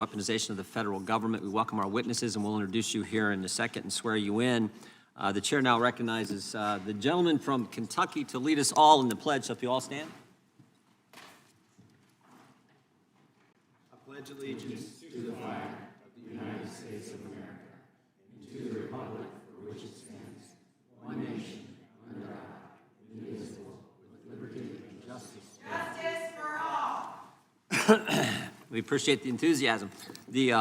Weaponization of the federal government. We welcome our witnesses, and we'll introduce you here in a second and swear you in. The chair now recognizes the gentleman from Kentucky to lead us all in the pledge. So if you all stand. I pledge allegiance to the flag of the United States of America and to the republic for which it stands, one nation, under God, indivisible, with liberty and justice. Justice for all. We appreciate the enthusiasm. We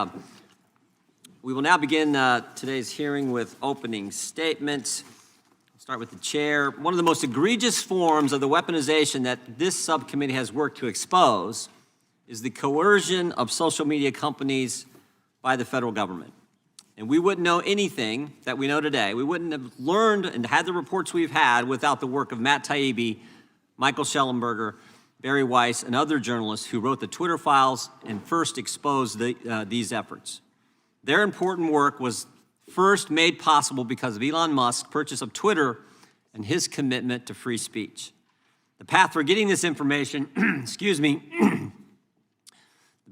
will now begin today's hearing with opening statements. I'll start with the chair. One of the most egregious forms of the weaponization that this subcommittee has worked to expose is the coercion of social media companies by the federal government. And we wouldn't know anything that we know today. We wouldn't have learned and had the reports we've had without the work of MattTaibbi, Michael Shellenberger, Barry Weiss, and other journalists who wrote the Twitter files and first exposed these efforts. Their important work was first made possible because of Elon Musk's purchase of Twitter and his commitment to free speech. The path for getting this information, the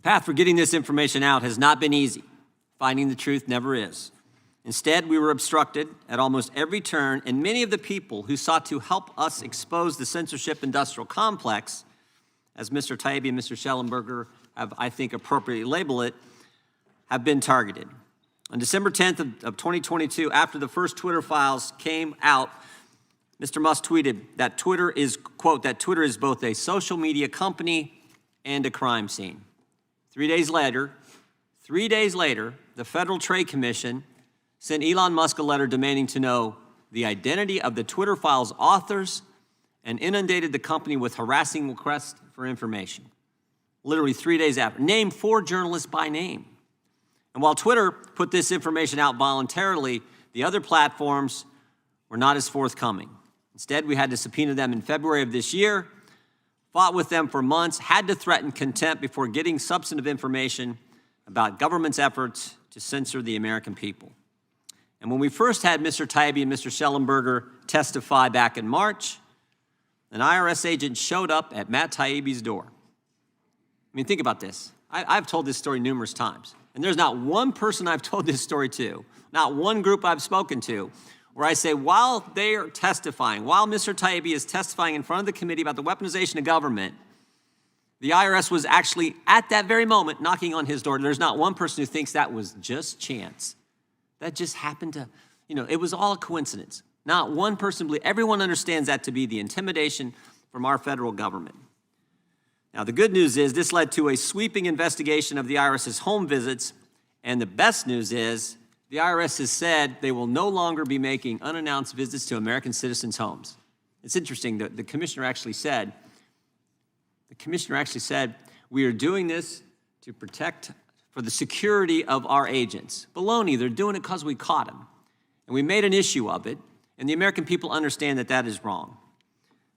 path for getting this information out has not been easy. Finding the truth never is. Instead, we were obstructed at almost every turn, and many of the people who sought to help us expose the censorship industrial complex, as Mr. Taibbi and Mr. Shellenberger have, I think, appropriately labeled it, have been targeted. On December 10th of 2022, after the first Twitter files came out, Mr. Musk tweeted that Twitter is, quote, that Twitter is both a social media company and a crime scene. 3 days later, the Federal Trade Commission sent Elon Musk a letter demanding to know the identity of the Twitter files' authors and inundated the company with harassing requests for information. Literally 3 days after. Named 4 journalists by name. And while Twitter put this information out voluntarily, the other platforms were not as forthcoming. Instead, we had to subpoena them in February of this year, fought with them for months, had to threaten contempt before getting substantive information about government's efforts to censor the American people. And when we first had Mr. Taibbi and Mr. Shellenberger testify back in March, an IRS agent showed up at MattTaibbi's door. I mean, think about this. I've told this story numerous times, and there's not one person I've told this story to, not one group I've spoken to, where I say, while they are testifying, while Mr. Taibbi is testifying in front of the committee about the weaponization of government, the IRS was actually, at that very moment, knocking on his door. There's not one person who thinks that was just chance. That just happened to, it was all a coincidence. Not one person believes. Everyone understands that to be the intimidation from our federal government. Now, the good news is this led to a sweeping investigation of the IRS's home visits, and the best news is the IRS has said they will no longer be making unannounced visits to American citizens' homes. It's interesting, the commissioner actually said, we are doing this to protect for the security of our agents. Baloney, they're doing it because we caught them. And we made an issue of it, and the American people understand that that is wrong.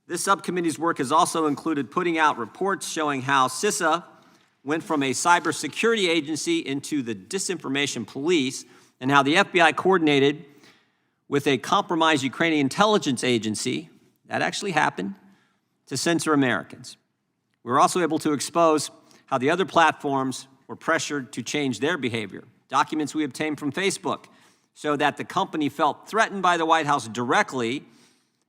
This subcommittee's work has also included putting out reports showing how CISA went from a cybersecurity agency into the disinformation police, and how the FBI coordinated with a compromised Ukrainian intelligence agency, that actually happened, to censor Americans. We were also able to expose how the other platforms were pressured to change their behavior. Documents we obtained from Facebook show that the company felt threatened by the White House directly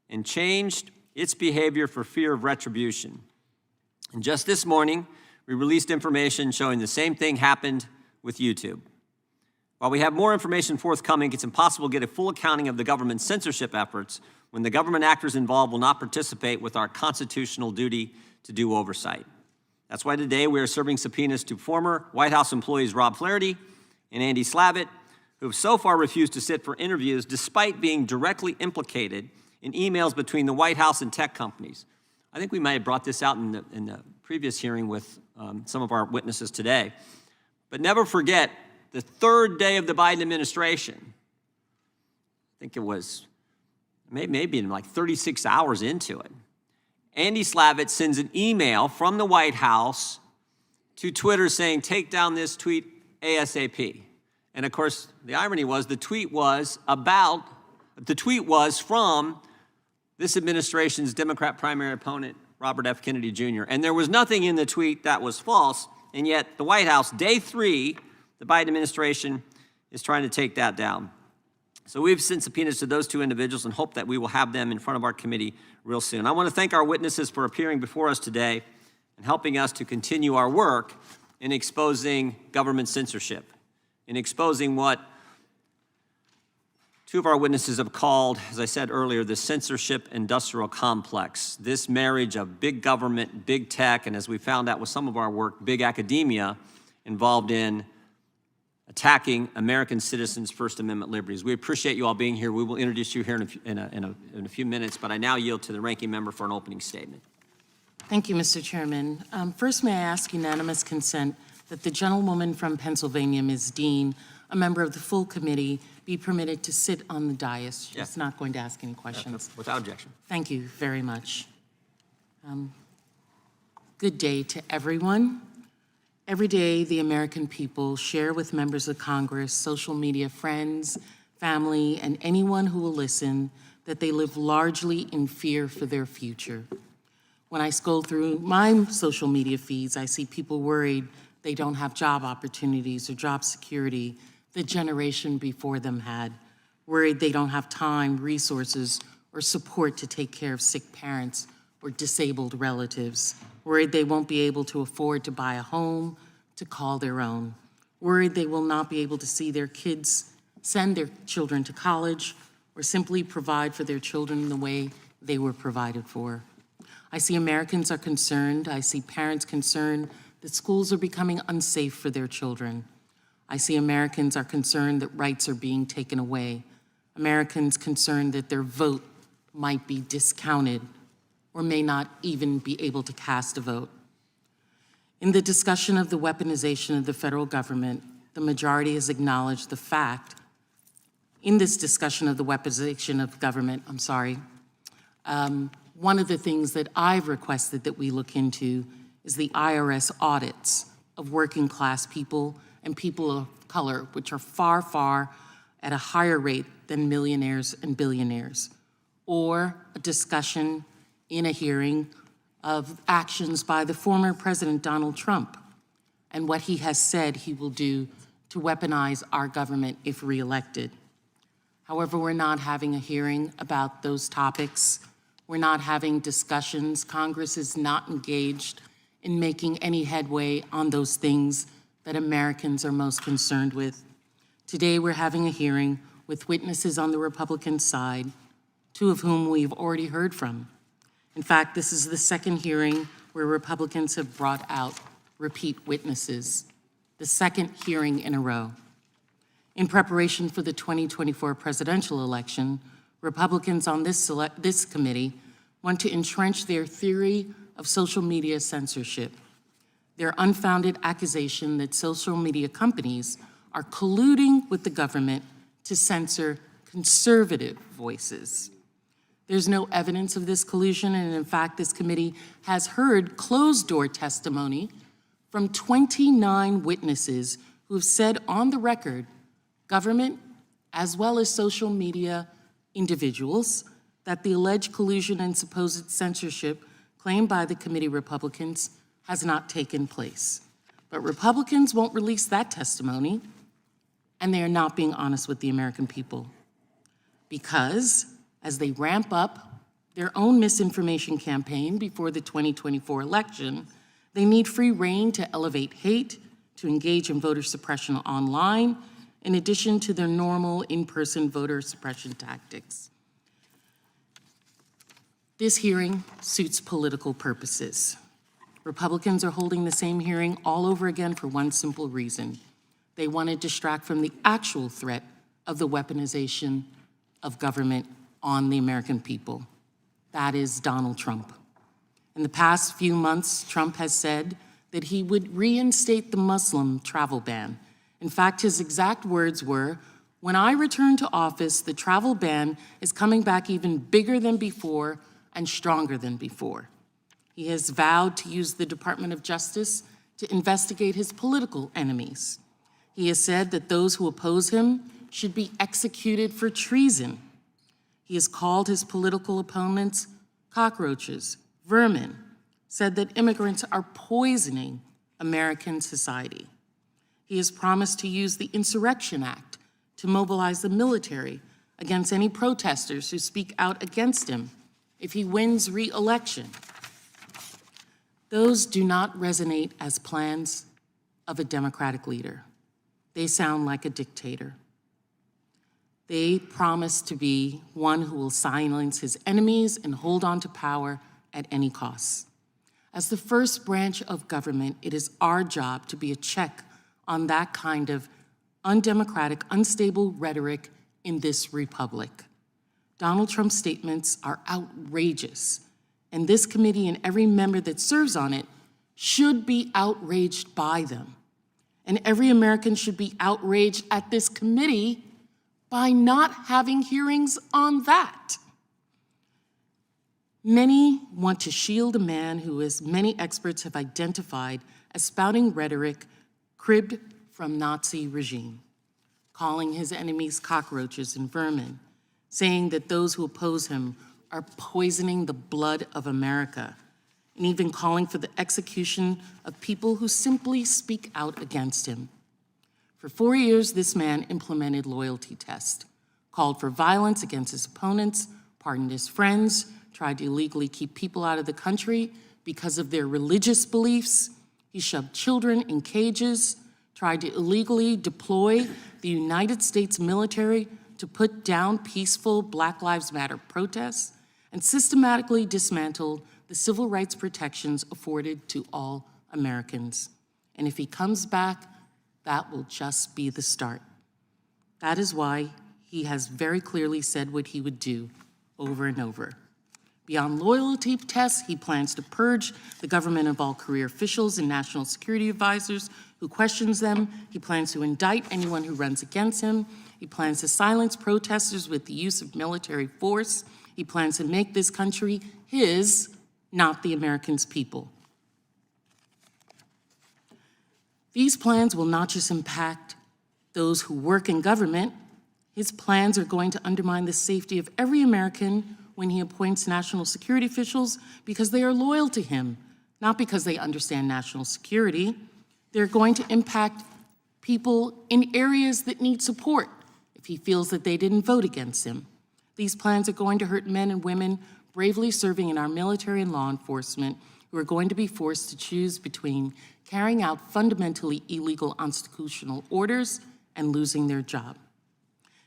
and changed its behavior for fear of retribution. And just this morning, we released information showing the same thing happened with YouTube. While we have more information forthcoming, it's impossible to get a full accounting of the government's censorship efforts when the government actors involved will not participate with our constitutional duty to do oversight. That's why today we are serving subpoenas to former White House employees Rob Flaherty and Andy Slavitt, who have so far refused to sit for interviews despite being directly implicated in emails between the White House and tech companies. I think we might have brought this out in the previous hearing with some of our witnesses today. But never forget, the third day of the Biden administration, I think it was maybe in like 36 hours into it, Andy Slavitt sends an email from the White House to Twitter saying, take down this tweet ASAP. And of course, the irony was the tweet was from this administration's Democrat primary opponent, Robert F. Kennedy Jr. And there was nothing in the tweet that was false. And yet the White House, day 3, the Biden administration is trying to take that down. So we've sent subpoenas to those 2 individuals and hope that we will have them in front of our committee real soon. I want to thank our witnesses for appearing before us today and helping us to continue our work in exposing government censorship, in exposing what 2 of our witnesses have called, as I said earlier, the censorship industrial complex, this marriage of big government, big tech, and as we found out with some of our work, big academia involved in attacking American citizens' First Amendment liberties. We appreciate you all being here. We will introduce you here in a few minutes, but I now yield to the ranking member for an opening statement. Thank you, Mr. Chairman. First, may I ask unanimous consent that the gentlewoman from Pennsylvania, Ms. Dean, a member of the full committee, be permitted to sit on the dais. She's not going to ask any questions. Without objection. Thank you very much. Good day to everyone. Every day, the American people share with members of Congress, social media friends, family, and anyone who will listen that they live largely in fear for their future. When I scroll through my social media feeds, I see people worried they don't have job opportunities or job security the generation before them had, worried they don't have time, resources, or support to take care of sick parents or disabled relatives, worried they won't be able to afford to buy a home to call their own, worried they will not be able to see their kids, send their children to college, or simply provide for their children in the way they were provided for. I see Americans are concerned. I see parents concerned that schools are becoming unsafe for their children. I see Americans are concerned that rights are being taken away. Americans concerned that their vote might be discounted or may not even be able to cast a vote. In the discussion of the weaponization of the federal government, the majority has acknowledged the fact, in this discussion of the weaponization of government, one of the things that I've requested that we look into is the IRS audits of working class people and people of color, which are far, far at a higher rate than millionaires and billionaires, or a discussion in a hearing of actions by the former President Donald Trump and what he has said he will do to weaponize our government if reelected. However, we're not having a hearing about those topics. We're not having discussions. Congress is not engaged in making any headway on those things that Americans are most concerned with. Today, we're having a hearing with witnesses on the Republican side, 2 of whom we've already heard from. In fact, this is the second hearing where Republicans have brought out repeat witnesses, the second hearing in a row. In preparation for the 2024 presidential election, Republicans on this committee want to entrench their theory of social media censorship, their unfounded accusation that social media companies are colluding with the government to censor conservative voices. There's no evidence of this collusion, and in fact, this committee has heard closed-door testimony from 29 witnesses who have said on the record, government, as well as social media individuals, that the alleged collusion and supposed censorship claimed by the committee Republicans has not taken place. But Republicans won't release that testimony, and they are not being honest with the American people. Because as they ramp up their own misinformation campaign before the 2024 election, they need free rein to elevate hate, to engage in voter suppression online, in addition to their normal in-person voter suppression tactics. This hearing suits political purposes. Republicans are holding the same hearing all over again for one simple reason. They want to distract from the actual threat of the weaponization of government on the American people. That is Donald Trump. In the past few months, Trump has said that he would reinstate the Muslim travel ban. In fact, his exact words were, "When I return to office, the travel ban is coming back even bigger than before and stronger than before." He has vowed to use the Department of Justice to investigate his political enemies. He has said that those who oppose him should be executed for treason. He has called his political opponents cockroaches, vermin, said that immigrants are poisoning American society. He has promised to use the Insurrection Act to mobilize the military against any protesters who speak out against him if he wins re-election. Those do not resonate as plans of a democratic leader. They sound like a dictator. They promise to be one who will silence his enemies and hold on to power at any cost. As the first branch of government, it is our job to be a check on that kind of undemocratic, unstable rhetoric in this republic. Donald Trump's statements are outrageous, and this committee and every member that serves on it should be outraged by them. And every American should be outraged at this committee by not having hearings on that. Many want to shield a man who, as many experts have identified, as spouting rhetoric cribbed from Nazi regime, calling his enemies cockroaches and vermin, saying that those who oppose him are poisoning the blood of America, and even calling for the execution of people who simply speak out against him. For 4 years, this man implemented loyalty tests, called for violence against his opponents, pardoned his friends, tried to illegally keep people out of the country because of their religious beliefs. He shoved children in cages, tried to illegally deploy the United States military to put down peaceful Black Lives Matter protests, and systematically dismantled the civil rights protections afforded to all Americans. And if he comes back, that will just be the start. That is why he has very clearly said what he would do over and over. Beyond loyalty tests, he plans to purge the government of all career officials and national security advisors who questions them. He plans to indict anyone who runs against him. He plans to silence protesters with the use of military force. He plans to make this country his, not the Americans' people. These plans will not just impact those who work in government. His plans are going to undermine the safety of every American when he appoints national security officials because they are loyal to him, not because they understand national security. They're going to impact people in areas that need support if he feels that they didn't vote against him. These plans are going to hurt men and women bravely serving in our military and law enforcement who are going to be forced to choose between carrying out fundamentally illegal unconstitutional orders and losing their job.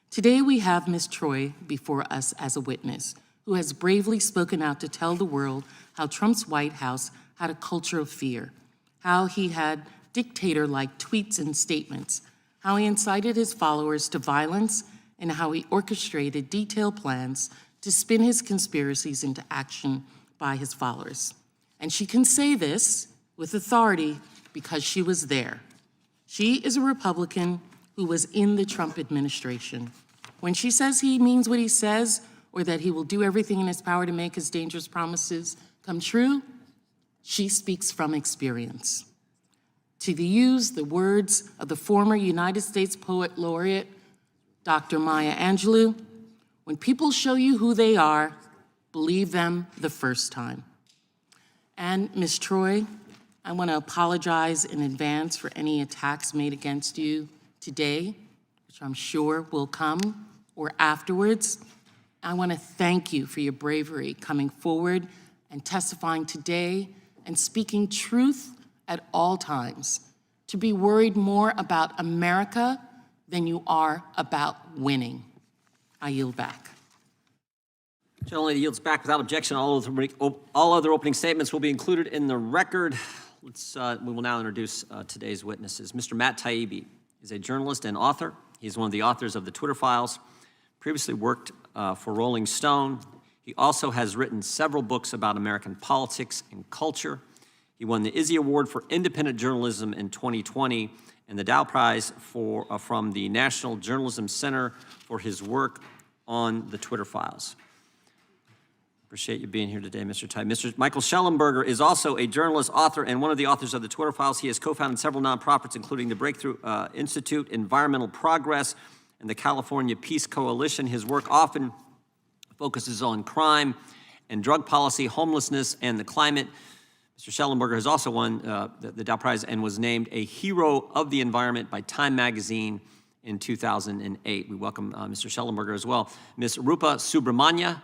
Today we have Ms. Troy before us as a witness who has bravely spoken out to tell the world how Trump's White House had a culture of fear, how he had dictator-like tweets and statements, how he incited his followers to violence, and how he orchestrated detailed plans to spin his conspiracies into action by his followers. And she can say this with authority because she was there. She is a Republican who was in the Trump administration. When she says he means what he says, or that he will do everything in his power to make his dangerous promises come true, she speaks from experience. To use the words of the former United States Poet Laureate, Dr. Maya Angelou, when people show you who they are, believe them the first time. And Ms. Troy, I want to apologize in advance for any attacks made against you today, which I'm sure will come, or afterwards. I want to thank you for your bravery coming forward and testifying today and speaking truth at all times, to be worried more about America than you are about winning. I yield back. Gentlelady yields back without objection. All other opening statements will be included in the record. We will now introduce today's witnesses. Mr. MattTaibbi is a journalist and author. He's one of the authors of the Twitter Files, previously worked for Rolling Stone. He also has written several books about American politics and culture. He won the Izzy Award for Independent Journalism in 2020 and the Dow Prize from the National Journalism Center for his work on the Twitter Files. Appreciate you being here today, Mr. Taibbi. Mr. Michael Schellenberger is also a journalist, author, and one of the authors of the Twitter Files. He has co-founded several nonprofits, including the Breakthrough Institute, Environmental Progress, and the California Peace Coalition. His work often focuses on crime and drug policy, homelessness, and the climate. Mr. Schellenberger has also won the Dow Prize and was named a Hero of the Environment by Time Magazine in 2008. We welcome Mr. Schellenberger as well. Ms. Rupa Subramanya,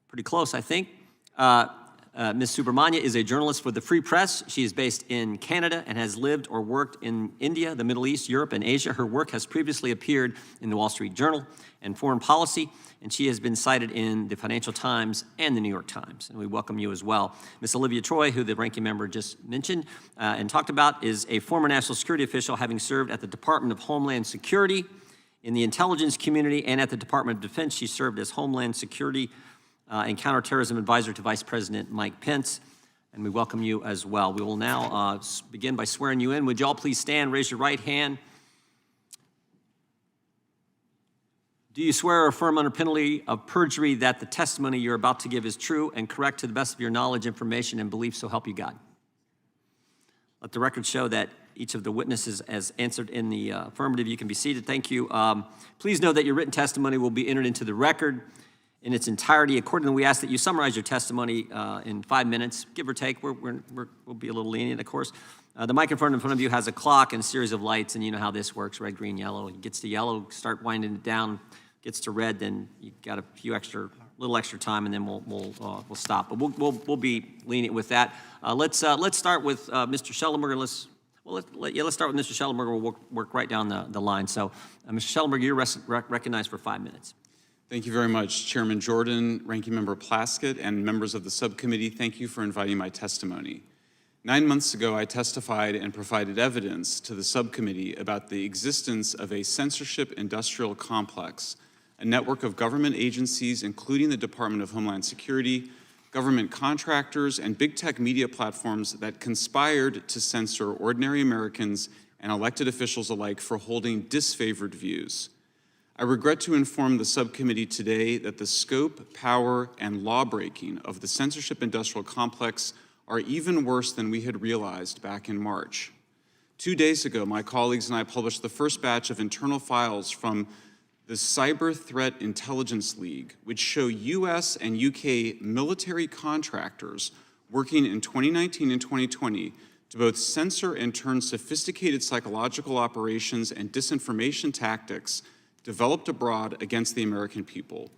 pretty close, I think. Ms. Subramanya is a journalist for the Free Press. She is based in Canada and has lived or worked in India, the Middle East, Europe, and Asia. Her work has previously appeared in the Wall Street Journal and Foreign Policy, and she has been cited in the Financial Times and the New York Times. And we welcome you as well. Ms. Olivia Troy, who the ranking member just mentioned and talked about, is a former national security official, having served at the Department of Homeland Security, in the intelligence community, and at the Department of Defense. She served as Homeland Security and counterterrorism advisor to Vice President Mike Pence, and we welcome you as well. We will now begin by swearing you in. Would you all please stand, raise your right hand. Do you swear or affirm under penalty of perjury that the testimony you're about to give is true and correct to the best of your knowledge, information, and belief, so help you God? Let the record show that each of the witnesses has answered in the affirmative. You can be seated. Thank you. Please know that your written testimony will be entered into the record in its entirety. Accordingly, we ask that you summarize your testimony in 5 minutes, give or take. We'll be a little lenient, of course. The microphone in front of you has a clock and a series of lights, and you know how this works: red, green, yellow. It gets to yellow, start winding it down. Gets to red, then you got a little extra time, and then we'll stop. But we'll be lenient with that. Let's start with Mr. Schellenberger. Let's start with Mr. Schellenberger. We'll work right down the line. So, Mr. Schellenberger, you're recognized for 5 minutes. Thank you very much, Chairman Jordan, Ranking Member Plaskett, and members of the subcommittee. Thank you for inviting my testimony. 9 months ago, I testified and provided evidence to the subcommittee about the existence of a censorship industrial complex, a network of government agencies, including the Department of Homeland Security, government contractors, and big tech media platforms that conspired to censor ordinary Americans and elected officials alike for holding disfavored views. I regret to inform the subcommittee today that the scope, power, and law-breaking of the censorship industrial complex are even worse than we had realized back in March. 2 days ago, my colleagues and I published the first batch of internal files from the Cyber Threat Intelligence League, which show US and UK military contractors working in 2019 and 2020 to both censor and turn sophisticated psychological operations and disinformation tactics developed abroad against the American people.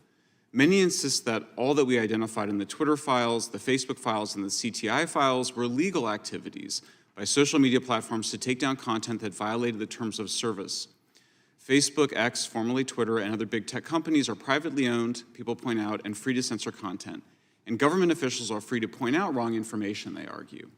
Many insist that all that we identified in the Twitter files, the Facebook files, and the CTI files were legal activities by social media platforms to take down content that violated the terms of service. Facebook, X, formerly Twitter, and other big tech companies are privately owned, people point out, and free to censor content. And government officials are free to point out wrong information, they argue.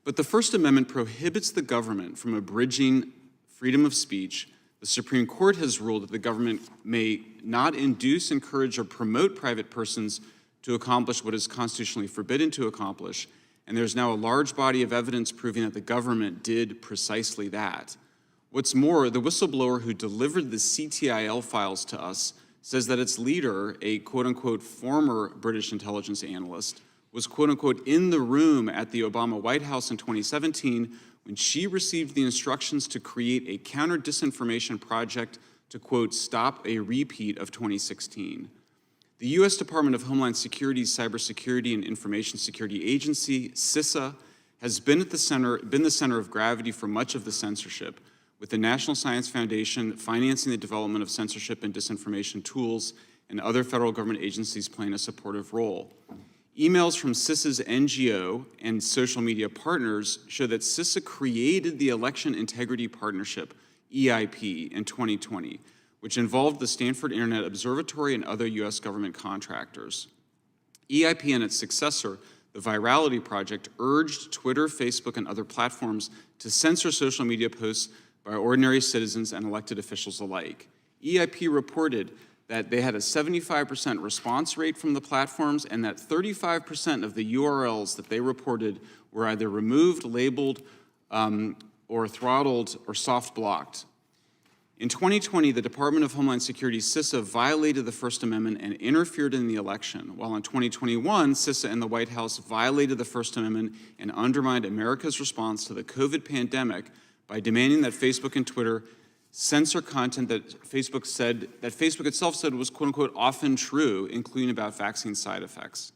But the First Amendment prohibits the government from abridging freedom of speech. The Supreme Court has ruled that the government may not induce, encourage, or promote private persons to accomplish what is constitutionally forbidden to accomplish, and there's now a large body of evidence proving that the government did precisely that. What's more, the whistleblower who delivered the CTIL files to us says that its leader, a quote-unquote former British intelligence analyst, was quote-unquote in the room at the Obama White House in 2017 when she received the instructions to create a counter-disinformation project to, quote, stop a repeat of 2016. The U.S. Department of Homeland Security's Cybersecurity and Information Security Agency, CISA, has been the center of gravity for much of the censorship, with the National Science Foundation financing the development of censorship and disinformation tools, and other federal government agencies playing a supportive role. Emails from CISA's NGO and social media partners show that CISA created the Election Integrity Partnership, EIP, in 2020, which involved the Stanford Internet Observatory and other US government contractors. EIP and its successor, the Virality Project, urged Twitter, Facebook, and other platforms to censor social media posts by ordinary citizens and elected officials alike. EIP reported that they had a 75% response rate from the platforms and that 35% of the URLs that they reported were either removed, labeled, or throttled or soft blocked. In 2020, the Department of Homeland Security, CISA, violated the First Amendment and interfered in the election, while in 2021, CISA and the White House violated the First Amendment and undermined America's response to the COVID pandemic by demanding that Facebook and Twitter censor content that Facebook itself said was, quote unquote, often true, including about vaccine side effects.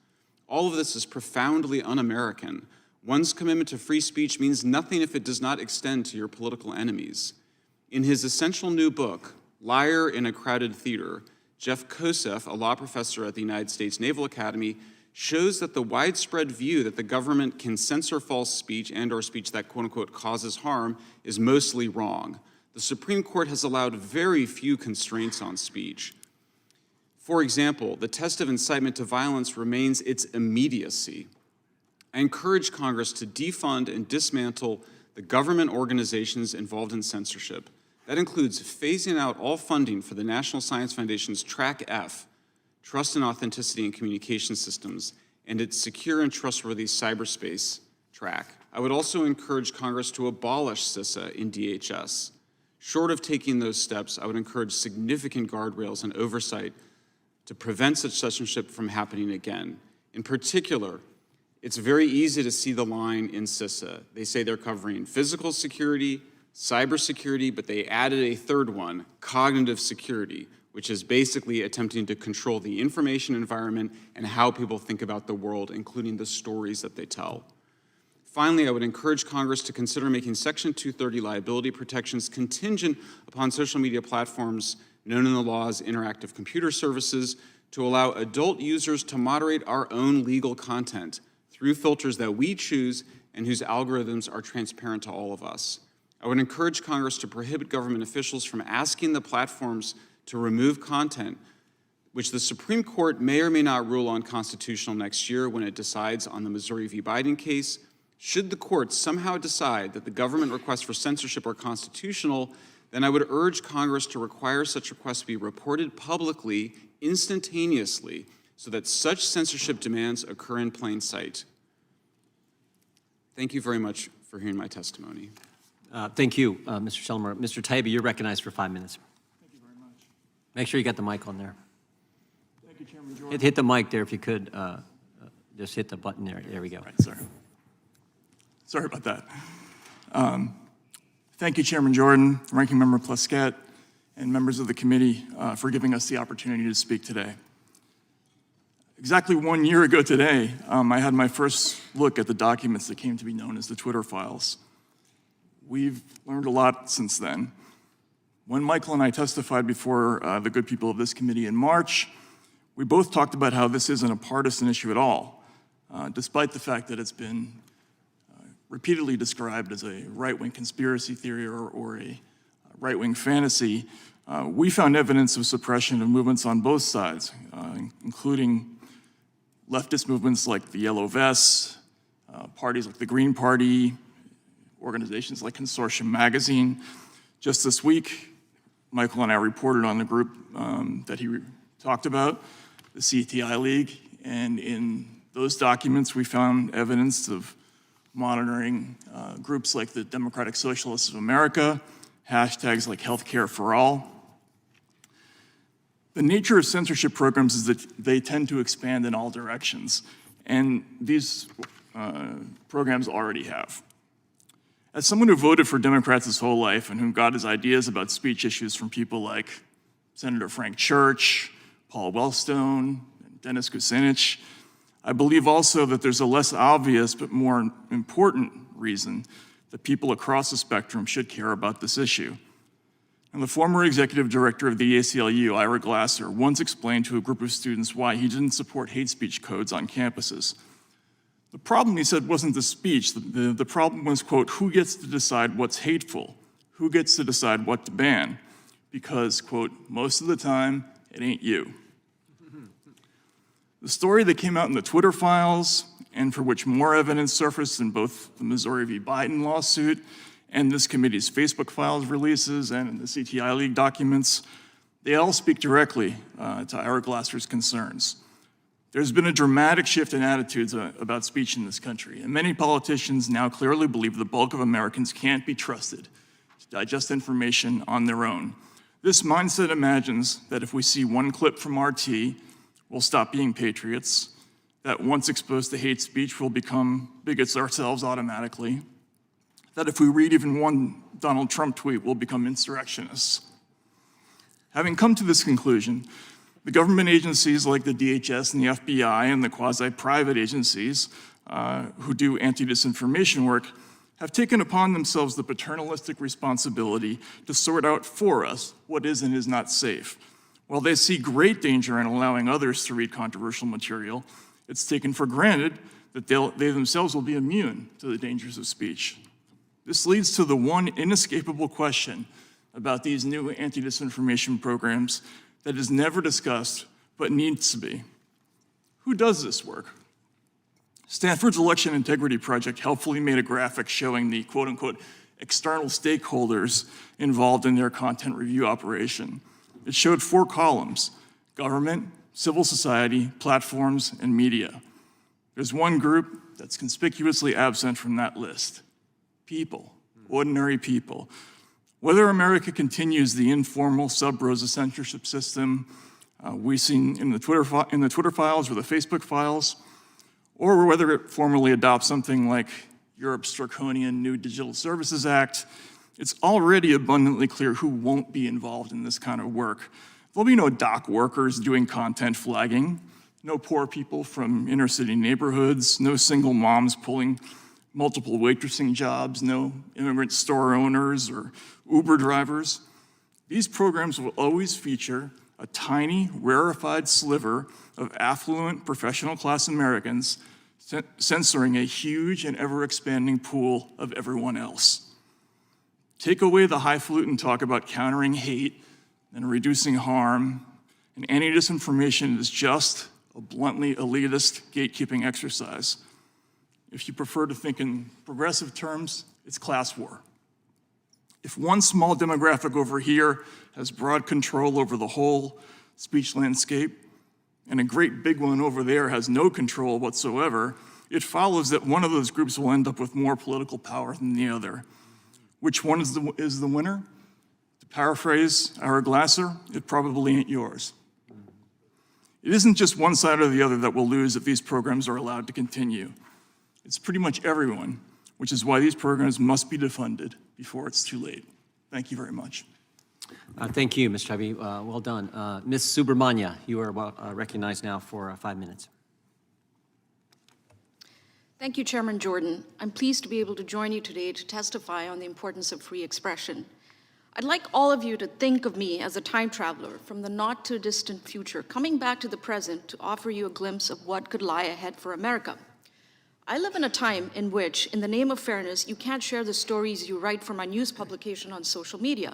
All of this is profoundly un-American. One's commitment to free speech means nothing if it does not extend to your political enemies. In his essential new book, Liar in a Crowded Theater, Jeff Kosef, a law professor at the United States Naval Academy, shows that the widespread view that the government can censor false speech and/or speech that quote-unquote causes harm is mostly wrong. The Supreme Court has allowed very few constraints on speech. For example, the test of incitement to violence remains its immediacy. I encourage Congress to defund and dismantle the government organizations involved in censorship. That includes phasing out all funding for the National Science Foundation's Track F, Trust and Authenticity in Communication Systems, and its Secure and Trustworthy Cyberspace track. I would also encourage Congress to abolish CISA in DHS. Short of taking those steps, I would encourage significant guardrails and oversight to prevent such censorship from happening again. In particular, it's very easy to see the line in CISA. They say they're covering physical security, cybersecurity, but they added a third one, cognitive security, which is basically attempting to control the information environment and how people think about the world, including the stories that they tell. Finally, I would encourage Congress to consider making Section 230 liability protections contingent upon social media platforms known in the law as interactive computer services to allow adult users to moderate our own legal content through filters that we choose and whose algorithms are transparent to all of us. I would encourage Congress to prohibit government officials from asking the platforms to remove content, which the Supreme Court may or may not rule unconstitutional next year when it decides on the Missouri v. Biden case. Should the court somehow decide that the government requests for censorship are constitutional, then I would urge Congress to require such requests to be reported publicly, instantaneously, so that such censorship demands occur in plain sight. Thank you very much for hearing my testimony. Thank you, Mr. Schelmer. Mr. Taibbi, you're recognized for 5 minutes. Thank you very much. Make sure you got the mic on there. Thank you, Chairman Jordan. Hit the mic there if you could. Just hit the button there. There we go. Right, sorry about that. Thank you, Chairman Jordan, Ranking Member Plaskett, and members of the committee for giving us the opportunity to speak today. Exactly 1 year ago today, I had my first look at the documents that came to be known as the Twitter files. We've learned a lot since then. When Michael and I testified before the good people of this committee in March, we both talked about how this isn't a partisan issue at all, despite the fact that it's been repeatedly described as a right-wing conspiracy theory or a right-wing fantasy. We found evidence of suppression of movements on both sides, including leftist movements like the Yellow Vests, parties like the Green Party, organizations like Consortium Magazine. Just this week, Michael and I reported on the group that he talked about, the CTI League, and in those documents we found evidence of monitoring groups like the Democratic Socialists of America, hashtags like Healthcare for All. The nature of censorship programs is that they tend to expand in all directions, and these programs already have. As someone who voted for Democrats his whole life and who got his ideas about speech issues from people like Senator Frank Church, Paul Wellstone, and Dennis Kucinich, I believe also that there's a less obvious but more important reason that people across the spectrum should care about this issue. And the former executive director of the ACLU, Ira Glasser, once explained to a group of students why he didn't support hate speech codes on campuses. The problem, he said, wasn't the speech. The problem was, quote, who gets to decide what's hateful? Who gets to decide what to ban? Because, quote, most of the time, it ain't you. The story that came out in the Twitter files, and for which more evidence surfaced in both the Missouri v. Biden lawsuit and this committee's Facebook files releases and in the CTI League documents, they all speak directly to Ira Glasser's concerns. There's been a dramatic shift in attitudes about speech in this country, and many politicians now clearly believe the bulk of Americans can't be trusted to digest information on their own. This mindset imagines that if we see one clip from RT, we'll stop being patriots, that once exposed to hate speech, we'll become bigots ourselves automatically, that if we read even one Donald Trump tweet, we'll become insurrectionists. Having come to this conclusion, The government agencies like the DHS and the FBI and the quasi-private agencies who do anti-disinformation work have taken upon themselves the paternalistic responsibility to sort out for us what is and is not safe. While they see great danger in allowing others to read controversial material, it's taken for granted that they themselves will be immune to the dangers of speech. This leads to the one inescapable question about these new anti-disinformation programs that is never discussed but needs to be. Who does this work? Stanford's Election Integrity Project helpfully made a graphic showing the quote-unquote external stakeholders involved in their content review operation. It showed 4 columns: government, civil society, platforms, and media. There's one group that's conspicuously absent from that list: people, ordinary people. Whether America continues the informal sub-rosa censorship system we've seen in the Twitter files or the Facebook files, or whether it formally adopts something like Europe's draconian New Digital Services Act, it's already abundantly clear who won't be involved in this kind of work. There'll be no dock workers doing content flagging, no poor people from inner city neighborhoods, no single moms pulling multiple waitressing jobs, no immigrant store owners or Uber drivers. These programs will always feature a tiny, rarefied sliver of affluent professional class Americans censoring a huge and ever-expanding pool of everyone else. Take away the highfalutin talk about countering hate and reducing harm, and anti-disinformation is just a bluntly elitist gatekeeping exercise. If you prefer to think in progressive terms, it's class war. If one small demographic over here has broad control over the whole speech landscape, and a great big one over there has no control whatsoever, it follows that one of those groups will end up with more political power than the other. Which one is the winner? To paraphrase our Glasser, it probably ain't yours. It isn't just one side or the other that will lose if these programs are allowed to continue. It's pretty much everyone, which is why these programs must be defunded before it's too late. Thank you very much. Thank you, Mr. Taibbi. Well done. Ms. Subramanya, you are recognized now for 5 minutes. Thank you, Chairman Jordan. I'm pleased to be able to join you today to testify on the importance of free expression. I'd like all of you to think of me as a time traveler from the not-too-distant future, coming back to the present to offer you a glimpse of what could lie ahead for America. I live in a time in which, in the name of fairness, you can't share the stories you write for my news publication on social media.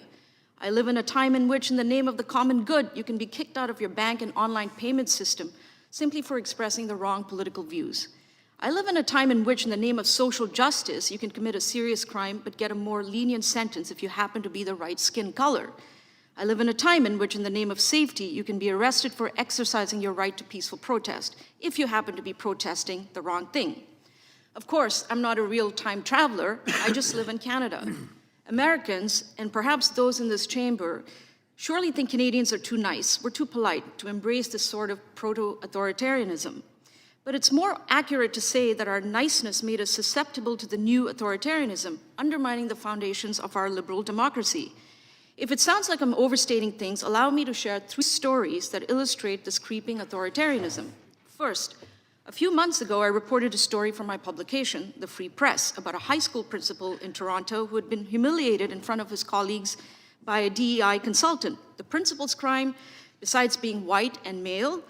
I live in a time in which, in the name of the common good, you can be kicked out of your bank and online payment system simply for expressing the wrong political views. I live in a time in which, in the name of social justice, you can commit a serious crime but get a more lenient sentence if you happen to be the right skin color. I live in a time in which, in the name of safety, you can be arrested for exercising your right to peaceful protest if you happen to be protesting the wrong thing. Of course, I'm not a real time traveler, I just live in Canada. Americans, and perhaps those in this chamber, surely think Canadians are too nice, we're too polite to embrace this sort of proto-authoritarianism. But it's more accurate to say that our niceness made us susceptible to the new authoritarianism, undermining the foundations of our liberal democracy. If it sounds like I'm overstating things, allow me to share 3 stories that illustrate this creeping authoritarianism. First, a few months ago, I reported a story from my publication, The Free Press, about a high school principal in Toronto who had been humiliated in front of his colleagues by a DEI consultant. The principal's crime, besides being white and male,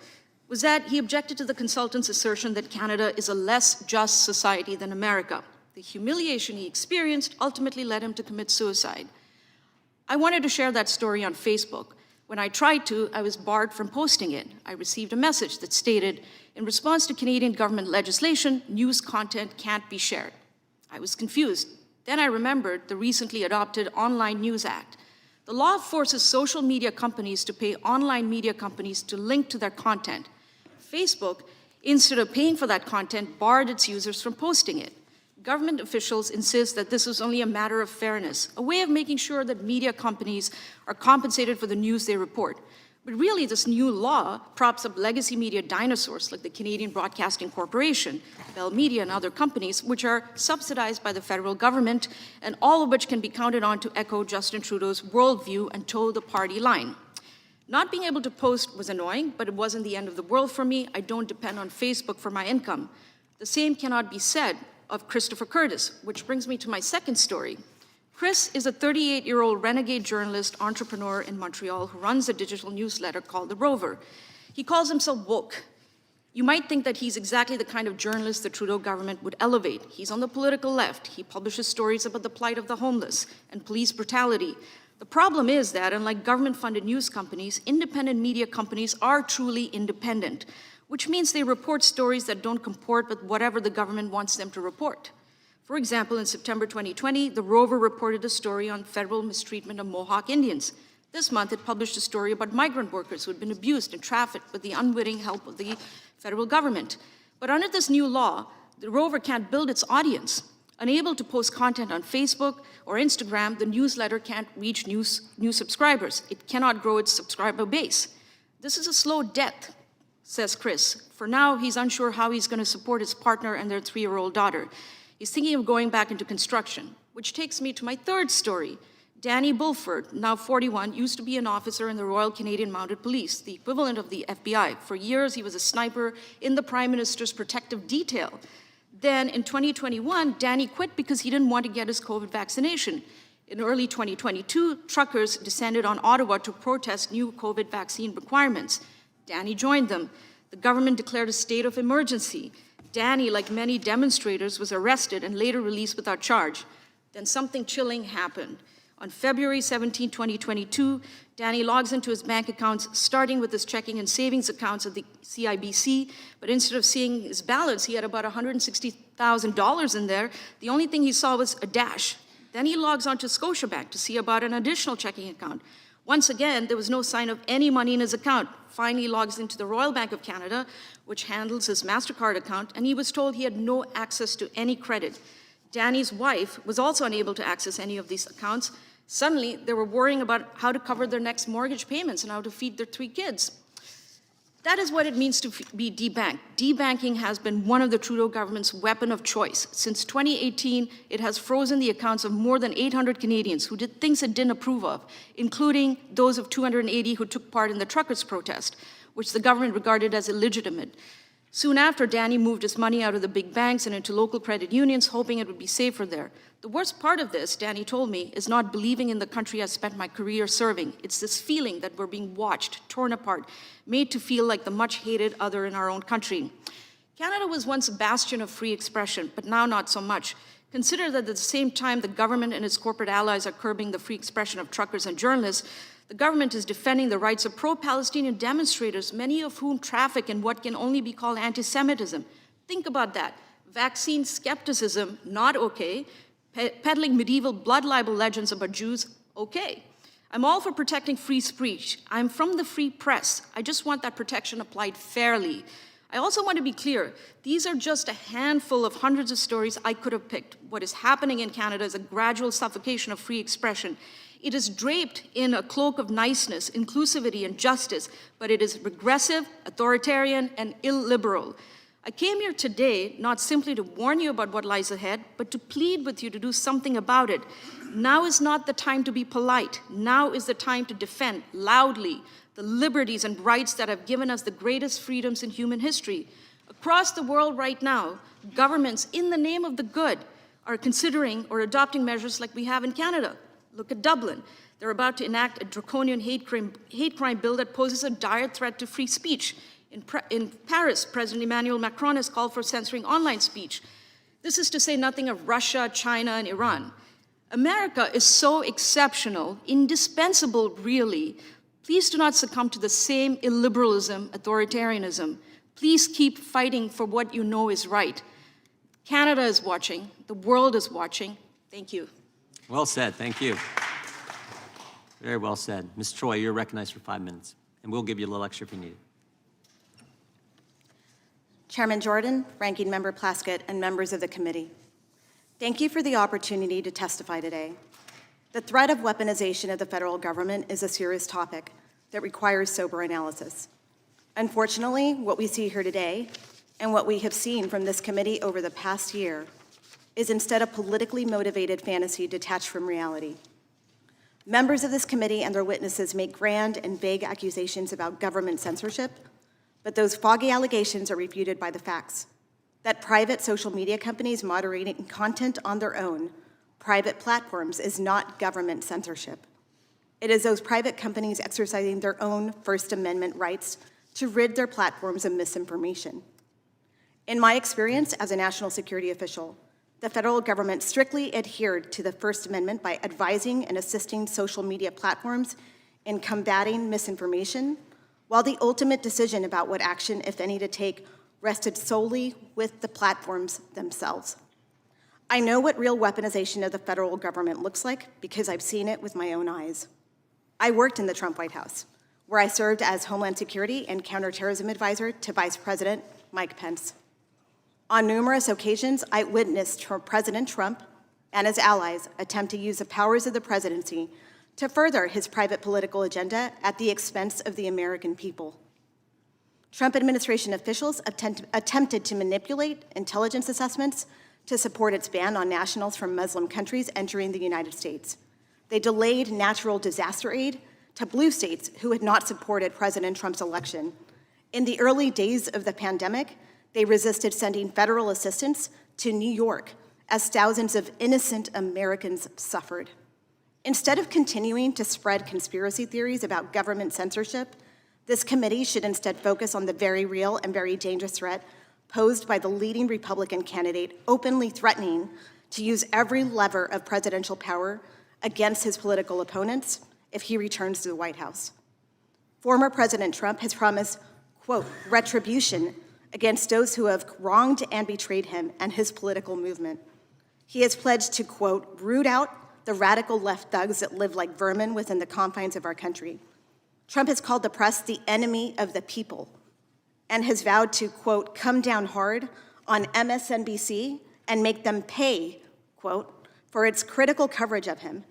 was that he objected to the consultant's assertion that Canada is a less just society than America. The humiliation he experienced ultimately led him to commit suicide. I wanted to share that story on Facebook. When I tried to, I was barred from posting it. I received a message that stated, in response to Canadian government legislation, news content can't be shared. I was confused. Then I remembered the recently adopted Online News Act. The law forces social media companies to pay online media companies to link to their content. Facebook, instead of paying for that content, barred its users from posting it. Government officials insist that this is only a matter of fairness, a way of making sure that media companies are compensated for the news they report. But really, this new law props up legacy media dinosaurs like the Canadian Broadcasting Corporation, Bell Media, and other companies, which are subsidized by the federal government, and all of which can be counted on to echo Justin Trudeau's worldview and toe the party line. Not being able to post was annoying, but it wasn't the end of the world for me. I don't depend on Facebook for my income. The same cannot be said of Christopher Curtis, which brings me to my second story. Chris is a 38-year-old renegade journalist entrepreneur in Montreal who runs a digital newsletter called The Rover. He calls himself woke. You might think that he's exactly the kind of journalist the Trudeau government would elevate. He's on the political left. He publishes stories about the plight of the homeless and police brutality. The problem is that, unlike government-funded news companies, independent media companies are truly independent, which means they report stories that don't comport with whatever the government wants them to report. For example, in September 2020, The Rover reported a story on federal mistreatment of Mohawk Indians. This month, it published a story about migrant workers who had been abused and trafficked with the unwitting help of the federal government. But under this new law, The Rover can't build its audience. Unable to post content on Facebook or Instagram, the newsletter can't reach new subscribers. It cannot grow its subscriber base. This is a slow death, says Chris. For now, he's unsure how he's going to support his partner and their 3-year-old daughter. He's thinking of going back into construction, which takes me to my third story. Danny Bulford, now 41, used to be an officer in the Royal Canadian Mounted Police, the equivalent of the FBI. For years, he was a sniper in the Prime Minister's protective detail. Then in 2021, Danny quit because he didn't want to get his COVID vaccination. In early 2022, truckers descended on Ottawa to protest new COVID vaccine requirements. Danny joined them. The government declared a state of emergency. Danny, like many demonstrators, was arrested and later released without charge. Then something chilling happened. On February 17, 2022, Danny logs into his bank accounts, starting with his checking and savings accounts at the CIBC, but instead of seeing his balance, he had about $160,000 in there. The only thing he saw was a dash. Then he logs onto Scotiabank to see about an additional checking account. Once again, there was no sign of any money in his account. Finally logs into the Royal Bank of Canada, which handles his MasterCard account, and he was told he had no access to any credit. Danny's wife was also unable to access any of these accounts. Suddenly, they were worrying about how to cover their next mortgage payments and how to feed their 3 kids. That is what it means to be debanked. Debanking has been one of the Trudeau government's weapon of choice. Since 2018, it has frozen the accounts of more than 800 Canadians who did things it didn't approve of, including those of 280 who took part in the truckers' protest, which the government regarded as illegitimate. Soon after, Danny moved his money out of the big banks and into local credit unions, hoping it would be safer there. The worst part of this, Danny told me, is not believing in the country I spent my career serving. It's this feeling that we're being watched, torn apart, made to feel like the much-hated other in our own country. Canada was once a bastion of free expression, but now not so much. Consider that at the same time the government and its corporate allies are curbing the free expression of truckers and journalists, the government is defending the rights of pro-Palestinian demonstrators, many of whom traffic in what can only be called anti-Semitism. Think about that. Vaccine skepticism, not okay. Peddling medieval blood libel legends about Jews, okay. I'm all for protecting free speech. I'm from the free press. I just want that protection applied fairly. I also want to be clear, these are just a handful of hundreds of stories I could have picked. What is happening in Canada is a gradual suffocation of free expression. It is draped in a cloak of niceness, inclusivity, and justice, but it is regressive, authoritarian, and illiberal. I came here today not simply to warn you about what lies ahead, but to plead with you to do something about it. Now is not the time to be polite. Now is the time to defend loudly the liberties and rights that have given us the greatest freedoms in human history. Across the world right now, governments, in the name of the good, are considering or adopting measures like we have in Canada. Look at Dublin. They're about to enact a draconian hate crime bill that poses a dire threat to free speech. In Paris, President Emmanuel Macron has called for censoring online speech. This is to say nothing of Russia, China, and Iran. America is so exceptional, indispensable, really. Please do not succumb to the same illiberalism, authoritarianism. Please keep fighting for what you know is right. Canada is watching. The world is watching. Thank you. Well said, thank you. Very well said. Ms. Troy, you're recognized for 5 minutes, and we'll give you a little extra if you need it. Chairman Jordan, Ranking Member Plaskett, and members of the committee, thank you for the opportunity to testify today. The threat of weaponization of the federal government is a serious topic that requires sober analysis. Unfortunately, what we see here today, and what we have seen from this committee over the past year, is instead a politically motivated fantasy detached from reality. Members of this committee and their witnesses make grand and vague accusations about government censorship, but those foggy allegations are refuted by the facts that private social media companies moderating content on their own private platforms is not government censorship. It is those private companies exercising their own First Amendment rights to rid their platforms of misinformation. In my experience as a national security official, the federal government strictly adhered to the First Amendment by advising and assisting social media platforms in combating misinformation, while the ultimate decision about what action, if any, to take rested solely with the platforms themselves. I know what real weaponization of the federal government looks like because I've seen it with my own eyes. I worked in the Trump White House, where I served as Homeland Security and Counterterrorism Advisor to Vice President Mike Pence. On numerous occasions, I witnessed President Trump and his allies attempt to use the powers of the presidency to further his private political agenda at the expense of the American people. Trump administration officials attempted to manipulate intelligence assessments to support its ban on nationals from Muslim countries entering the United States. They delayed natural disaster aid to blue states who had not supported President Trump's election. In the early days of the pandemic, they resisted sending federal assistance to New York as thousands of innocent Americans suffered. Instead of continuing to spread conspiracy theories about government censorship, this committee should instead focus on the very real and very dangerous threat posed by the leading Republican candidate openly threatening to use every lever of presidential power against his political opponents if he returns to the White House. Former President Trump has promised, quote, retribution against those who have wronged and betrayed him and his political movement. He has pledged to, quote, root out the radical left thugs that live like vermin within the confines of our country. Trump has called the press the enemy of the people and has vowed to, quote, come down hard on MSNBC and make them pay, quote, for its critical coverage of him.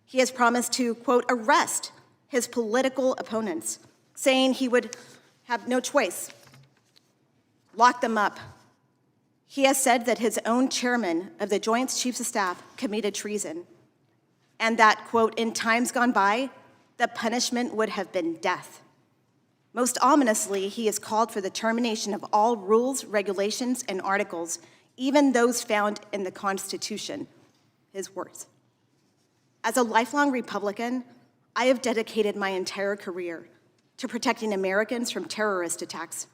He has promised to, quote, arrest his political opponents, saying he would have no choice, lock them up. He has said that his own chairman of the Joint Chiefs of Staff committed treason, and that, quote, in times gone by, the punishment would have been death. Most ominously, he has called for the termination of all rules, regulations, and articles, even those found in the Constitution, his words. As a lifelong Republican, I have dedicated my entire career to protecting Americans from terrorist attacks,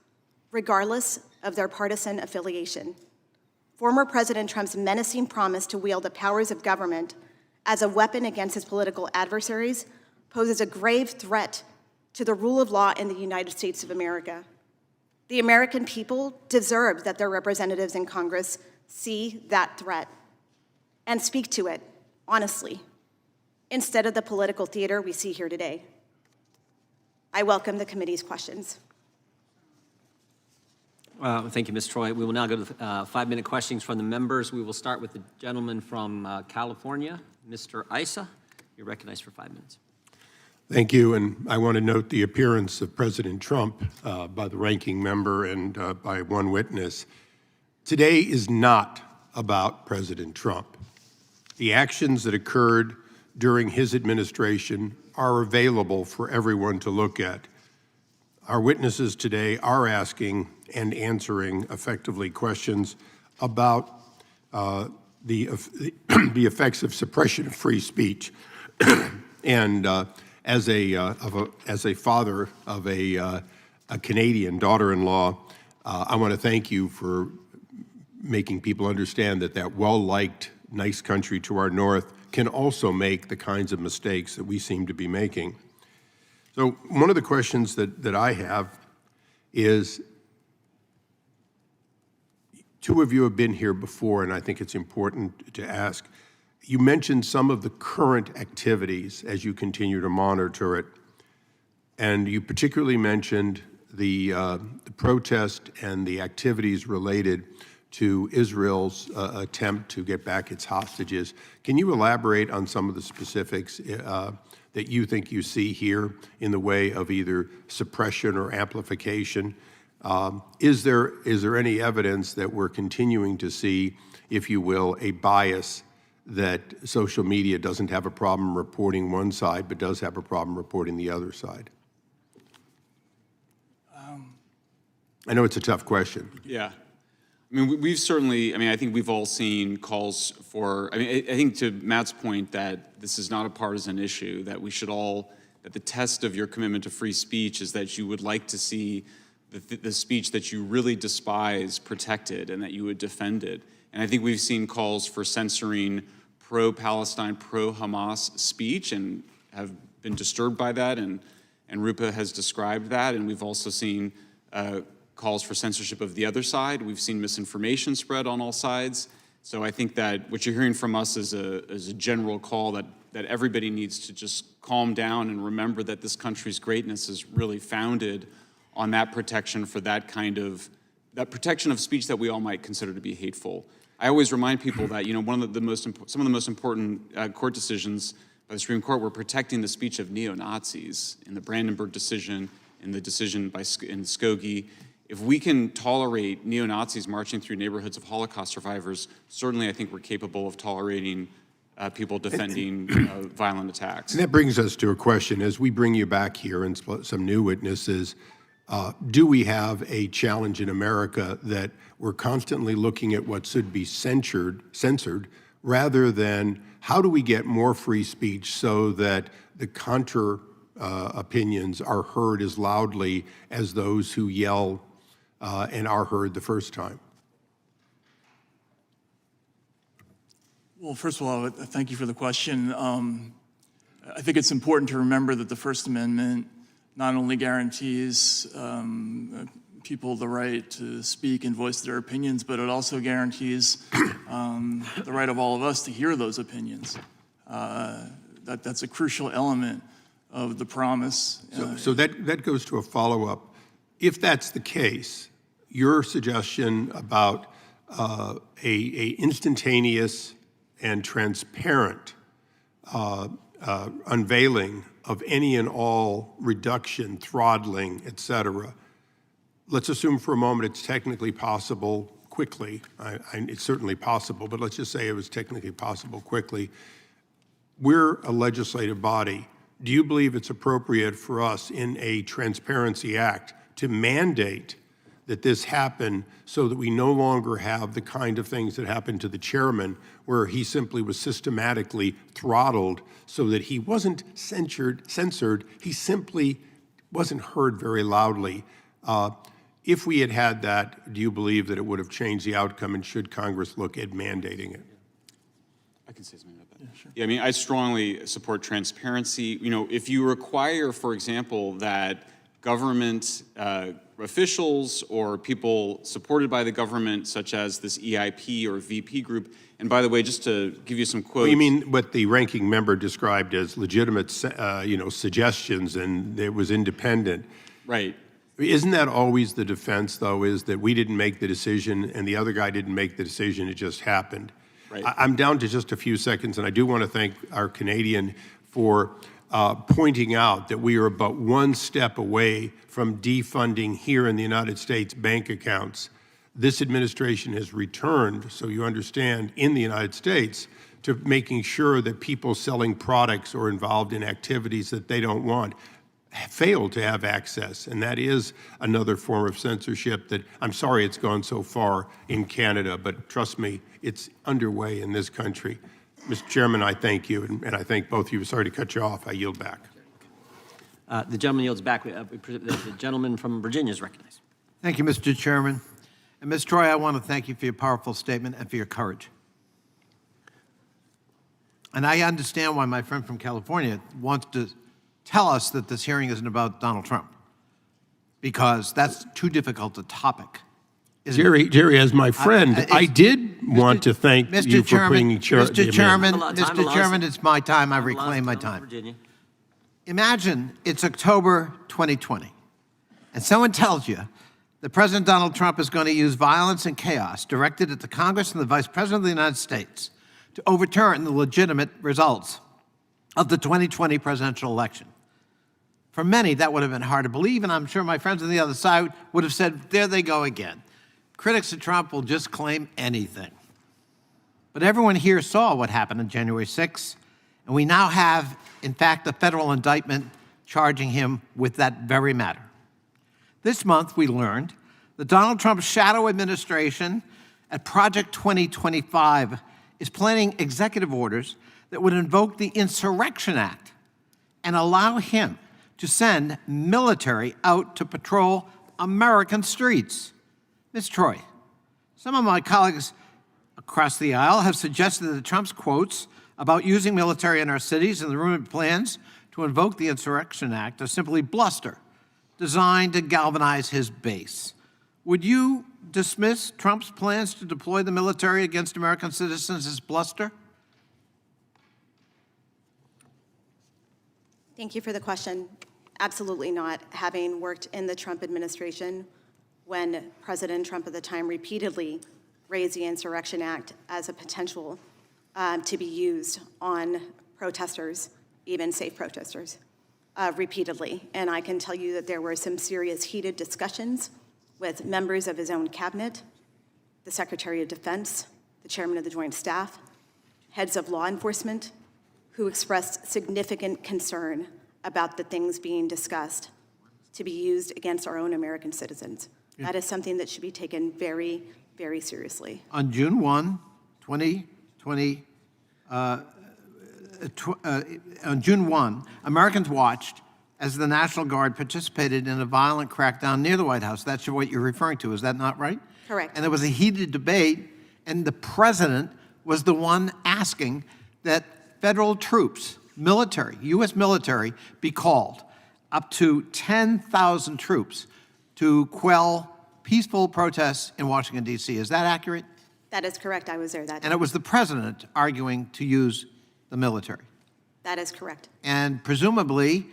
regardless of their partisan affiliation. Former President Trump's menacing promise to wield the powers of government as a weapon against his political adversaries poses a grave threat to the rule of law in the United States of America. The American people deserve that their representatives in Congress see that threat and speak to it honestly, instead of the political theater we see here today. I welcome the committee's questions. Thank you, Ms. Troy. We will now go to the 5-minute questions from the members. We will start with the gentleman from California, Mr. Issa. You're recognized for 5 minutes. Thank you, and I want to note the appearance of President Trump by the ranking member and by one witness. Today is not about President Trump. The actions that occurred during his administration are available for everyone to look at. Our witnesses today are asking and answering effectively questions about the effects of suppression of free speech. And as a father of a Canadian daughter-in-law, I want to thank you for making people understand that that well-liked, nice country to our north can also make the kinds of mistakes that we seem to be making. So one of the questions that I have is, two of you have been here before, and I think it's important to ask. You mentioned some of the current activities as you continue to monitor it, and you particularly mentioned the protest and the activities related to Israel's attempt to get back its hostages. Can you elaborate on some of the specifics that you think you see here in the way of either suppression or amplification? Is there any evidence that we're continuing to see, if you will, a bias that social media doesn't have a problem reporting one side, but does have a problem reporting the other side? I know it's a tough question. Yeah. I mean, we've certainly, I mean, I think we've all seen calls for, I mean, I think to Matt's point that this is not a partisan issue, that we should all, that the test of your commitment to free speech is that you would like to see the speech that you really despise protected and that you would defend it. And I think we've seen calls for censoring pro-Palestine, pro-Hamas speech and have been disturbed by that, and Rupa has described that, and we've also seen calls for censorship of the other side. We've seen misinformation spread on all sides. So I think that what you're hearing from us is a general call that everybody needs to just calm down and remember that this country's greatness is really founded on that protection for that kind of, that protection of speech that we all might consider to be hateful. I always remind people that, you know, some of the most important court decisions by the Supreme Court were protecting the speech of neo-Nazis in the Brandenburg decision, in the decision in Skokie. If we can tolerate neo-Nazis marching through neighborhoods of Holocaust survivors, certainly I think we're capable of tolerating people defending violent attacks. And that brings us to a question. As we bring you back here and some new witnesses, do we have a challenge in America that we're constantly looking at what should be censored, rather than how do we get more free speech so that the counter opinions are heard as loudly as those who yell and are heard the first time? Well, first of all, thank you for the question. I think it's important to remember that the First Amendment not only guarantees people the right to speak and voice their opinions, but it also guarantees the right of all of us to hear those opinions. That's a crucial element of the promise. So that goes to a follow-up. If that's the case, your suggestion about a instantaneous and transparent unveiling of any and all reduction, throttling, et cetera, let's assume for a moment it's technically possible quickly. It's certainly possible, but let's just say it was technically possible quickly. We're a legislative body. Do you believe it's appropriate for us in a Transparency Act to mandate that this happen so that we no longer have the kind of things that happened to the chairman, where he simply was systematically throttled so that he wasn't censored, he simply wasn't heard very loudly? If we had had that, do you believe that it would have changed the outcome, and should Congress look at mandating it? I can say something about that. Yeah, sure. Yeah, I mean, I strongly support transparency. You know, if you require, for example, that government officials or people supported by the government, such as this EIP or VP group, and by the way, just to give you some quotes. Well, you mean what the ranking member described as legitimate, suggestions, and it was independent. Right. Isn't that always the defense, though, is that we didn't make the decision and the other guy didn't make the decision, it just happened? Right. I'm down to just a few seconds, and I do want to thank our Canadian for pointing out that we are about one step away from defunding here in the United States bank accounts. This administration has returned, so you understand, in the United States to making sure that people selling products or involved in activities that they don't want fail to have access, and that is another form of censorship that, I'm sorry it's gone so far in Canada, but trust me, it's underway in this country. Mr. Chairman, I thank you, and I thank both of you. Sorry to cut you off. I yield back. The gentleman yields back. The gentleman from Virginia is recognized. Thank you, Mr. Chairman. And Ms. Troy, I want to thank you for your powerful statement and for your courage. And I understand why my friend from California wants to tell us that this hearing isn't about Donald Trump, because that's too difficult a topic. Jerry, as my friend, I did want to thank you for bringing Mr. Chairman, Mr. Chairman, it's my time. I reclaim my time. Imagine it's October 2020, and someone tells you that President Donald Trump is going to use violence and chaos directed at the Congress and the Vice President of the United States to overturn the legitimate results of the 2020 presidential election. For many, that would have been hard to believe, and I'm sure my friends on the other side would have said, there they go again. Critics of Trump will just claim anything. But everyone here saw what happened on January 6th, and we now have, in fact, a federal indictment charging him with that very matter. This month, we learned that Donald Trump's shadow administration at Project 2025 is planning executive orders that would invoke the Insurrection Act and allow him to send military out to patrol American streets. Ms. Troy, some of my colleagues across the aisle have suggested that Trump's quotes about using military in our cities and the rumored plans to invoke the Insurrection Act are simply bluster designed to galvanize his base. Would you dismiss Trump's plans to deploy the military against American citizens as bluster? Thank you for the question. Absolutely not. Having worked in the Trump administration when President Trump at the time repeatedly raised the Insurrection Act as a potential to be used on protesters, even safe protesters, repeatedly. And I can tell you that there were some serious heated discussions with members of his own cabinet, the Secretary of Defense, the Chairman of the Joint Staff, heads of law enforcement, who expressed significant concern about the things being discussed to be used against our own American citizens. Yeah. That is something that should be taken very, very seriously. On June 1, 2020, on June 1, Americans watched as the National Guard participated in a violent crackdown near the White House. That's what you're referring to, is that not right? Correct. And there was a heated debate, and the president was the one asking that federal troops, military, U.S. military, be called, up to 10,000 troops to quell peaceful protests in Washington, D.C. Is that accurate? That is correct. I was there that day. And it was the president arguing to use the military. That is correct. And presumably,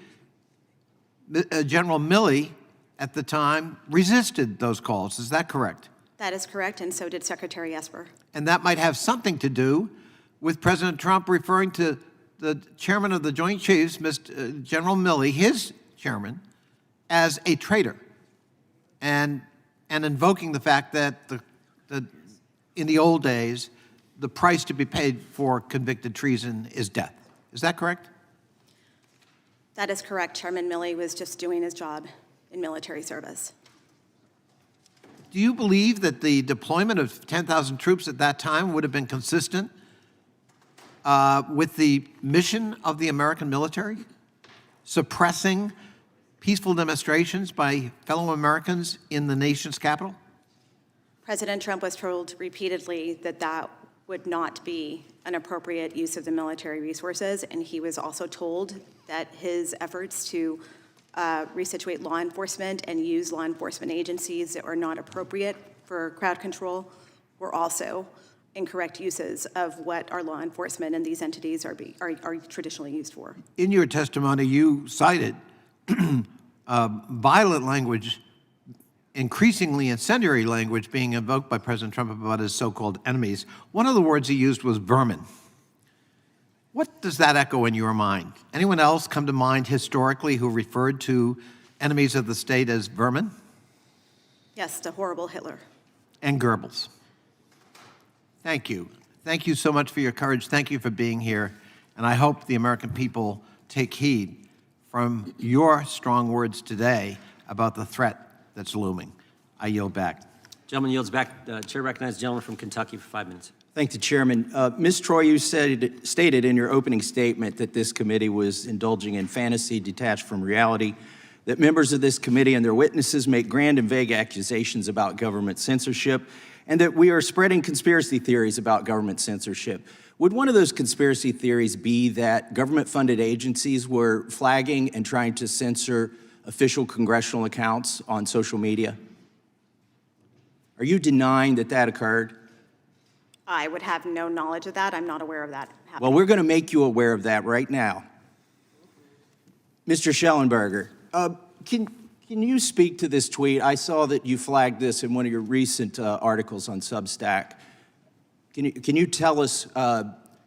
General Milley at the time resisted those calls. Is that correct? That is correct, and so did Secretary Esper. And that might have something to do with President Trump referring to the chairman of the Joint Chiefs, General Milley, his chairman, as a traitor, and invoking the fact that in the old days, the price to be paid for convicted treason is death. Is that correct? That is correct. Chairman Milley was just doing his job in military service. Do you believe that the deployment of 10,000 troops at that time would have been consistent with the mission of the American military, suppressing peaceful demonstrations by fellow Americans in the nation's capital? President Trump was told repeatedly that that would not be an appropriate use of the military resources, and he was also told that his efforts to resituate law enforcement and use law enforcement agencies that are not appropriate for crowd control were also incorrect uses of what our law enforcement and these entities are traditionally used for. In your testimony, you cited violent language, increasingly incendiary language being invoked by President Trump about his so-called enemies. One of the words he used was vermin. What does that echo in your mind? Anyone else come to mind historically who referred to enemies of the state as vermin? Yes, the horrible Hitler. And Goebbels. Thank you. Thank you so much for your courage. Thank you for being here. And I hope the American people take heed from your strong words today about the threat that's looming. I yield back. Gentleman yields back. Chair recognizes the gentleman from Kentucky for 5 minutes. Thank the chairman. Ms. Troy, you stated in your opening statement that this committee was indulging in fantasy detached from reality, that members of this committee and their witnesses make grand and vague accusations about government censorship, and that we are spreading conspiracy theories about government censorship. Would one of those conspiracy theories be that government-funded agencies were flagging and trying to censor official congressional accounts on social media? Are you denying that that occurred? I would have no knowledge of that. I'm not aware of that happening. Well, we're going to make you aware of that right now. Mr. Schellenberger, can you speak to this tweet? I saw that you flagged this in one of your recent articles on Substack. Can you tell us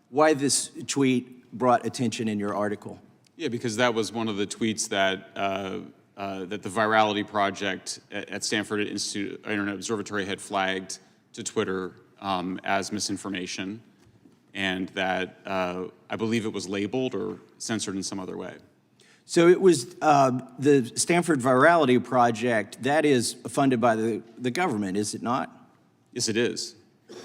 why this tweet brought attention in your article? Yeah, because that was one of the tweets that that the Virality Project at Stanford Institute Internet Observatory had flagged to Twitter as misinformation. and that I believe it was labeled or censored in some other way. So it was the Stanford Virality Project, that is funded by the government, is it not? Yes, it is.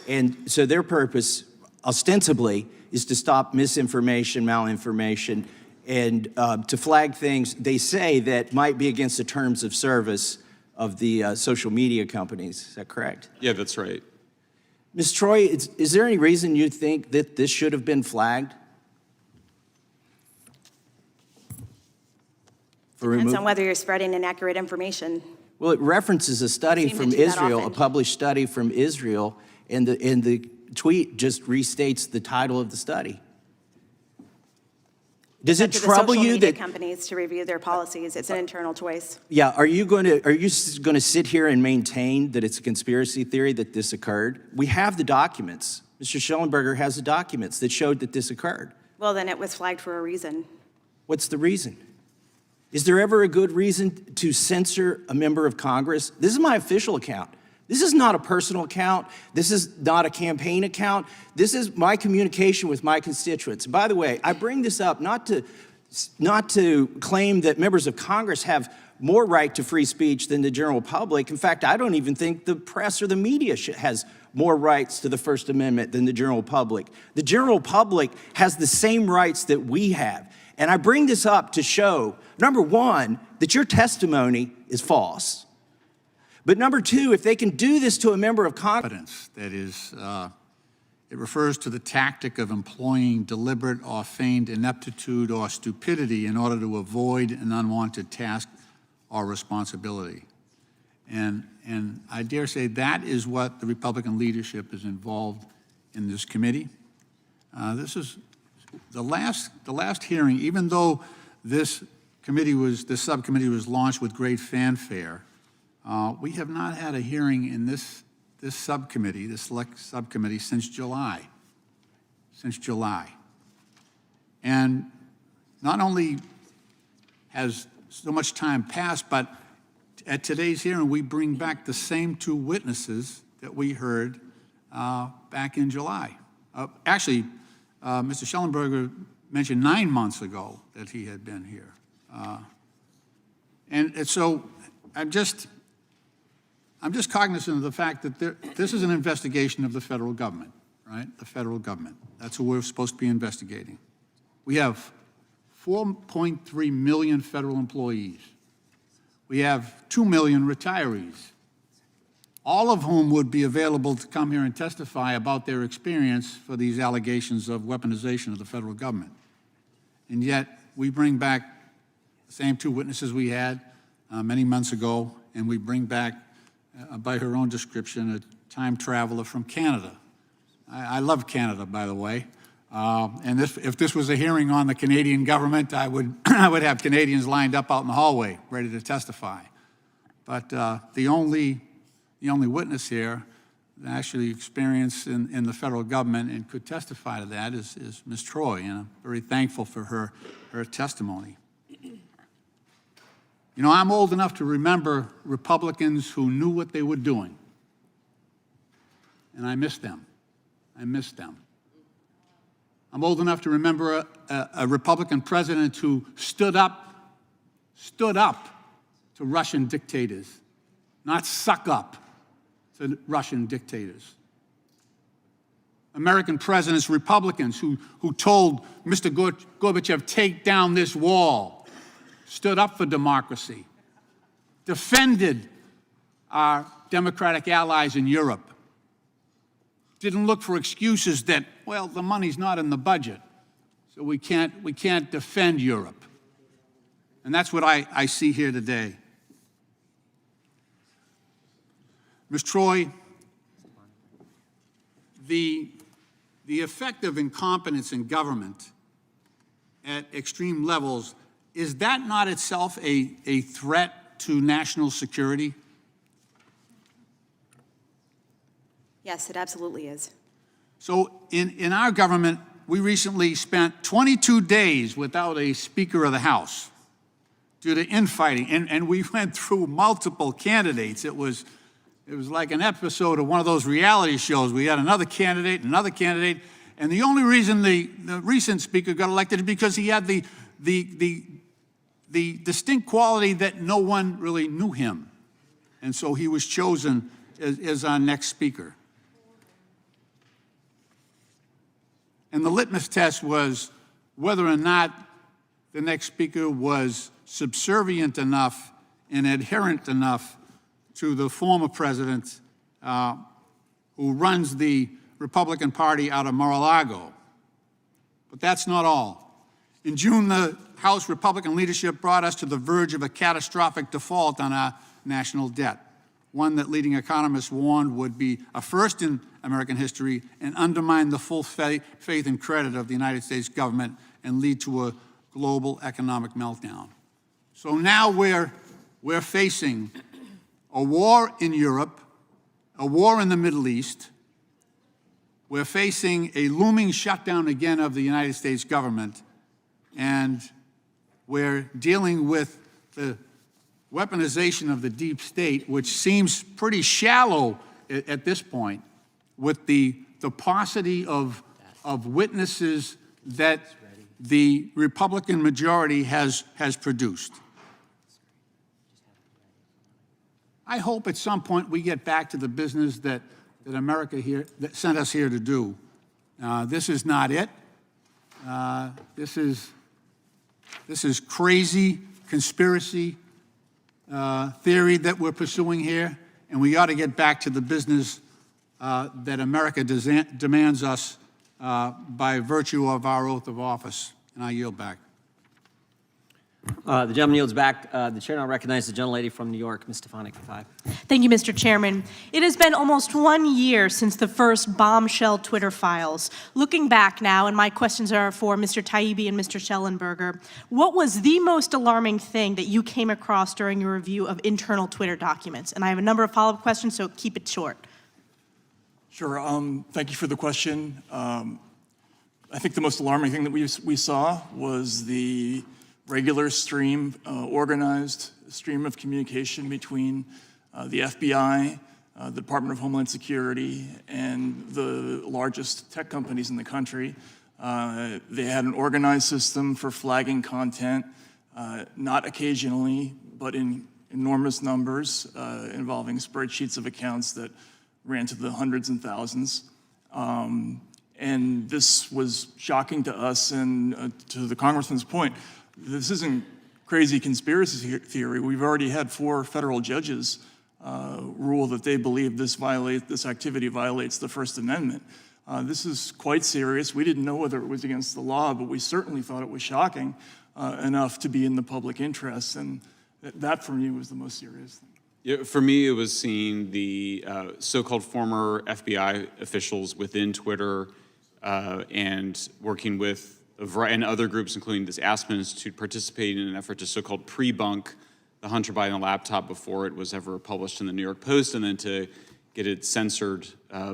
And so their purpose, ostensibly, is to stop misinformation, malinformation, and to flag things they say that might be against the terms of service of the social media companies. Is that correct? Yeah, that's right. Ms. Troy, is there any reason you think that this should have been flagged? Depends on whether you're spreading inaccurate information. Well, it references a study Seem to from do that Israel, a often. published study from Israel, and the tweet just restates the title of the study. Does it Up to the trouble social you media that? companies to review their policies? It's an internal choice. Yeah, are you going to sit here and maintain that it's a conspiracy theory that this occurred? We have the documents. Mr. Schellenberger has the documents that showed that this occurred. Well, then it was flagged for a reason. What's the reason? Is there ever a good reason to censor a member of Congress? This is my official account. This is not a personal account. This is not a campaign account. This is my communication with my constituents. By the way, I bring this up not to claim that members of Congress have more right to free speech than the general public. In fact, I don't even think the press or the media has more rights to the First Amendment than the general public. The general public has the same rights that we have. And I bring this up to show, number one, that your testimony is false. But number two, if they can do this to a member of Congress. That is, it refers to the tactic of employing deliberate or feigned ineptitude or stupidity in order to avoid an unwanted task or responsibility. And I dare say that is what the Republican leadership is involved in this committee. This is the last hearing, even though this subcommittee was launched with great fanfare. We have not had a hearing in this subcommittee, this select subcommittee, since July. And not only has so much time passed, but at today's hearing, we bring back the same two witnesses that we heard back in July. Actually, Mr. Schellenberger mentioned 9 months ago that he had been here. And so I'm just cognizant of the fact that this is an investigation of the federal government, right? The federal government. That's who we're supposed to be investigating. We have 4.3 million federal employees. We have 2 million retirees, all of whom would be available to come here and testify about their experience for these allegations of weaponization of the federal government. And yet, we bring back the same two witnesses we had many months ago, and we bring back, by her own description, a time traveler from Canada. I love Canada, by the way. And if this was a hearing on the Canadian government, I would have Canadians lined up out in the hallway, ready to testify. But the only witness here that actually experienced in the federal government and could testify to that is Ms. Troy, and I'm very thankful for her testimony. You know, I'm old enough to remember Republicans who knew what they were doing, and I miss them. I miss them. I'm old enough to remember a Republican president who stood up to Russian dictators, not suck up to Russian dictators. American presidents, Republicans, who told Mr. Gorbachev, take down this wall, stood up for democracy, defended our democratic allies in Europe, didn't look for excuses that, well, the money's not in the budget, so we can't defend Europe. And that's what I see here today. Ms. Troy, the effect of incompetence in government at extreme levels, is that not itself a threat to national security? Yes, it absolutely is. So in our government, we recently spent 22 days without a Speaker of the House due to infighting, and we went through multiple candidates. It was like an episode of one of those reality shows. We had another candidate, And the only reason the recent speaker got elected is because he had the distinct quality that no one really knew him. And so he was chosen as our next speaker. And the litmus test was whether or not the next speaker was subservient enough and adherent enough to the former president who runs the Republican Party out of Mar-a-Lago. But that's not all. In June, the House Republican leadership brought us to the verge of a catastrophic default on our national debt, one that leading economists warned would be a first in American history and undermine the full faith and credit of the United States government and lead to a global economic meltdown. So now we're facing a war in Europe, a war in the Middle East. We're facing a looming shutdown again of the United States government, and we're dealing with the weaponization of the deep state, which seems pretty shallow at this point, with the paucity of witnesses that the Republican majority has produced. I hope at some point we get back to the business that America here that sent us here to do. This is not it. This is crazy conspiracy theory that we're pursuing here, and we ought to get back to the business that America demands us by virtue of our oath of office. And I yield back. The gentleman yields back. The chair now recognizes the gentlelady from New York, Ms. Stefanik, for 5. Thank you, Mr. Chairman. It has been almost 1 year since the first bombshell Twitter files. Looking back now, and my questions are for Mr. Taibbi and Mr. Schellenberger, what was the most alarming thing that you came across during your review of internal Twitter documents? And I have a number of follow-up questions, so keep it short. Sure. Thank you for the question. I think the most alarming thing that we saw was the regular stream, organized stream of communication between the FBI, the Department of Homeland Security, and the largest tech companies in the country. They had an organized system for flagging content, not occasionally, but in enormous numbers, involving spreadsheets of accounts that ran to the hundreds and thousands. And this was shocking to us, and to the Congressman's point, this isn't crazy conspiracy theory. We've already had 4 federal judges rule that they believe this activity violates the First Amendment. This is quite serious. We didn't know whether it was against the law, but we certainly thought it was shocking enough to be in the public interest, and that for me was the most serious thing. Yeah, for me, it was seeing the so-called former FBI officials within Twitter and working with and other groups, including this Aspen Institute, participating in an effort to so-called pre-bunk the Hunter Biden laptop before it was ever published in the New York Post, and then to get it censored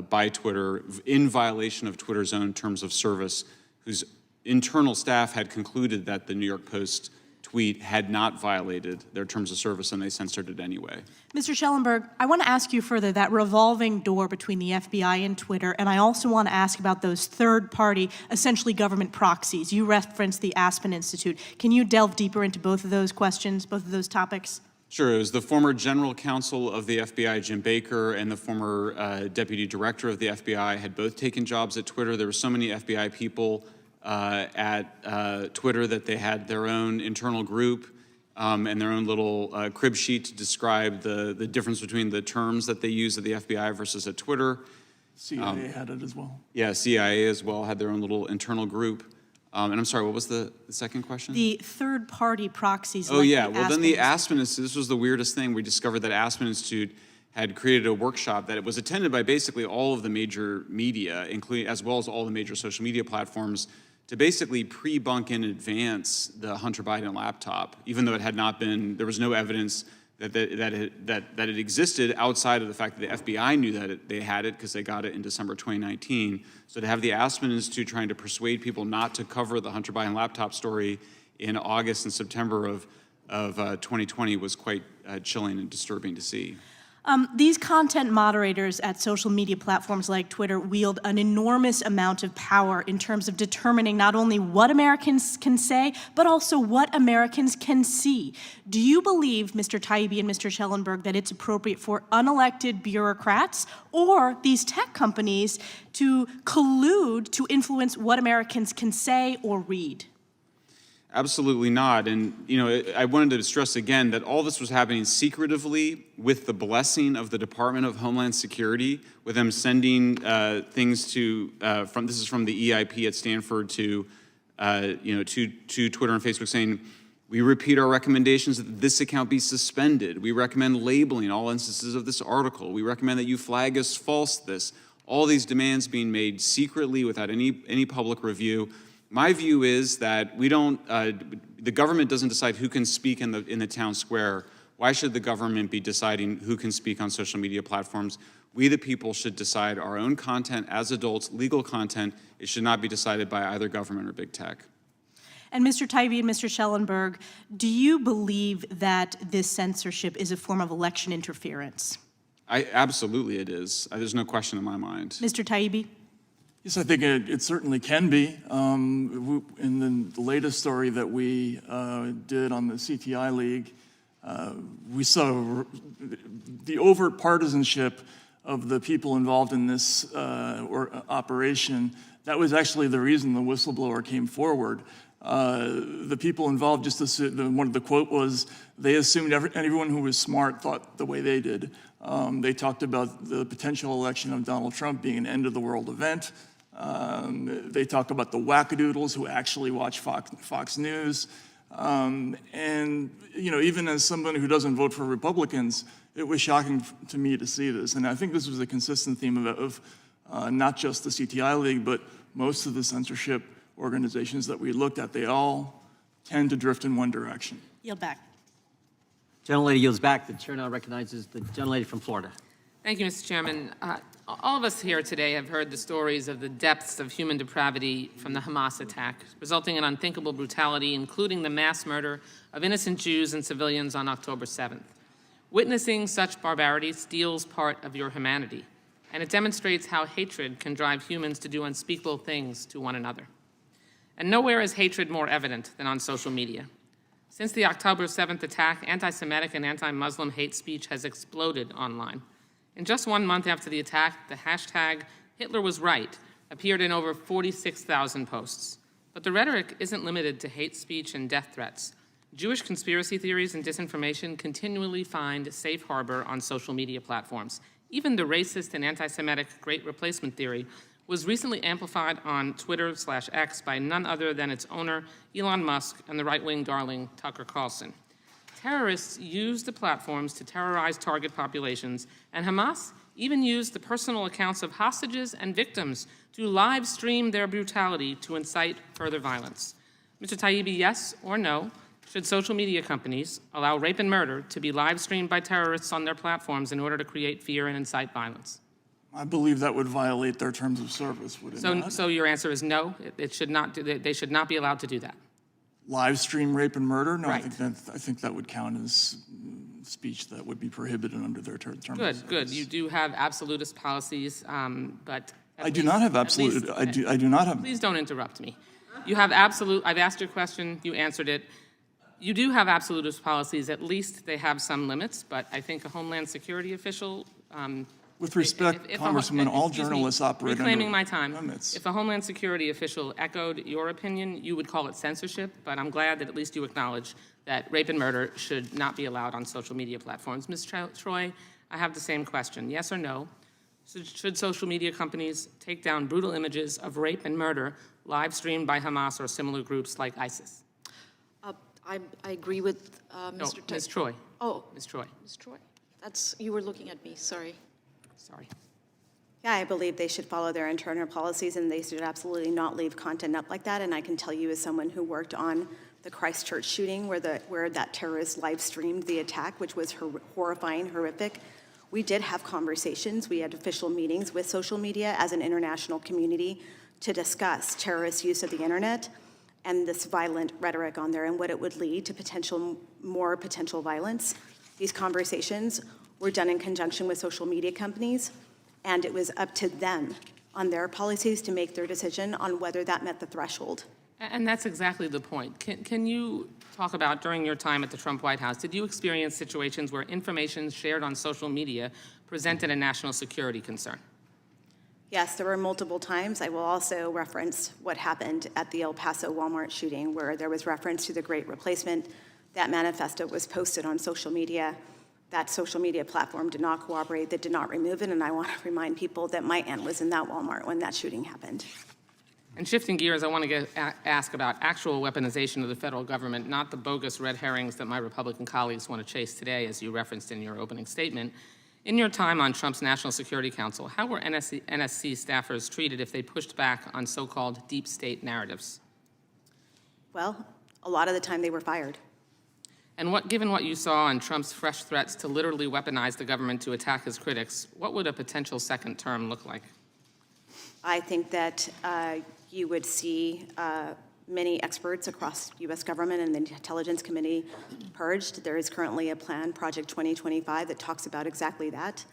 by Twitter in violation of Twitter's own terms of service, whose internal staff had concluded that the New York Post tweet had not violated their terms of service, and they censored it anyway. Mr. Schellenberg, I want to ask you further that revolving door between the FBI and Twitter, and I also want to ask about those third-party, essentially government proxies. You referenced the Aspen Institute. Can you delve deeper into both of those questions, both of those topics? Sure. It was the former general counsel of the FBI, Jim Baker, and the former deputy director of the FBI had both taken jobs at Twitter. There were so many FBI people at Twitter that they had their own internal group and their own little crib sheet to describe the difference between the terms that they use at the FBI versus at Twitter. CIA had it as well. Yeah, CIA as well had their own little internal group. And I'm sorry, what was the second question? The third-party proxies. Oh, like yeah. The Well, Aspen then the Institute. Aspen Institute, this was the weirdest thing. We discovered that Aspen Institute had created a workshop that it was attended by basically all of the major media, including as well as all the major social media platforms, to basically pre-bunk in advance the Hunter Biden laptop, even though it had not been, there was no evidence that it existed outside of the fact that the FBI knew that they had it because they got it in December 2019. So to have the Aspen Institute trying to persuade people not to cover the Hunter Biden laptop story in August and September of 2020 was quite chilling and disturbing to see. These content moderators at social media platforms like Twitter wield an enormous amount of power in terms of determining not only what Americans can say, but also what Americans can see. Do you believe, Mr. Taibbi and Mr. Schellenberg, that it's appropriate for unelected bureaucrats or these tech companies to collude to influence what Americans can say or read? Absolutely not. And, I wanted to stress again that all this was happening secretively with the blessing of the Department of Homeland Security, with them sending things to, this is from the EIP at Stanford to Twitter and Facebook saying, we repeat our recommendations that this account be suspended. We recommend labeling all instances of this article. We recommend that you flag as false this. All these demands being made secretly without any public review. My view is that the government doesn't decide who can speak in the town square. Why should the government be deciding who can speak on social media platforms? We, the people, should decide our own content as adults, legal content. It should not be decided by either government or big tech. And Mr. Taibbi and Mr. Schellenberg, do you believe that this censorship is a form of election interference? Absolutely it is. There's no question in my mind. Mr. Taibbi? Yes, I think it certainly can be. In the latest story that we did on the CTI League, we saw the overt partisanship of the people involved in this operation. That was actually the reason the whistleblower came forward. The people involved, one of the quote was, they assumed everyone who was smart thought the way they did. They talked about the potential election of Donald Trump being an end-of-the-world event. They talk about the wackadoodles who actually watch Fox News. And, even as someone who doesn't vote for Republicans, it was shocking to me to see this. And I think this was a consistent theme of not just the CTI League, but most of the censorship organizations that we looked at. They all tend to drift in one direction. Yield back. Gentlelady yields back. The chair now recognizes the gentlelady from Florida. Thank you, Mr. Chairman. All of us here today have heard the stories of the depths of human depravity from the Hamas attack, resulting in unthinkable brutality, including the mass murder of innocent Jews and civilians on October 7th. Witnessing such barbarity steals part of your humanity, and it demonstrates how hatred can drive humans to do unspeakable things to one another. And nowhere is hatred more evident than on social media. Since the October 7th attack, anti-Semitic and anti-Muslim hate speech has exploded online. In just 1 month after the attack, the hashtag Hitler was right appeared in over 46,000 posts. But the rhetoric isn't limited to hate speech and death threats. Jewish conspiracy theories and disinformation continually find safe harbor on social media platforms. Even the racist and anti-Semitic Great Replacement theory was recently amplified on Twitter/X by none other than its owner, Elon Musk, and the right-wing darling, Tucker Carlson. Terrorists use the platforms to terrorize target populations, and Hamas even used the personal accounts of hostages and victims to live stream their brutality to incite further violence. Mr. Taibbi, yes or no, should social media companies allow rape and murder to be live streamed by terrorists on their platforms in order to create fear and incite violence? I believe that would violate their terms of service, would it not? So your answer is no, they should not be allowed to do that? Live stream rape and murder? No, Right. I think that would count as speech that would be prohibited under their terms of service. Good. You do have absolutist policies, but I do not have absolute. I do not have. Please don't interrupt me. You have absolute. I've asked your question. You answered it. You do have absolutist policies. At least they have some limits. But I think a Homeland Security official. With respect, Congressman, all journalists operate reclaiming under my time. limits. If a Homeland Security official echoed your opinion, you would call it censorship, but I'm glad that at least you acknowledge that rape and murder should not be allowed on social media platforms. Ms. Troy, I have the same question. Yes or no? Should social media companies take down brutal images of rape and murder live streamed by Hamas or similar groups like ISIS? I agree with Mr. No, Ms. Troy. Oh, Ms. Troy. Ms. Troy. You were looking at me, sorry. Sorry. Yeah, I believe they should follow their internal policies, and they should absolutely not leave content up like that. And I can tell you, as someone who worked on the Christchurch shooting, where that terrorist live streamed the attack, which was horrifying, horrific, we did have conversations. We had official meetings with social media as an international community to discuss terrorist use of the internet and this violent rhetoric on there and what it would lead to more potential violence. These conversations were done in conjunction with social media companies, and it was up to them on their policies to make their decision on whether that met the threshold. And that's exactly the point. Can you talk about, during your time at the Trump White House, did you experience situations where information shared on social media presented a national security concern? Yes, there were multiple times. I will also reference what happened at the El Paso Walmart shooting, where there was reference to the Great Replacement. That manifesto was posted on social media. That social media platform did not cooperate, that did not remove it, and I want to remind people that my aunt was in that Walmart when that shooting happened. And shifting gears, I want to ask about actual weaponization of the federal government, not the bogus red herrings that my Republican colleagues want to chase today, as you referenced in your opening statement. In your time on Trump's National Security Council, how were NSC staffers treated if they pushed back on so-called deep state narratives? Well, a lot of the time they were fired. And given what you saw on Trump's fresh threats to literally weaponize the government to attack his critics, what would a potential second term look like? I think that you would see many experts across U.S. government and the Intelligence Committee purged. There is currently a plan, Project 2025, that talks about exactly that.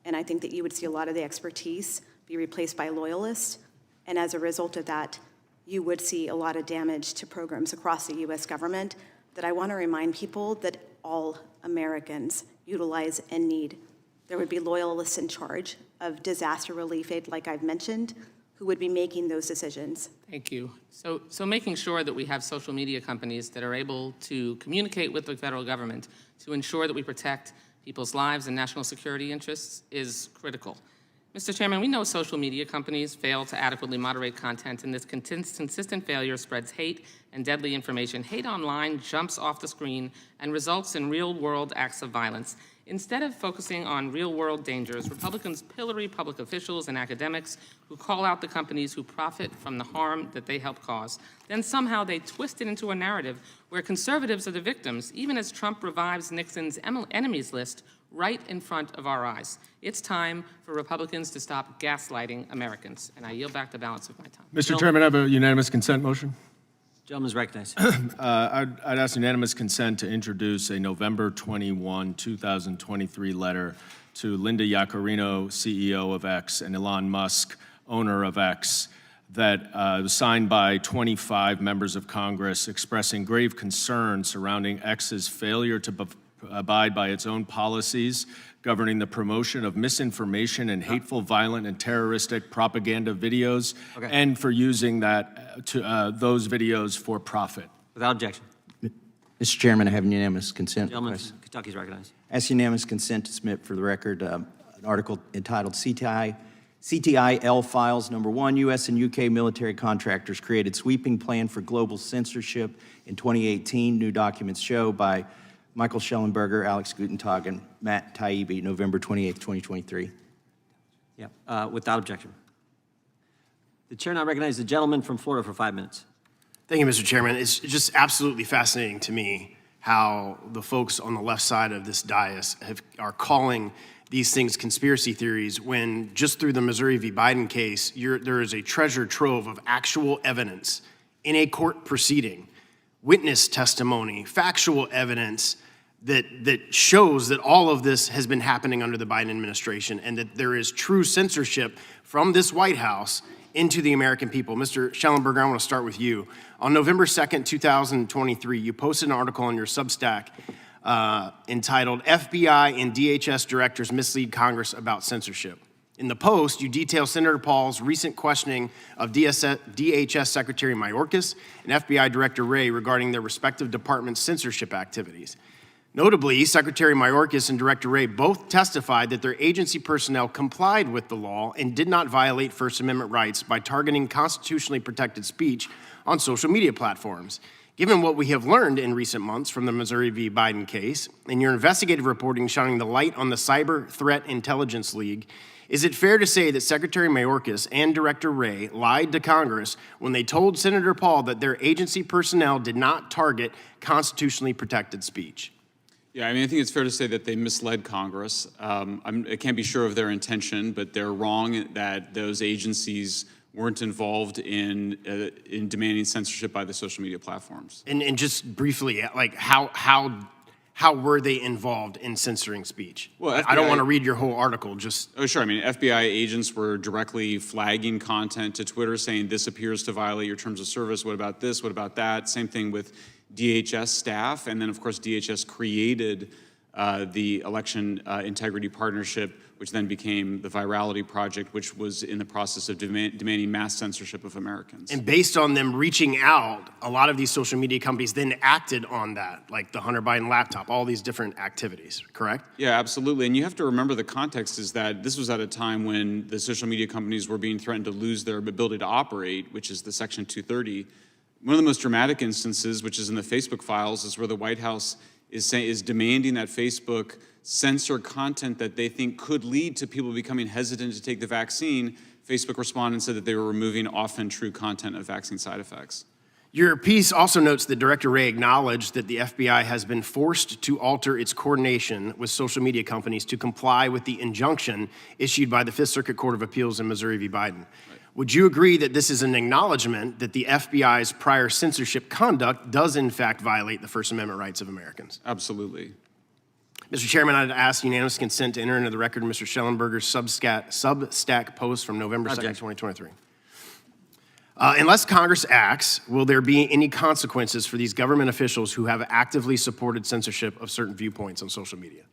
And I think that you would see a lot of the expertise be replaced by loyalists. And as a result of that, you would see a lot of damage to programs across the U.S. government that I want to remind people that all Americans utilize and need. There would be loyalists in charge of disaster relief aid, like I've mentioned, who would be making those decisions. Thank you. So making sure that we have social media companies that are able to communicate with the federal government to ensure that we protect people's lives and national security interests is critical. Mr. Chairman, we know social media companies fail to adequately moderate content, and this consistent failure spreads hate and deadly information. Hate online jumps off the screen and results in real-world acts of violence. Instead of focusing on real-world dangers, Republicans pillory public officials and academics who call out the companies who profit from the harm that they help cause. Then somehow they twist it into a narrative where conservatives are the victims, even as Trump revives Nixon's enemies list right in front of our eyes. It's time for Republicans to stop gaslighting Americans. And I yield back the balance of my time. Mr. Chairman, I have a unanimous consent motion. Gentleman's recognized. I'd ask unanimous consent to introduce a November 21, 2023 letter to Linda Yaccarino, CEO of X, and Elon Musk, owner of X, that was signed by 25 members of Congress expressing grave concern surrounding X's failure to abide by its own policies governing the promotion of misinformation and hateful, violent, and terroristic propaganda videos, and for using those videos for profit. Without objection. Mr. Chairman, I have unanimous consent. Gentleman, Kentucky's recognized. Ask unanimous consent to submit for the record an article entitled CTIL Files Number 1, U.S. and U.K. military contractors created sweeping plan for global censorship in 2018. New documents show by Michael Schellenberger, Alex Gutentag, and MattTaibbi, November 28, 2023. Yeah, without objection. The chair now recognizes the gentleman from Florida for 5 minutes. Thank you, Mr. Chairman. It's just absolutely fascinating to me how the folks on the left side of this dais are calling these things conspiracy theories when just through the Missouri v. Biden case, there is a treasure trove of actual evidence in a court proceeding, witness testimony, factual evidence that shows that all of this has been happening under the Biden administration and that there is true censorship from this White House into the American people. Mr. Schellenberger, I want to start with you. On November 2nd, 2023, you posted an article on your Substack entitled FBI and DHS Directors Mislead Congress About Censorship. In the post, you detail Senator Paul's recent questioning of DHS Secretary Mayorkas and FBI Director Wray regarding their respective departments' censorship activities. Notably, Secretary Mayorkas and Director Wray both testified that their agency personnel complied with the law and did not violate First Amendment rights by targeting constitutionally protected speech on social media platforms. Given what we have learned in recent months from the Missouri v. Biden case and your investigative reporting shining the light on the Cyber Threat Intelligence League, is it fair to say that Secretary Mayorkas and Director Wray lied to Congress when they told Senator Paul that their agency personnel did not target constitutionally protected speech? Yeah, I mean, I think it's fair to say that they misled Congress. I can't be sure of their intention, but they're wrong that those agencies weren't involved in demanding censorship by the social media platforms. And just briefly, like how how were they involved in censoring speech? Well, I don't FBI want to read your whole article, just. Oh, sure. I mean, FBI agents were directly flagging content to Twitter saying this appears to violate your terms of service. What about this? What about that? Same thing with DHS staff. And then, of course, DHS created the Election Integrity Partnership, which then became the Virality Project, which was in the process of demanding mass censorship of Americans. And based on them reaching out, a lot of these social media companies then acted on that, like the Hunter Biden laptop, all these different activities, correct? Yeah, absolutely. And you have to remember the context is that this was at a time when the social media companies were being threatened to lose their ability to operate, which is the Section 230. One of the most dramatic instances, which is in the Facebook files, is where the White House is demanding that Facebook censor content that they think could lead to people becoming hesitant to take the vaccine. Facebook responded and said that they were removing often true content of vaccine side effects. Your piece also notes that Director Wray acknowledged that the FBI has been forced to alter its coordination with social media companies to comply with the injunction issued by the Fifth Circuit Court of Appeals in Missouri v. Biden. Right. Would you agree that this is an acknowledgement that the FBI's prior censorship conduct does in fact violate the First Amendment rights of Americans? Absolutely. Mr. Chairman, I'd ask unanimous consent to enter into the record Mr. Schellenberger's Substack post from November 2nd, 2023. Unless Congress acts, will there be any consequences for these government officials who have actively supported censorship of certain viewpoints on social media?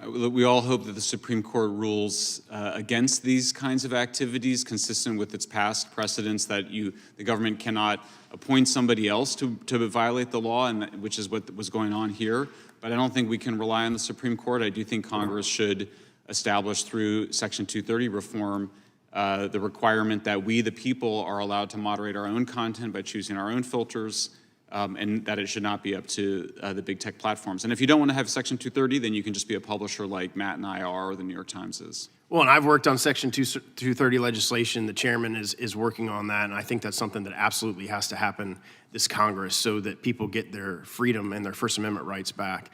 We all hope that the Supreme Court rules against these kinds of activities, consistent with its past precedents that the government cannot appoint somebody else to violate the law, and which is what was going on here. But I don't think we can rely on the Supreme Court. I do think Congress should establish through Section 230 reform the requirement that we, the people, are allowed to moderate our own content by choosing our own filters, and that it should not be up to the big tech platforms. And if you don't want to have Section 230, then you can just be a publisher like Matt and I are, or the New York Times is. Well, and I've worked on Section 230 legislation. The chairman is working on that, and I think that's something that absolutely has to happen this Congress so that people get their freedom and their First Amendment rights back.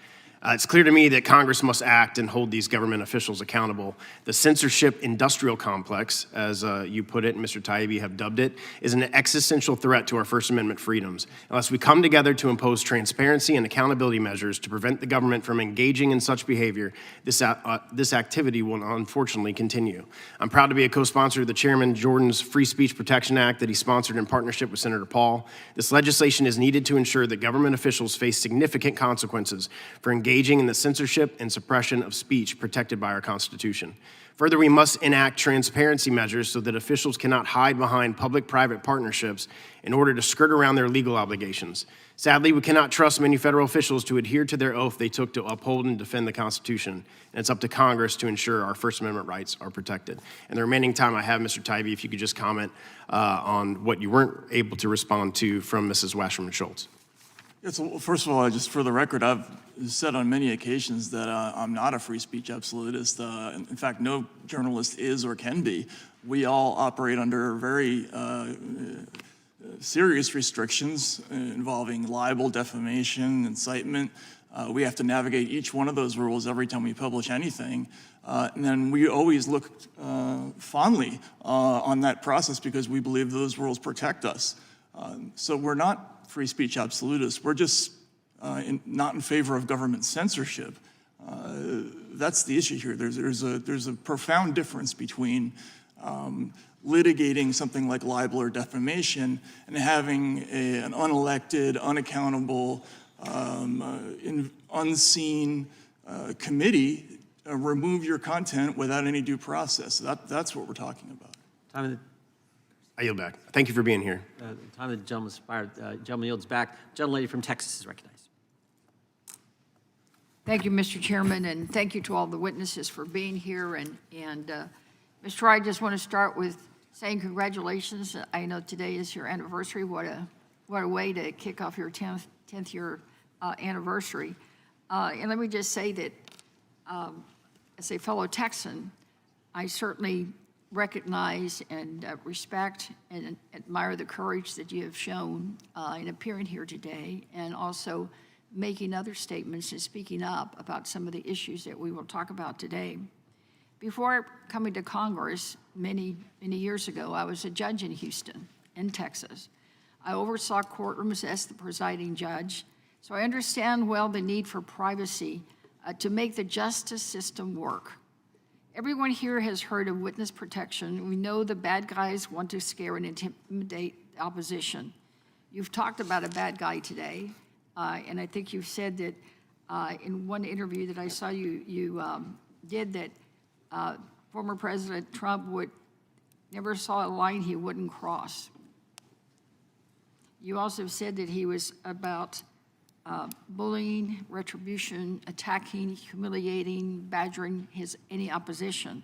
It's clear to me that Congress must act and hold these government officials accountable. The censorship industrial complex, as you put it and Mr. Taibbi have dubbed it, is an existential threat to our First Amendment freedoms. Unless we come together to impose transparency and accountability measures to prevent the government from engaging in such behavior, this activity will unfortunately continue. I'm proud to be a co-sponsor of the Chairman Jordan's Free Speech Protection Act that he sponsored in partnership with Senator Paul. This legislation is needed to ensure that government officials face significant consequences for engaging in the censorship and suppression of speech protected by our Constitution. Further, we must enact transparency measures so that officials cannot hide behind public-private partnerships in order to skirt around their legal obligations. Sadly, we cannot trust many federal officials to adhere to their oath they took to uphold and defend the Constitution, and it's up to Congress to ensure our First Amendment rights are protected. And the remaining time I have, Mr. Taibbi, if you could just comment on what you weren't able to respond to from Mrs. Wasserman Schultz. Yeah, so first of all, just for the record, I've said on many occasions that I'm not a free speech absolutist. In fact, no journalist is or can be. We all operate under very serious restrictions involving libel, defamation, incitement. We have to navigate each one of those rules every time we publish anything. And then we always look fondly on that process because we believe those rules protect us. So we're not free speech absolutists. We're just not in favor of government censorship. That's the issue here. There's a profound difference between litigating something like libel or defamation and having an unelected, unaccountable, unseen committee remove your content without any due process. That's what we're talking about. I yield back. Thank you for being here. Time the gentleman expired. Gentleman yields back. Gentlelady from Texas is recognized. Thank you, Mr. Chairman, and thank you to all the witnesses for being here. And Mr. I just want to start with saying congratulations. I know today is your anniversary. What a way to kick off your 10th year anniversary. And let me just say that as a fellow Texan, I certainly recognize and respect and admire the courage that you have shown in appearing here today and also making other statements and speaking up about some of the issues that we will talk about today. Before coming to Congress many years ago, I was a judge in Houston, in Texas. I oversaw courtrooms as the presiding judge, So I understand well the need for privacy to make the justice system work. Everyone here has heard of witness protection. We know the bad guys want to scare and intimidate the opposition. You've talked about a bad guy today, and I think you've said that in one interview that I saw you did that former President Trump never saw a line he wouldn't cross. You also said that he was about bullying, retribution, attacking, humiliating, badgering any opposition.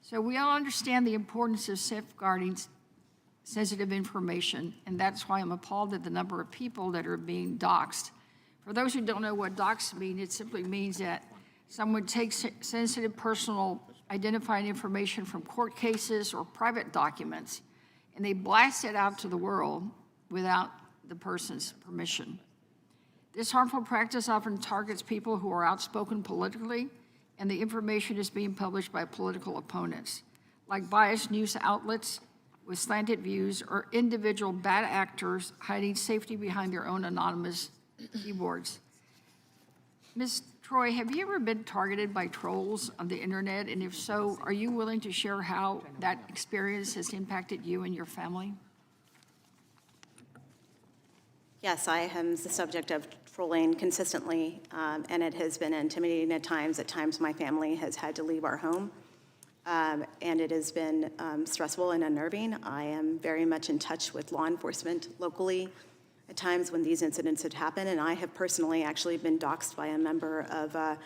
So we all understand the importance of safeguarding sensitive information, and that's why I'm appalled at the number of people that are being doxxed. For those who don't know what doxxed mean, it simply means that someone takes sensitive personal identifying information from court cases or private documents, and they blast it out to the world without the person's permission. This harmful practice often targets people who are outspoken politically, and the information is being published by political opponents, like biased news outlets with slanted views or individual bad actors hiding safety behind their own anonymous keyboards. Ms. Troy, have you ever been targeted by trolls on the internet? And if so, are you willing to share how that experience has impacted you and your family? Yes, I am the subject of trolling consistently, and it has been intimidating at times. At times, my family has had to leave our home, and it has been stressful and unnerving. I am very much in touch with law enforcement locally at times when these incidents had happened, and I have personally actually been doxxed by a member of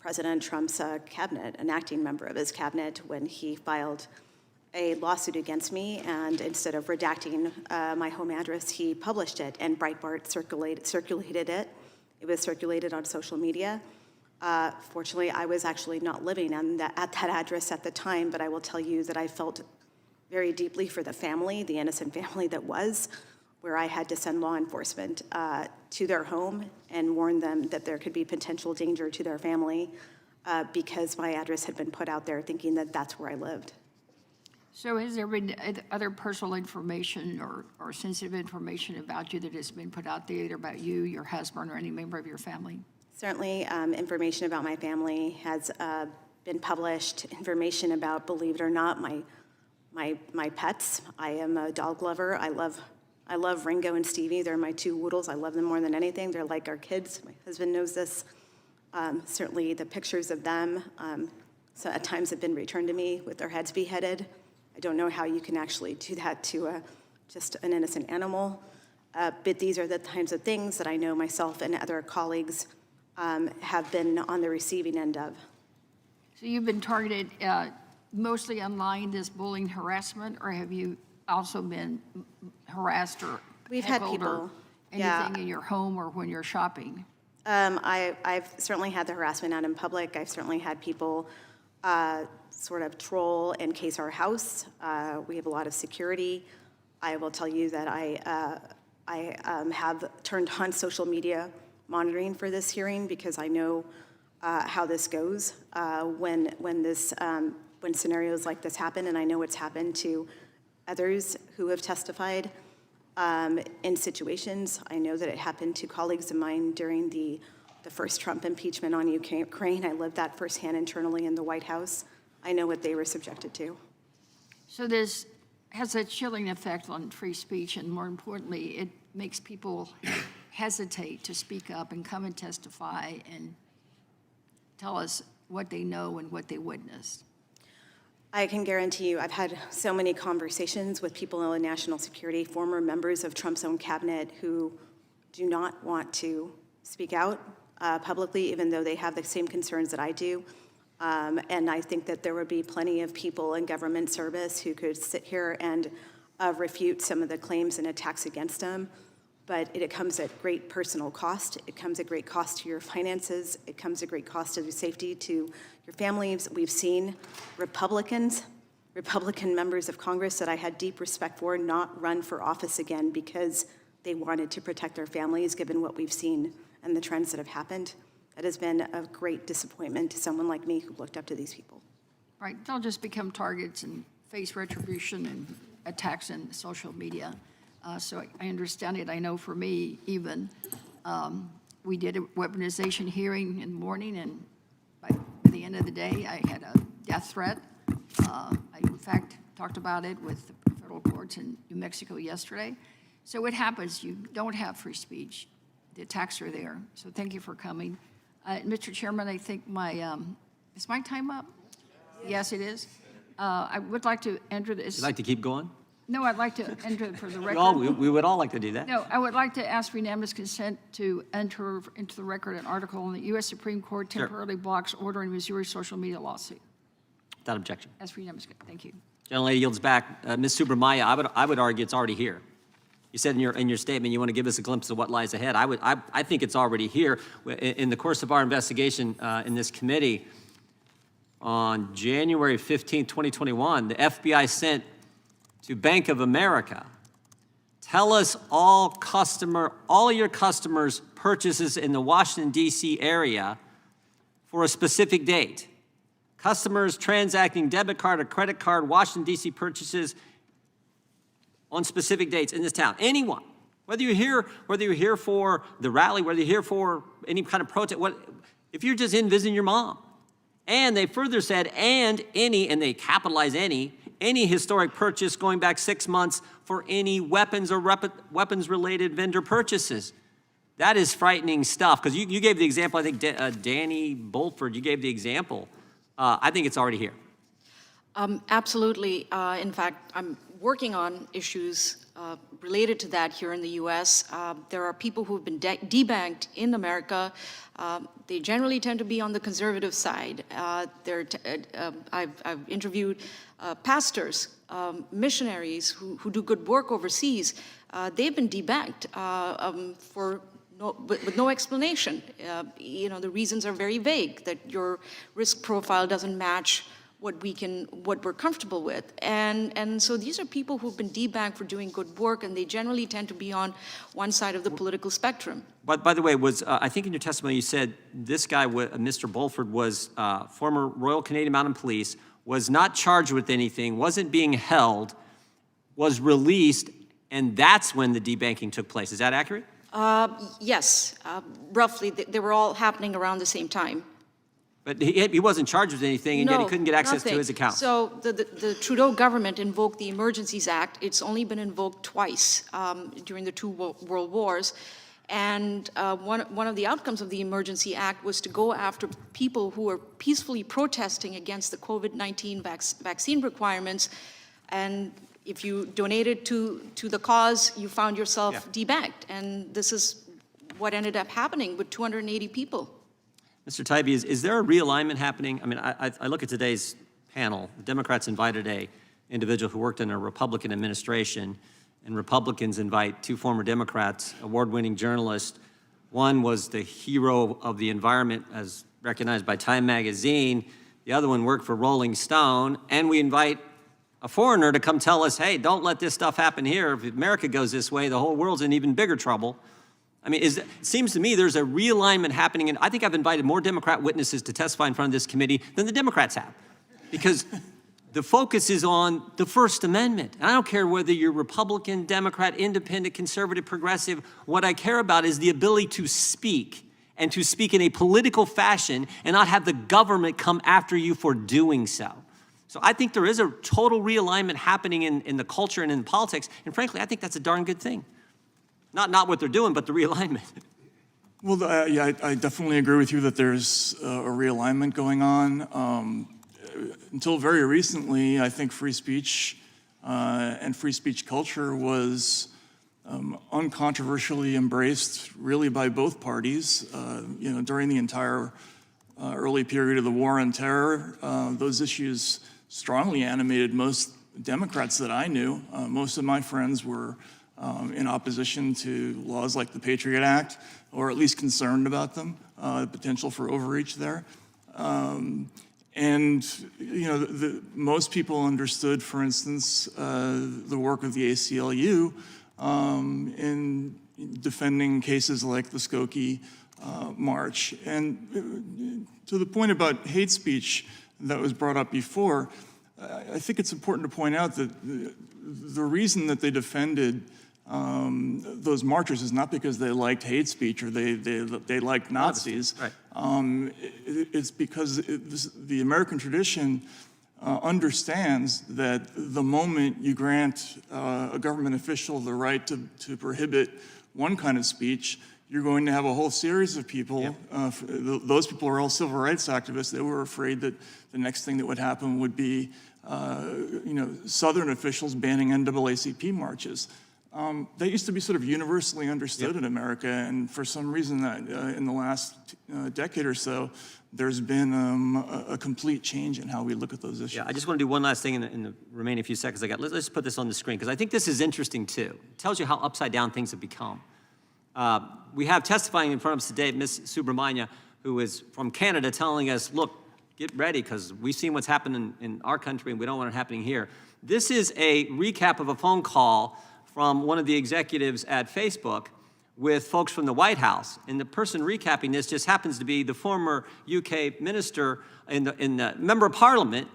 President Trump's cabinet, an acting member of his cabinet, when he filed a lawsuit against me, and instead of redacting my home address, he published it, and Breitbart circulated it. It was circulated on social media. Fortunately, I was actually not living at that address at the time, but I will tell you that I felt very deeply for the family, the innocent family that was, where I had to send law enforcement to their home and warn them that there could be potential danger to their family because my address had been put out there thinking that that's where I lived. So has there been other personal information or sensitive information about you that has been put out there, either about you, your husband, or any member of your family? Certainly, information about my family has been published, information about, believe it or not, my pets. I am a dog lover. I love Ringo and Stevie. They're my two woodles. I love them more than anything. They're like our kids. My husband knows this. Certainly the pictures of them so at times have been returned to me with their heads beheaded. I don't know how you can actually do that to just an innocent animal. But these are the kinds of things that I know myself and other colleagues have been on the receiving end of. So you've been targeted mostly online, this bullying harassment, or have you also been harassed or We've had heckled people, or anything in your home or when you're shopping? I've certainly had the harassment out in public. I've certainly had people sort of troll and case our house. We have a lot of security. I will tell you that I have turned on social media monitoring for this hearing because I know how this goes when scenarios like this happen, and I know it's happened to others who have testified in situations. I know that it happened to colleagues of mine during the first Trump impeachment on Ukraine. I lived that firsthand internally in the White House. I know what they were subjected to. So this has a chilling effect on free speech, and more importantly, it makes people hesitate to speak up and come and testify and tell us what they know and what they witnessed. I can guarantee you I've had so many conversations with people in national security, former members of Trump's own cabinet who do not want to speak out publicly, even though they have the same concerns that I do. And I think that there would be plenty of people in government service who could sit here and refute some of the claims and attacks against them. But it comes at great personal cost. It comes at great cost to your finances. It comes at great cost to your safety, to your families. We've seen Republican members of Congress that I had deep respect for not run for office again because they wanted to protect their families, given what we've seen and the trends that have happened. That has been a great disappointment to someone like me who looked up to these people. Right, they'll just become targets and face retribution and attacks in social media. So I understand it. I know for me, even, We did a weaponization hearing in the morning, and by the end of the day, I had a death threat. I, in fact, talked about it with the federal courts in New Mexico yesterday. So it happens. You don't have free speech. The attacks are there. So thank you for coming. Mr. Chairman, I think is my time up? Yes, it is. I would like to enter this. You'd like to keep going? No, I'd like to enter it for the record. We would all like to do that. No, I would like to ask for unanimous consent to enter into the record an article in the U.S. Supreme Court temporarily blocks ordering Missouri social media lawsuit. Without objection. Ask for unanimous consent. Thank you. Gentlelady yields back. Ms. Subramaya, I would argue it's already here. You said in your statement you want to give us a glimpse of what lies ahead. I think it's already here. In the course of our investigation in this committee, on January 15, 2021, the FBI sent to Bank of America, tell us all your customers' purchases in the Washington, D.C. area for a specific date. Customers transacting debit card or credit card Washington, D.C. purchases on specific dates in this town. Anyone, whether you're here for the rally, whether you're here for any kind of protest, if you're just in visiting your mom. And they further said, and they capitalize any historic purchase going back 6 months for any weapons or weapons-related vendor purchases. That is frightening stuff, because you gave the example, I think Danny Bolford, you gave the example. I think it's already here. Absolutely. In fact, I'm working on issues related to that here in the U.S. There are people who have been debanked in America. They generally tend to be on the conservative side. I've interviewed pastors, missionaries who do good work overseas. They've been debanked with no explanation. The reasons are very vague, that your risk profile doesn't match what we're comfortable with. And so these are people who've been debanked for doing good work, and they generally tend to be on one side of the political spectrum. But by the way, I think in your testimony you said this guy, Mr. Bolford, was former Royal Canadian Mounted Police, was not charged with anything, wasn't being held, was released, and that's when the debanking took place. Is that accurate? Yes, roughly. They were all happening around the same time. But he wasn't charged with anything, and yet he couldn't get access to his account. So the Trudeau government invoked the Emergencies Act. It's only been invoked twice during the two world wars. And one of the outcomes of the Emergency Act was to go after people who were peacefully protesting against the COVID-19 vaccine requirements. And if you donated to the cause, you found yourself debanked. And this is what ended up happening with 280 people. Mr. Taibbi, is there a realignment happening? I mean, I look at today's panel. The Democrats invited an individual who worked in a Republican administration, and Republicans invite two former Democrats, award-winning journalists. One was the hero of the environment as recognized by Time magazine. The other one worked for Rolling Stone. And we invite a foreigner to come tell us, hey, don't let this stuff happen here. If America goes this way, the whole world's in even bigger trouble. I mean, it seems to me there's a realignment happening, and I think I've invited more Democrat witnesses to testify in front of this committee than the Democrats have, because the focus is on the First Amendment. And I don't care whether you're Republican, Democrat, Independent, Conservative, Progressive. What I care about is the ability to speak, and to speak in a political fashion and not have the government come after you for doing so. So I think there is a total realignment happening in the culture and in politics, and frankly, I think that's a darn good thing. Not what they're doing, but the realignment. Well, yeah, I definitely agree with you that there's a realignment going on. Until very recently, I think free speech and free speech culture was uncontroversially embraced really by both parties. During the entire early period of the war on terror, those issues strongly animated most Democrats that I knew. Most of my friends were in opposition to laws like the Patriot Act, or at least concerned about them, the potential for overreach there. Most people understood, for instance, the work of the ACLU in defending cases like the Skokie March. And to the point about hate speech that was brought up before, I think it's important to point out that the reason that they defended those marchers is not because they liked hate speech or they liked Nazis. Right. It's because the American tradition understands that the moment you grant a government official the right to prohibit one kind of speech, you're going to have a whole series of people. Those people are all civil rights activists. They were afraid that the next thing that would happen would be, Southern officials banning NAACP marches. That used to be sort of universally understood in America, and for some reason, in the last decade or so, there's been a complete change in how we look at those issues. Yeah, I just want to do one last thing in the remaining few seconds I got. Let's put this on the screen, because I think this is interesting, too. It tells you how upside down things have become. We have testifying in front of us today, Ms. Subramanya, who is from Canada, telling us, look, get ready, because we've seen what's happened in our country, and we don't want it happening here. This is a recap of a phone call from one of the executives at Facebook with folks from the White House. And the person recapping this just happens to be the former UK minister in the Member of Parliament,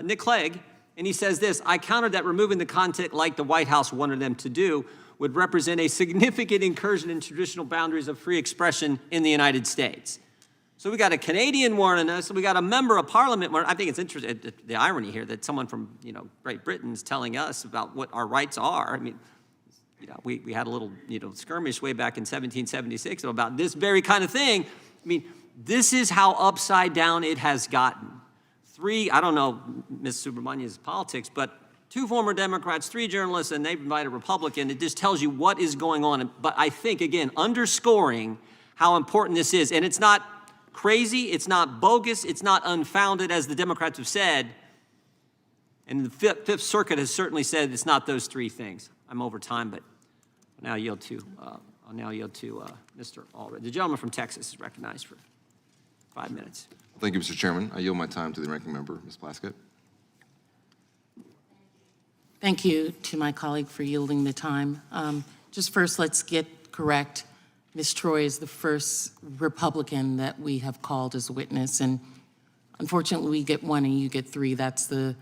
Nick Clegg. And he says this: I countered that removing the content like the White House wanted them to do would represent a significant incursion in traditional boundaries of free expression in the United States. So we got a Canadian warning us, we got a Member of Parliament warning. I think it's interesting, the irony here, that someone from Great Britain is telling us about what our rights are. I mean, we had a little skirmish way back in 1776 about this very kind of thing. I mean, this is how upside down it has gotten. I don't know Ms. Subramania's politics, but 2 former Democrats, 3 journalists, and they've invited a Republican. It just tells you what is going on. But I think, again, underscoring how important this is. And it's not crazy, it's not bogus, it's not unfounded, as the Democrats have said. And the Fifth Circuit has certainly said it's not those 3 things. I'm over time, but I'll now yield to Mr. Allred. The gentleman from Texas is recognized for 5 minutes. Thank you, Mr. Chairman. I yield my time to the ranking member, Ms. Plaskett. Thank you to my colleague for yielding the time. Just first, let's get correct. Ms. Troy is the first Republican that we have called as a witness, and unfortunately, we get 1 and you get 3. That's the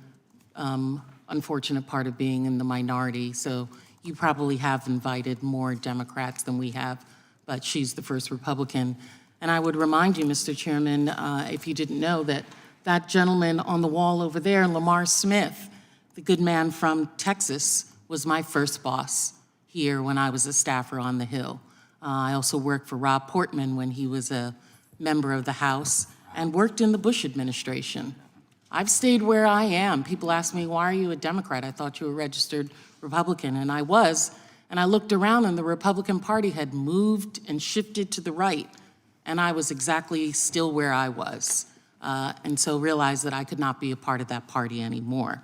unfortunate part of being in the minority. So you probably have invited more Democrats than we have, but she's the first Republican. And I would remind you, Mr. Chairman, if you didn't know, that that gentleman on the wall over there, Lamar Smith, the good man from Texas, was my first boss here when I was a staffer on the Hill. I also worked for Rob Portman when he was a member of the House and worked in the Bush administration. I've stayed where I am. People ask me, why are you a Democrat? I thought you were a registered Republican, and I was. And I looked around, and the Republican Party had moved and shifted to the right, and I was exactly still where I was. And so realized that I could not be a part of that party anymore.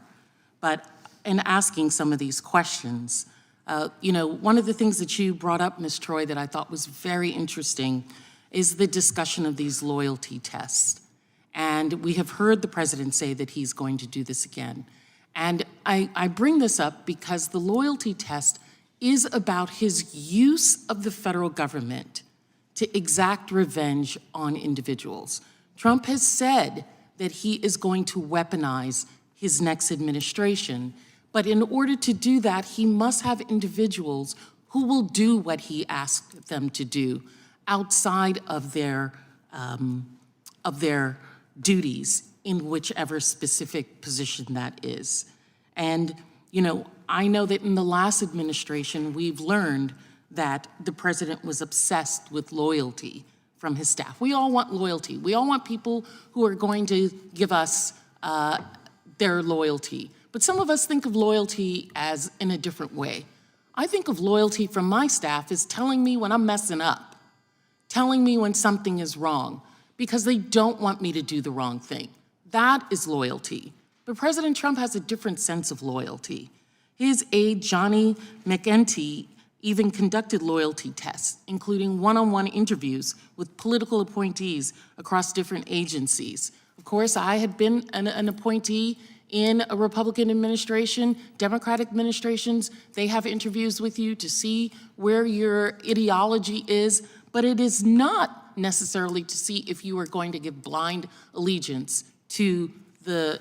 But in asking some of these questions, one of the things that you brought up, Ms. Troy, that I thought was very interesting is the discussion of these loyalty tests. And we have heard the president say that he's going to do this again. And I bring this up because the loyalty test is about his use of the federal government to exact revenge on individuals. Trump has said that he is going to weaponize his next administration. But in order to do that, he must have individuals who will do what he asked them to do outside of their duties in whichever specific position that is. And, I know that in the last administration, we've learned that the president was obsessed with loyalty from his staff. We all want loyalty. We all want people who are going to give us their loyalty. But some of us think of loyalty as in a different way. I think of loyalty from my staff as telling me when I'm messing up, telling me when something is wrong, because they don't want me to do the wrong thing. That is loyalty. But President Trump has a different sense of loyalty. His aide, Johnny McEntee, even conducted loyalty tests, including one-on-one interviews with political appointees across different agencies. Of course, I had been an appointee in a Republican administration, Democratic administrations. They have interviews with you to see where your ideology is, but it is not necessarily to see if you are going to give blind allegiance to the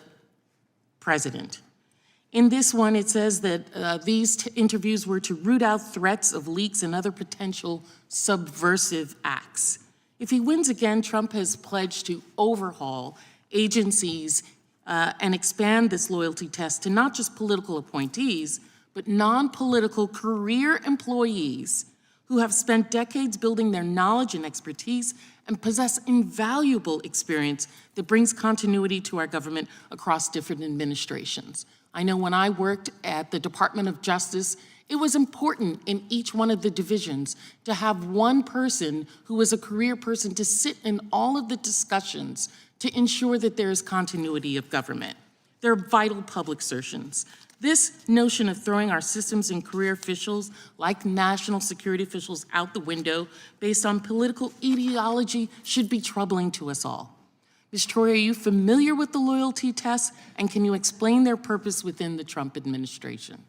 president. In this one, it says that these interviews were to root out threats of leaks and other potential subversive acts. If he wins again, Trump has pledged to overhaul agencies and expand this loyalty test to not just political appointees, but non-political career employees who have spent decades building their knowledge and expertise and possess invaluable experience that brings continuity to our government across different administrations. I know when I worked at the Department of Justice, it was important in each one of the divisions to have one person who was a career person to sit in all of the discussions to ensure that there is continuity of government. They're vital public servants. This notion of throwing our systems and career officials, like national security officials, out the window based on political ideology should be troubling to us all. Ms. Troy, are you familiar with the loyalty tests, and can you explain their purpose within the Trump administration?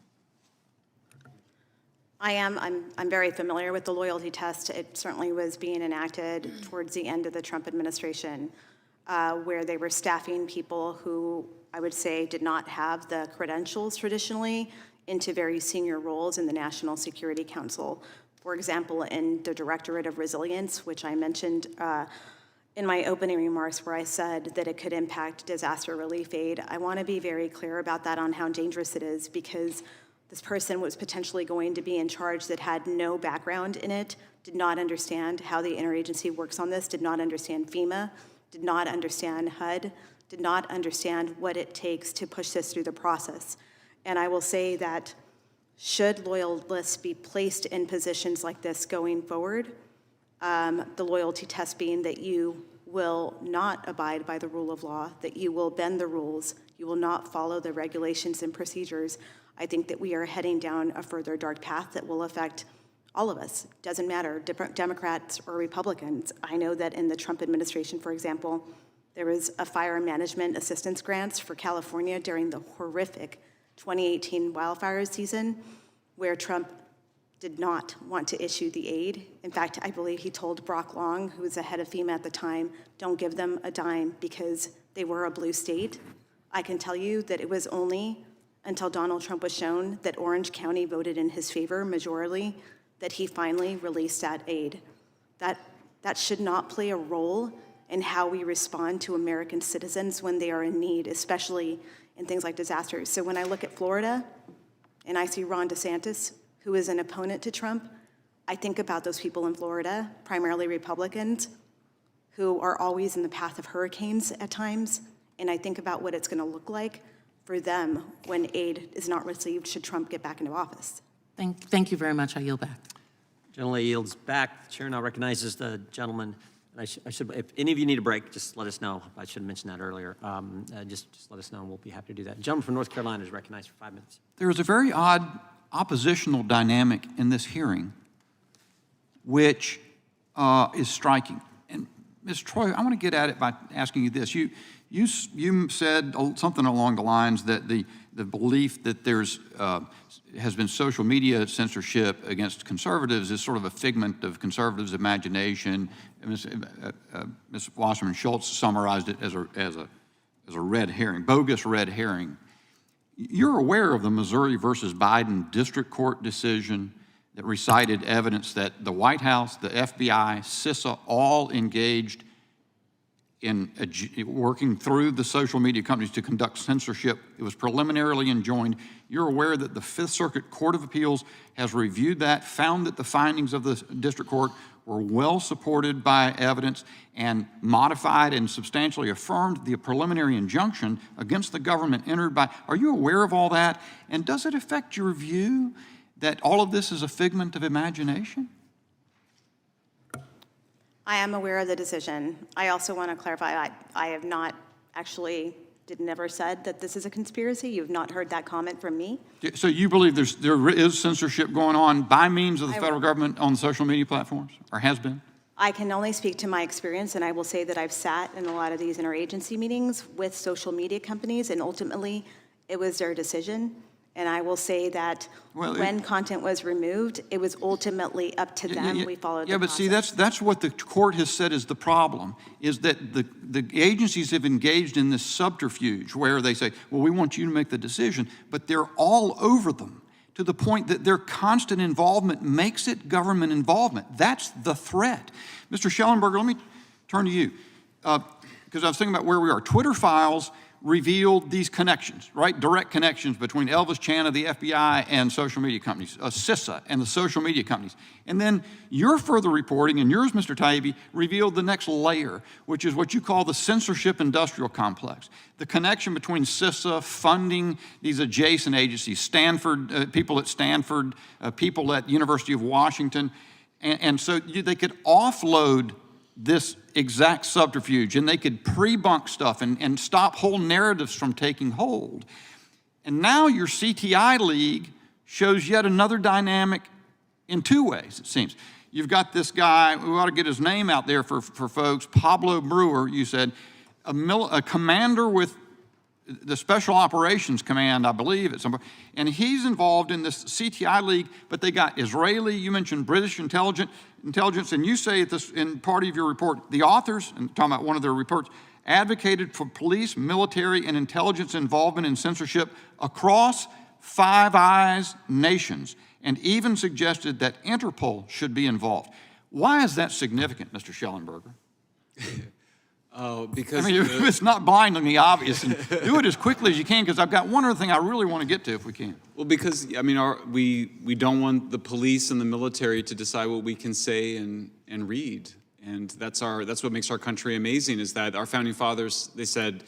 I am. I'm very familiar with the loyalty test. It certainly was being enacted towards the end of the Trump administration, where they were staffing people who I would say did not have the credentials traditionally into very senior roles in the National Security Council. For example, in the Directorate of Resilience, which I mentioned in my opening remarks where I said that it could impact disaster relief aid. I want to be very clear about that on how dangerous it is, because this person was potentially going to be in charge that had no background in it, did not understand how the interagency works on this, did not understand FEMA, did not understand HUD, did not understand what it takes to push this through the process. And I will say that should loyalists be placed in positions like this going forward, the loyalty test being that you will not abide by the rule of law, that you will bend the rules, you will not follow the regulations and procedures, I think that we are heading down a further dark path that will affect all of us. Doesn't matter, Democrats or Republicans. I know that in the Trump administration, for example, there was a fire management assistance grants for California during the horrific 2018 wildfire season, where Trump did not want to issue the aid. In fact, I believe he told Brock Long, who was the head of FEMA at the time, don't give them a dime because they were a blue state. I can tell you that it was only until Donald Trump was shown that Orange County voted in his favor majorly that he finally released that aid. That should not play a role in how we respond to American citizens when they are in need, especially in things like disasters. So when I look at Florida and I see Ron DeSantis, who is an opponent to Trump, I think about those people in Florida, primarily Republicans, who are always in the path of hurricanes at times, and I think about what it's going to look like for them when aid is not received should Trump get back into office. Thank you very much. I yield back. Gentleman yields back. The chair now recognizes the gentleman. And I should, if any of you need a break, just let us know. I should have mentioned that earlier. Just let us know, and we'll be happy to do that. The gentleman from North Carolina is recognized for 5 minutes. There was a very odd oppositional dynamic in this hearing, which is striking. And Ms. Troy, I want to get at it by asking you this. You said something along the lines that the belief that there's has been social media censorship against conservatives is sort of a figment of conservatives' imagination. Ms. Wasserman Schultz summarized it as a red herring, bogus red herring. You're aware of the Missouri versus Biden district court decision that recited evidence that the White House, the FBI, CISA all engaged in working through the social media companies to conduct censorship. It was preliminarily enjoined. You're aware that the Fifth Circuit Court of Appeals has reviewed that, found that the findings of the district court were well supported by evidence and modified and substantially affirmed the preliminary injunction against the government entered by. Are you aware of all that? And does it affect your view that all of this is a figment of imagination? I am aware of the decision. I also want to clarify, I have not actually, never said that this is a conspiracy. You've not heard that comment from me. So you believe there is censorship going on by means of the federal government on social media platforms, or has been? I can only speak to my experience, and I will say that I've sat in a lot of these interagency meetings with social media companies, and ultimately, it was their decision. And I will say that when content was removed, it was ultimately up to them. We followed the Yeah, but see, process. that's what the court has said is the problem, is that the agencies have engaged in this subterfuge where they say, well, we want you to make the decision, but they're all over them to the point that their constant involvement makes it government involvement. That's the threat. Mr. Schellenberger, let me turn to you, because I was thinking about where we are. Twitter files revealed these connections, right? Direct connections between Elvis Chan of the FBI and social media companies, CISA and the social media companies. And then your further reporting, and yours, Mr. Taibbi, revealed the next layer, which is what you call the censorship industrial complex. The connection between CISA funding these adjacent agencies, Stanford, people at Stanford, people at University of Washington. And so they could offload this exact subterfuge, and they could pre-bunk stuff and stop whole narratives from taking hold. And now your CTI League shows yet another dynamic in two ways, it seems. You've got this guy, we ought to get his name out there for folks, Pablo Brewer, you said, a commander with the Special Operations Command, I believe, at some point, and he's involved in this CTI League, but they got Israeli, you mentioned British intelligence, and you say this in part of your report, the authors, and talking about one of their reports, advocated for police, military, and intelligence involvement in censorship across Five Eyes nations, and even suggested that Interpol should be involved. Why is that significant, Mr. Schellenberger? Because I mean, it's not blindingly obvious, and do it as quickly as you can, because I've got one other thing I really want to get to if we can. Well, because, I mean, we don't want the police and the military to decide what we can say and read. And that's what makes our country amazing, is that our founding fathers, they said,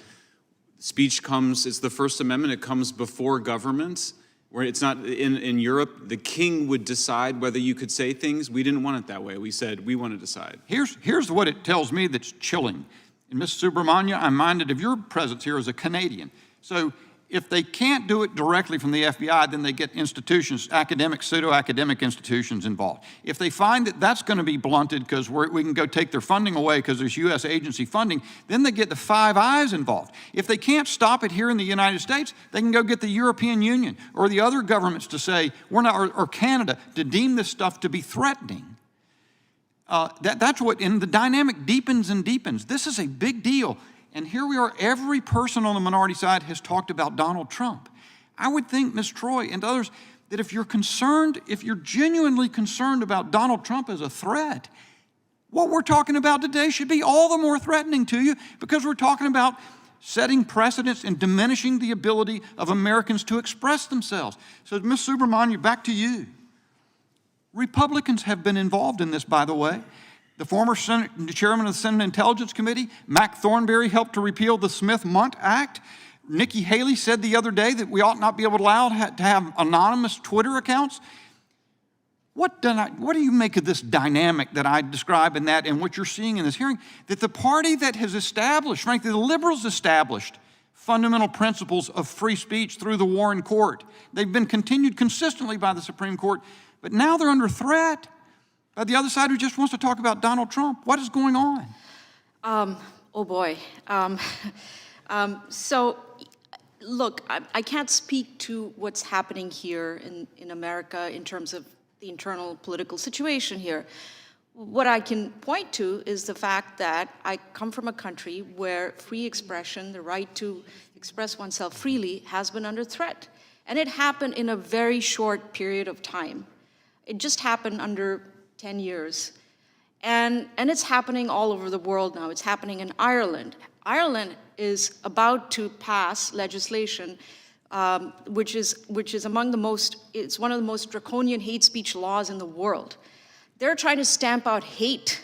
speech comes, it's the First Amendment, it comes before government. Where it's not, in Europe, the king would decide whether you could say things. We didn't want it that way. We said, we want to decide. Here's what it tells me that's chilling. And Ms. Subramanya, I'm minded of your presence here as a Canadian. So if they can't do it directly from the FBI, then they get institutions, academic, pseudo-academic institutions involved. If they find that that's going to be blunted because we can go take their funding away because there's U.S. agency funding, then they get the Five Eyes involved. If they can't stop it here in the United States, they can go get the European Union or the other governments to say, we're not, or Canada, to deem this stuff to be threatening. That's what, and the dynamic deepens and deepens. This is a big deal. And here we are, every person on the minority side has talked about Donald Trump. I would think, Ms. Troy and others, that if you're concerned, if you're genuinely concerned about Donald Trump as a threat, what we're talking about today should be all the more threatening to you, because we're talking about setting precedents and diminishing the ability of Americans to express themselves. So, Ms. Subramanya, back to you. Republicans have been involved in this, by the way. The former chairman of the Senate Intelligence Committee, Mac Thornberry, helped to repeal the Smith-Mundt Act. Nikki Haley said the other day that we ought not be able to allow to have anonymous Twitter accounts. What do you make of this dynamic that I describe in that and what you're seeing in this hearing? That the party that has established, frankly, the liberals established fundamental principles of free speech through the Warren Court. They've been continued consistently by the Supreme Court, but now they're under threat by the other side who just wants to talk about Donald Trump. What is going on? Oh boy. So, look, I can't speak to what's happening here in America in terms of the internal political situation here. What I can point to is the fact that I come from a country where free expression, the right to express oneself freely, has been under threat. And it happened in a very short period of time. It just happened under 10 years. And it's happening all over the world now. It's happening in Ireland. Ireland is about to pass legislation which is among the most, it's one of the most draconian hate speech laws in the world. They're trying to stamp out hate.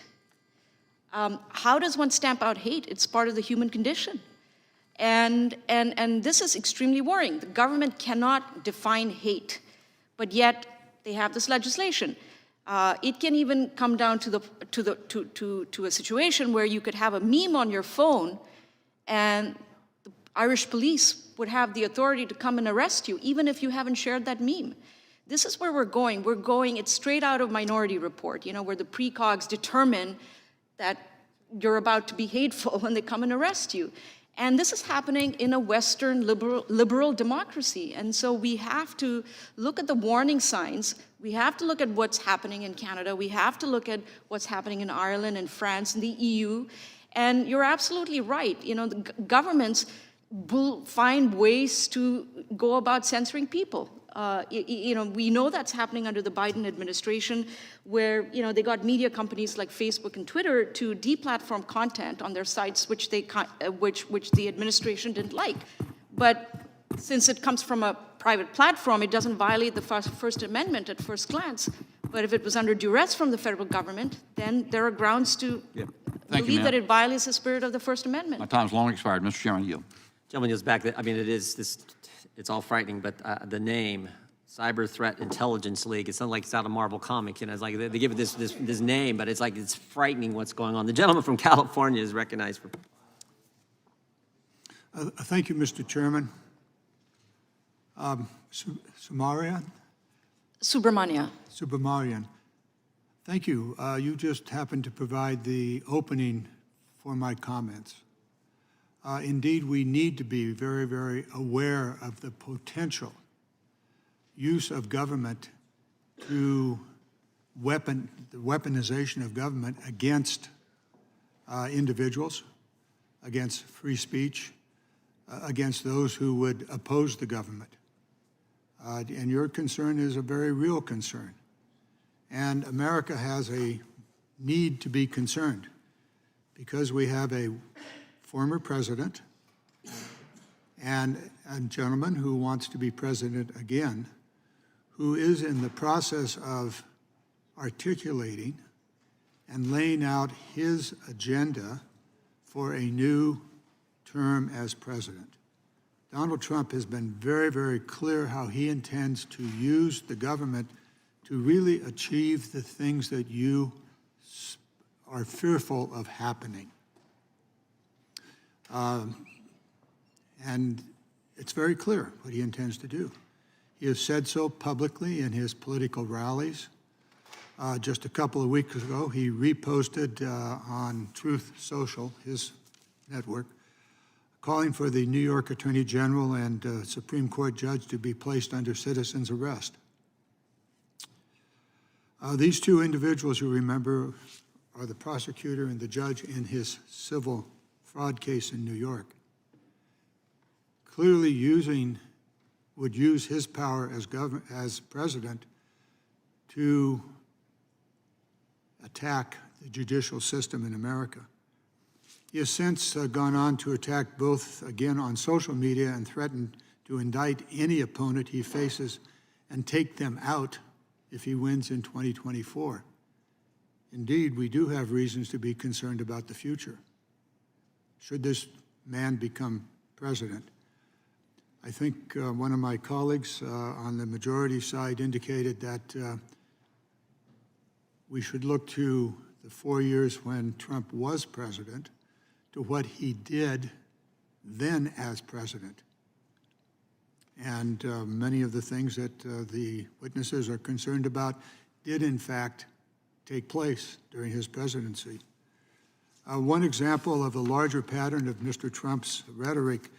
How does one stamp out hate? It's part of the human condition. And this is extremely worrying. The government cannot define hate, but yet they have this legislation. It can even come down to a situation where you could have a meme on your phone and the Irish police would have the authority to come and arrest you, even if you haven't shared that meme. This is where we're going. It's straight out of Minority Report, where the precogs determine that you're about to be hateful when they come and arrest you. And this is happening in a Western liberal democracy. And so we have to look at the warning signs. We have to look at what's happening in Canada. We have to look at what's happening in Ireland and France and the EU. And you're absolutely right. You know, the governments will find ways to go about censoring people. You know, we know that's happening under the Biden administration, where, you know, they got media companies like Facebook and Twitter to deplatform content on their sites which the administration didn't like. But since it comes from a private platform, it doesn't violate the First Amendment at first glance. But if it was under duress from the federal government, then there are grounds to believe that it violates the spirit of the First Amendment. My time's long expired. Mr. Chairman, yield. Gentleman yields back. I mean, it's all frightening, but the name, Cyber Threat Intelligence League, it's not like it's out of Marvel Comics. You know, it's like they give it this name, but it's like it's frightening what's going on. The gentleman from California is recognized for. Thank you, Mr. Chairman. Subramanian. Thank you. You just happened to provide the opening for my comments. Indeed, we need to be very, very aware of the potential use of government to the weaponization of government against individuals, against free speech, against those who would oppose the government. And your concern is a very real concern. And America has a need to be concerned because we have a former president and a gentleman who wants to be president again, who is in the process of articulating and laying out his agenda for a new term as president. Donald Trump has been very, very clear how he intends to use the government to really achieve the things that you are fearful of happening. And it's very clear what he intends to do. He has said so publicly in his political rallies. Just a couple of weeks ago, he reposted on Truth Social, his network, calling for the New York Attorney General and Supreme Court judge to be placed under citizen's arrest. These two individuals, you remember, are the prosecutor and the judge in his civil fraud case in New York. Clearly would use his power as president to attack the judicial system in America. He has since gone on to attack both, again, on social media and threatened to indict any opponent he faces and take them out if he wins in 2024. Indeed, we do have reasons to be concerned about the future. Should this man become president? I think one of my colleagues on the majority side indicated that we should look to the 4 years when Trump was president to what he did then as president. And many of the things that the witnesses are concerned about did in fact take place during his presidency. One example of a larger pattern of Mr. Trump's rhetoric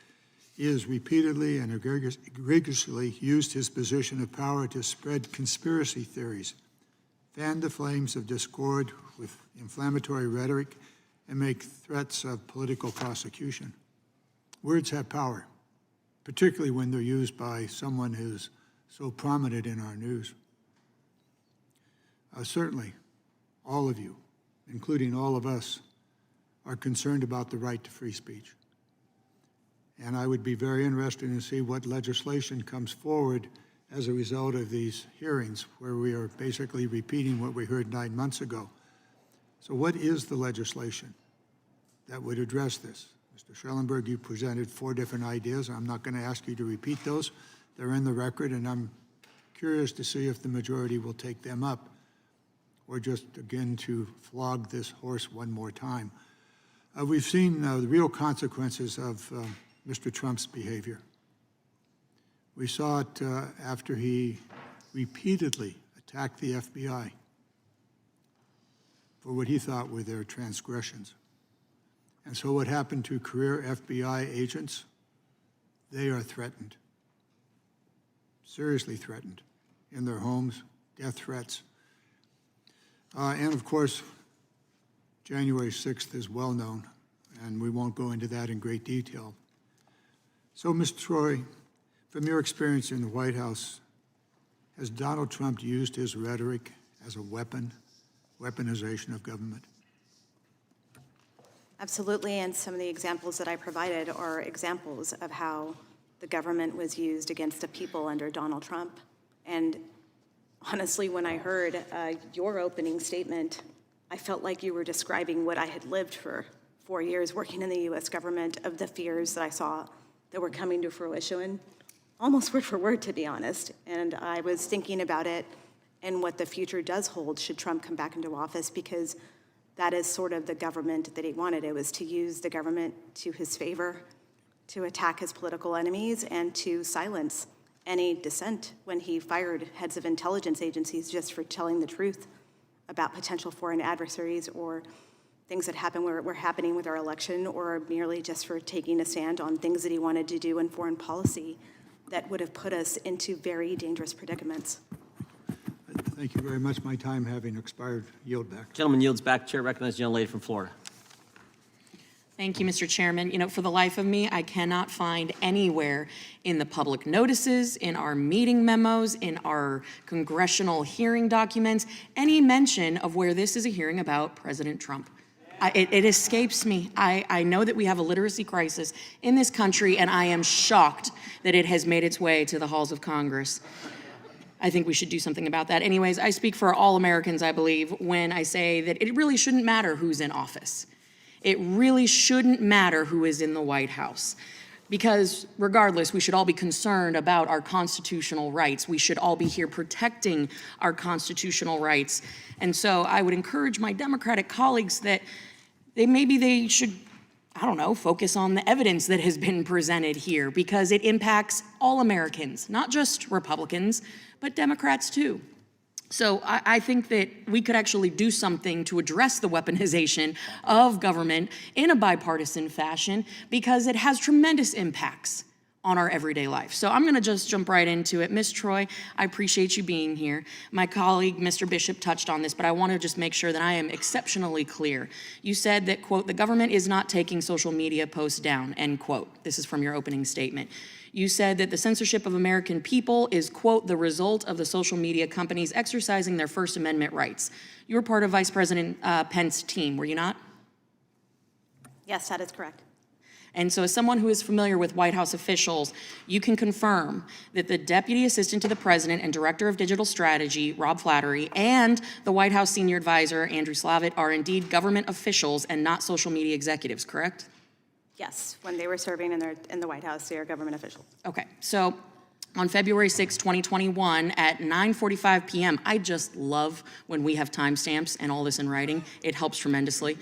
is repeatedly and egregiously used his position of power to spread conspiracy theories, fan the flames of discord with inflammatory rhetoric, and make threats of political prosecution. Words have power, particularly when they're used by someone who's so prominent in our news. Certainly, all of you, including all of us, are concerned about the right to free speech. And I would be very interested to see what legislation comes forward as a result of these hearings, where we are basically repeating what we heard 9 months ago. So what is the legislation that would address this? Mr. Schellenberg, you presented 4 different ideas. I'm not going to ask you to repeat those. They're in the record, and I'm curious to see if the majority will take them up, or just, again, to flog this horse one more time. We've seen the real consequences of Mr. Trump's behavior. We saw it after he repeatedly attacked the FBI for what he thought were their transgressions. And so what happened to career FBI agents? They are threatened, seriously threatened, in their homes, death threats. And of course, January 6th is well known, and we won't go into that in great detail. So, Ms. Troy, from your experience in the White House, has Donald Trump used his rhetoric as a weapon, weaponization of government? Absolutely, and some of the examples that I provided are examples of how the government was used against the people under Donald Trump. And honestly, when I heard your opening statement, I felt like you were describing what I had lived for 4 years working in the U.S. government, of the fears that I saw that were coming to fruition, almost word for word, to be honest. And I was thinking about it and what the future does hold should Trump come back into office, because that is sort of the government that he wanted. It was to use the government to his favor, to attack his political enemies, and to silence any dissent when he fired heads of intelligence agencies just for telling the truth about potential foreign adversaries or things that were happening with our election, or merely just for taking a stand on things that he wanted to do in foreign policy that would have put us into very dangerous predicaments. Thank you very much. My time having expired, yield back. Gentleman yields back. Chair recognizes the gentlelady from Florida. Thank you, Mr. Chairman. You know, for the life of me, I cannot find anywhere in the public notices, in our meeting memos, in our congressional hearing documents, any mention of where this is a hearing about President Trump. It escapes me. I know that we have a literacy crisis in this country, and I am shocked that it has made its way to the halls of Congress. I think we should do something about that. Anyways, I speak for all Americans, I believe, when I say that it really shouldn't matter who's in office. It really shouldn't matter who is in the White House, because regardless, we should all be concerned about our constitutional rights. We should all be here protecting our constitutional rights. And so I would encourage my Democratic colleagues that they should, I don't know, focus on the evidence that has been presented here, because it impacts all Americans, not just Republicans, but Democrats too. So I think that we could actually do something to address the weaponization of government in a bipartisan fashion, because it has tremendous impacts on our everyday life. So I'm gonna just jump right into it. Ms. Troy, I appreciate you being here. My colleague, Mr. Bishop, touched on this, but I wanna just make sure that I am exceptionally clear. You said that, quote, the government is not taking social media posts down, end quote. This is from your opening statement. You said that the censorship of American people is, quote, the result of the social media companies exercising their First Amendment rights. You were part of Vice President Pence's team, were you not? Yes, that is correct. And so as someone who is familiar with White House officials, you can confirm that the Deputy Assistant to the President and Director of Digital Strategy, Rob Flattery, and the White House Senior Advisor, Andrew Slavitt, are indeed government officials and not social media executives, correct? Yes, when they were serving in the White House, they are government officials. Okay, so on February 6, 2021 at 9:45 p.m., I just love when we have timestamps and all this in writing. It helps tremendously.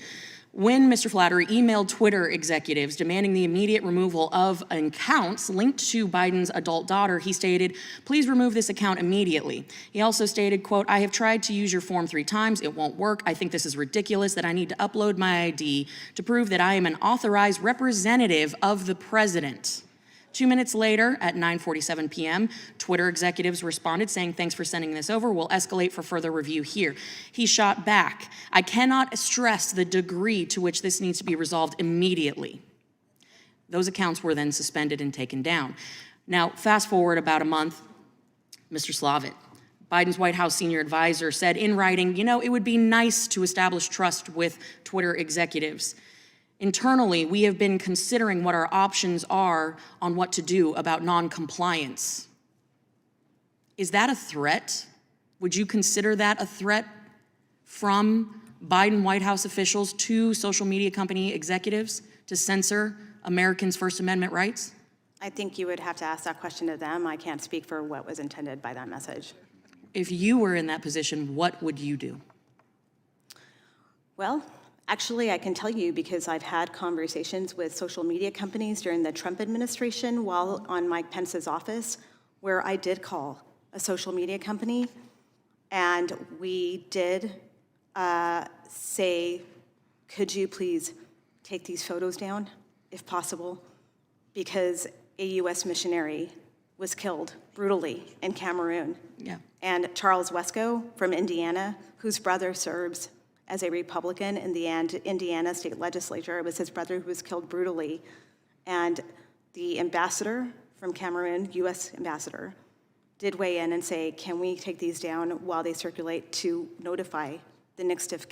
When Mr. Flattery emailed Twitter executives demanding the immediate removal of accounts linked to Biden's adult daughter, he stated, please remove this account immediately. He also stated, quote, I have tried to use your form 3 times. It won't work. I think this is ridiculous that I need to upload my ID to prove that I am an authorized representative of the president. 2 minutes later, at 9:47 p.m., Twitter executives responded saying, thanks for sending this over. We'll escalate for further review here. He shot back. I cannot stress the degree to which this needs to be resolved immediately. Those accounts were then suspended and taken down. Now, fast forward about a month, Mr. Slavitt, Biden's White House senior advisor, said in writing, you know, it would be nice to establish trust with Twitter executives. Internally, we have been considering what our options are on what to do about non-compliance. Is that a threat? Would you consider that a threat from Biden White House officials to social media company executives to censor Americans' First Amendment rights? I think you would have to ask that question to them. I can't speak for what was intended by that message. If you were in that position, what would you do? Well, actually, I can tell you because I've had conversations with social media companies during the Trump administration while on Mike Pence's office, where I did call a social media company, and we did say, could you please take these photos down, if possible, because a U.S. missionary was killed brutally in Cameroon. Yeah. And Charles Wesco from Indiana, whose brother serves as a Republican in the Indiana state legislature. It was his brother who was killed brutally. And the ambassador from Cameroon, U.S. ambassador, did weigh in and say, can we take these down while they circulate to notify the next of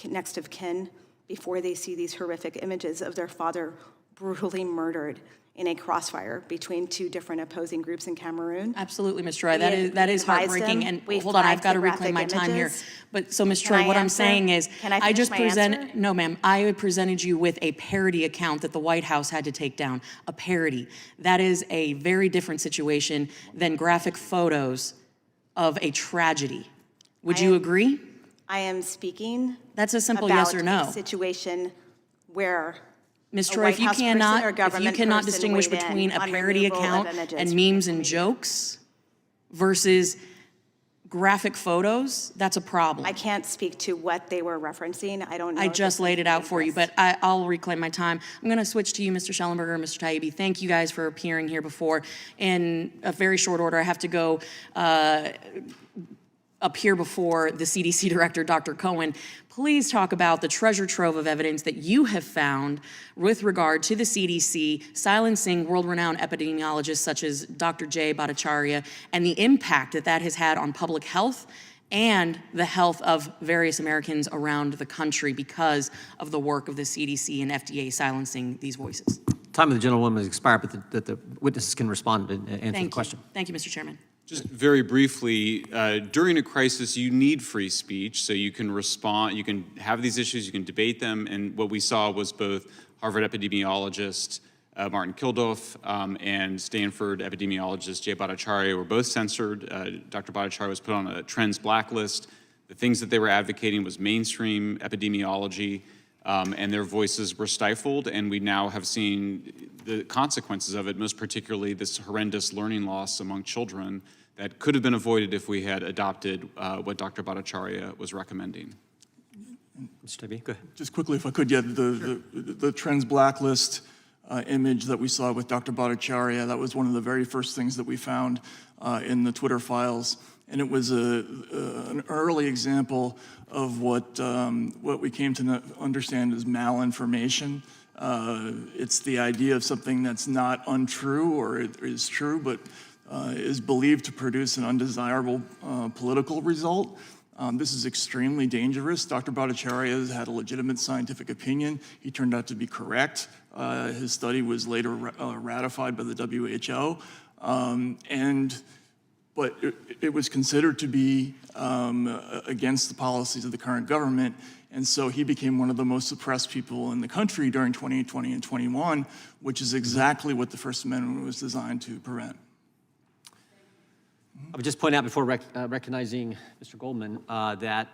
kin before they see these horrific images of their father brutally murdered in a crossfire between two different opposing groups in Cameroon? Absolutely, Ms. Troy. That is heartbreaking. And We hold on, I've flagged got to the reclaim my graphic time here. images. But so, Ms. Can Troy, I what I'm answer? saying is, Can I I finish just my present. answer? No, ma'am. I presented you with a parody account that the White House had to take down. A parody. That is a very different situation than graphic photos of a tragedy. Would you agree? I am speaking. That's a simple yes or no. About a situation where Ms. a Troy, White if you House person cannot, or if you government cannot person distinguish weighed in between a on parody removal of account images and from memes social and media. jokes versus graphic photos, that's a problem. I can't speak to what they were referencing. I don't know. I if just it's laid it out for you, interest. but I'll reclaim my time. I'm going to switch to you, Mr. Schellenberger and Mr. Taibbi. Thank you guys for appearing here before. In a very short order, I have to go appear before the CDC director, Dr. Cohen. Please talk about the treasure trove of evidence that you have found with regard to the CDC silencing world-renowned epidemiologists such as Dr. Jay Bhattacharya and the impact that that has had on public health and the health of various Americans around the country because of the work of the CDC and FDA silencing these voices. Time of the gentlewoman has expired, but that the witnesses can respond and answer the question. Thank you, Mr. Chairman. Just very briefly, during a crisis, you need free speech, so you can respond, you can have these issues, you can debate them, and what we saw was both Harvard epidemiologist Martin Kilduff and Stanford epidemiologist Jay Bhattacharya were both censored. Dr. Bhattacharya was put on a trends blacklist. The things that they were advocating was mainstream epidemiology, and their voices were stifled, and we now have seen the consequences of it, most particularly this horrendous learning loss among children that could have been avoided if we had adopted what Dr. Bhattacharya was recommending. Mr. Taibbi, go ahead. Just quickly, if I could, yeah, the trends blacklist image that we saw with Dr. Bhattacharya, that was one of the very first things that we found in the Twitter files. And it was an early example of what we came to understand as malinformation. It's the idea of something that's not untrue or it is true, but is believed to produce an undesirable political result. This is extremely dangerous. Dr. Bhattacharya has had a legitimate scientific opinion. He turned out to be correct. His study was later ratified by the WHO. But it was considered to be against the policies of the current government. And so he became one of the most suppressed people in the country during 2020 and 21, which is exactly what the First Amendment was designed to prevent. I would just point out before recognizing Mr. Goldman that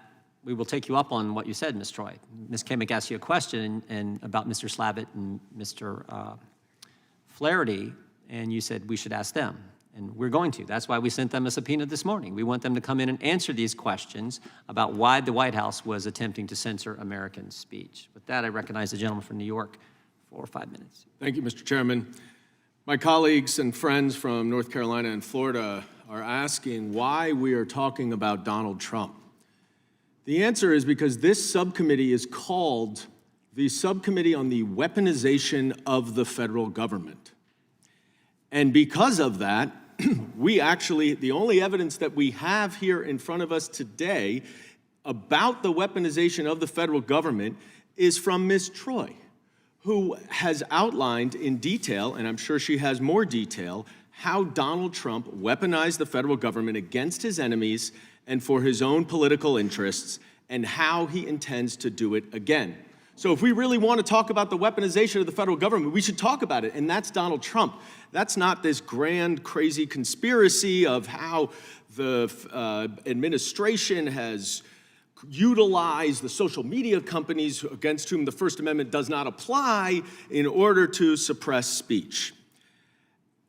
we will take you up on what you said, Ms. Troy. Ms. Kamick asked you a question and about Mr. Slavitt and Mr. Flaherty, and you said we should ask them. And we're going to. That's why we sent them a subpoena this morning. We want them to come in and answer these questions about why the White House was attempting to censor American speech. With that, I recognize the gentleman from New York for 5 minutes. Thank you, Mr. Chairman. My colleagues and friends from North Carolina and Florida are asking why we are talking about Donald Trump. The answer is because this subcommittee is called the Subcommittee on the Weaponization of the Federal Government. And because of that, we actually, the only evidence that we have here in front of us today about the weaponization of the federal government is from Ms. Troy, who has outlined in detail, and I'm sure she has more detail, how Donald Trump weaponized the federal government against his enemies and for his own political interests, and how he intends to do it again. So if we really want to talk about the weaponization of the federal government, we should talk about it, and that's Donald Trump. That's not this grand, crazy conspiracy of how the administration has utilized the social media companies against whom the First Amendment does not apply in order to suppress speech.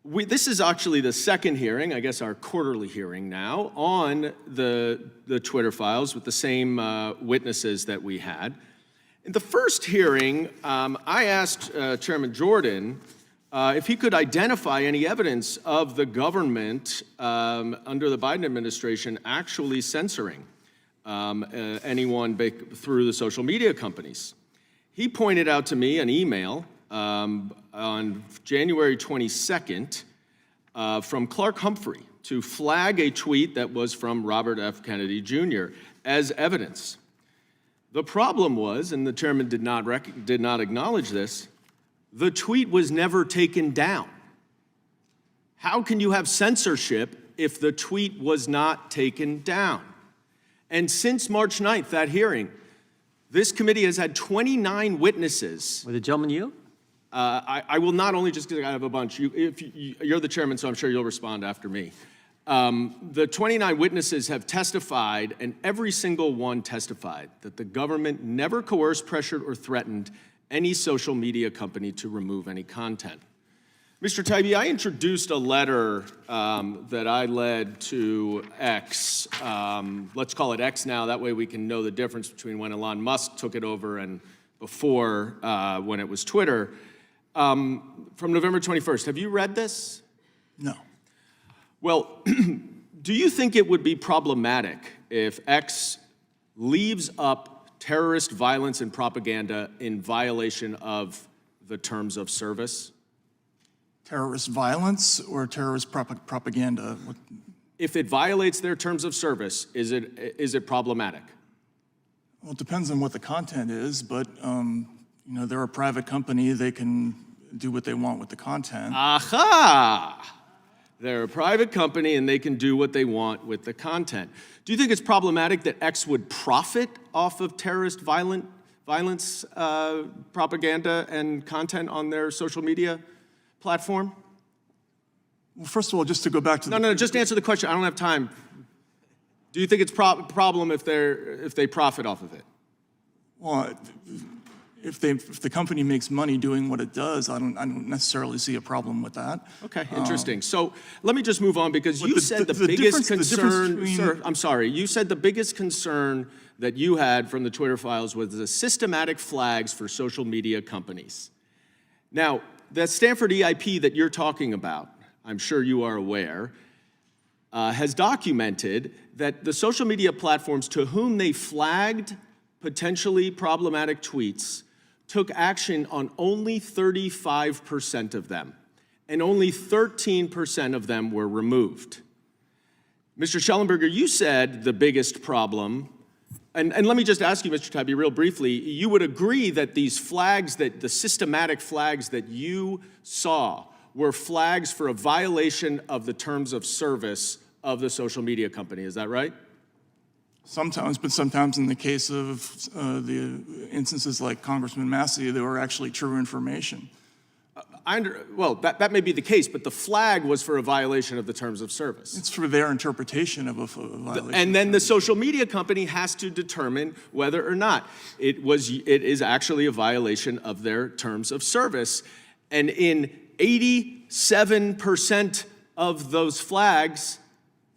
This is actually the second hearing, I guess our quarterly hearing now, on the Twitter files with the same witnesses that we had. In the first hearing, I asked Chairman Jordan if he could identify any evidence of the government under the Biden administration actually censoring anyone through the social media companies. He pointed out to me an email on January 22nd from Clark Humphrey to flag a tweet that was from Robert F. Kennedy Jr. as evidence. The problem was, and the chairman did not acknowledge this, the tweet was never taken down. How can you have censorship if the tweet was not taken down? And since March 9th, that hearing, this committee has had 29 witnesses. Will the gentleman yield? I will not only just because I have a bunch. You're the chairman, so I'm sure you'll respond after me. The 29 witnesses have testified, and every single one testified that the government never coerced, pressured, or threatened any social media company to remove any content. Mr. Taibbi, I introduced a letter that I led to X. Let's call it X now. That way we can know the difference between when Elon Musk took it over and before when it was Twitter. From November 21st. Have you read this? No. Well, do you think it would be problematic if X leaves up terrorist violence and propaganda in violation of the terms of service? Terrorist violence or terrorist propaganda? If it violates their terms of service, is it problematic? Well, it depends on what the content is, but they're a private company. They can do what they want with the content. Aha! They're a private company and they can do what they want with the content. Do you think it's problematic that X would profit off of terrorist violence, propaganda, and content on their social media platform? Well, first of all, just to go back to No, just answer the question. I don't have time. Do you think it's a problem if they profit off of it? Well, if the company makes money doing what it does, I don't necessarily see a problem with that. Okay, interesting. So let me just move on because you said the biggest concern, sir, I'm sorry, you said the biggest concern that you had from the Twitter files was the systematic flags for social media companies. Now, the Stanford EIP that you're talking about, I'm sure you are aware, has documented that the social media platforms to whom they flagged potentially problematic tweets took action on only 35% of them, and only 13% of them were removed. Mr. Schellenberger, you said the biggest problem, and let me just ask you, Mr. Taibbi, real briefly, you would agree that these flags, that the systematic flags that you saw were flags for a violation of the terms of service of the social media company, is that right? Sometimes, but sometimes in the case of the instances like Congressman Massey, they were actually true information. Well, that may be the case, but the flag was for a violation of the terms of service. It's for their interpretation of a violation. And then the social media company has to determine whether or not it is actually a violation of their terms of service. And in 87% of those flags,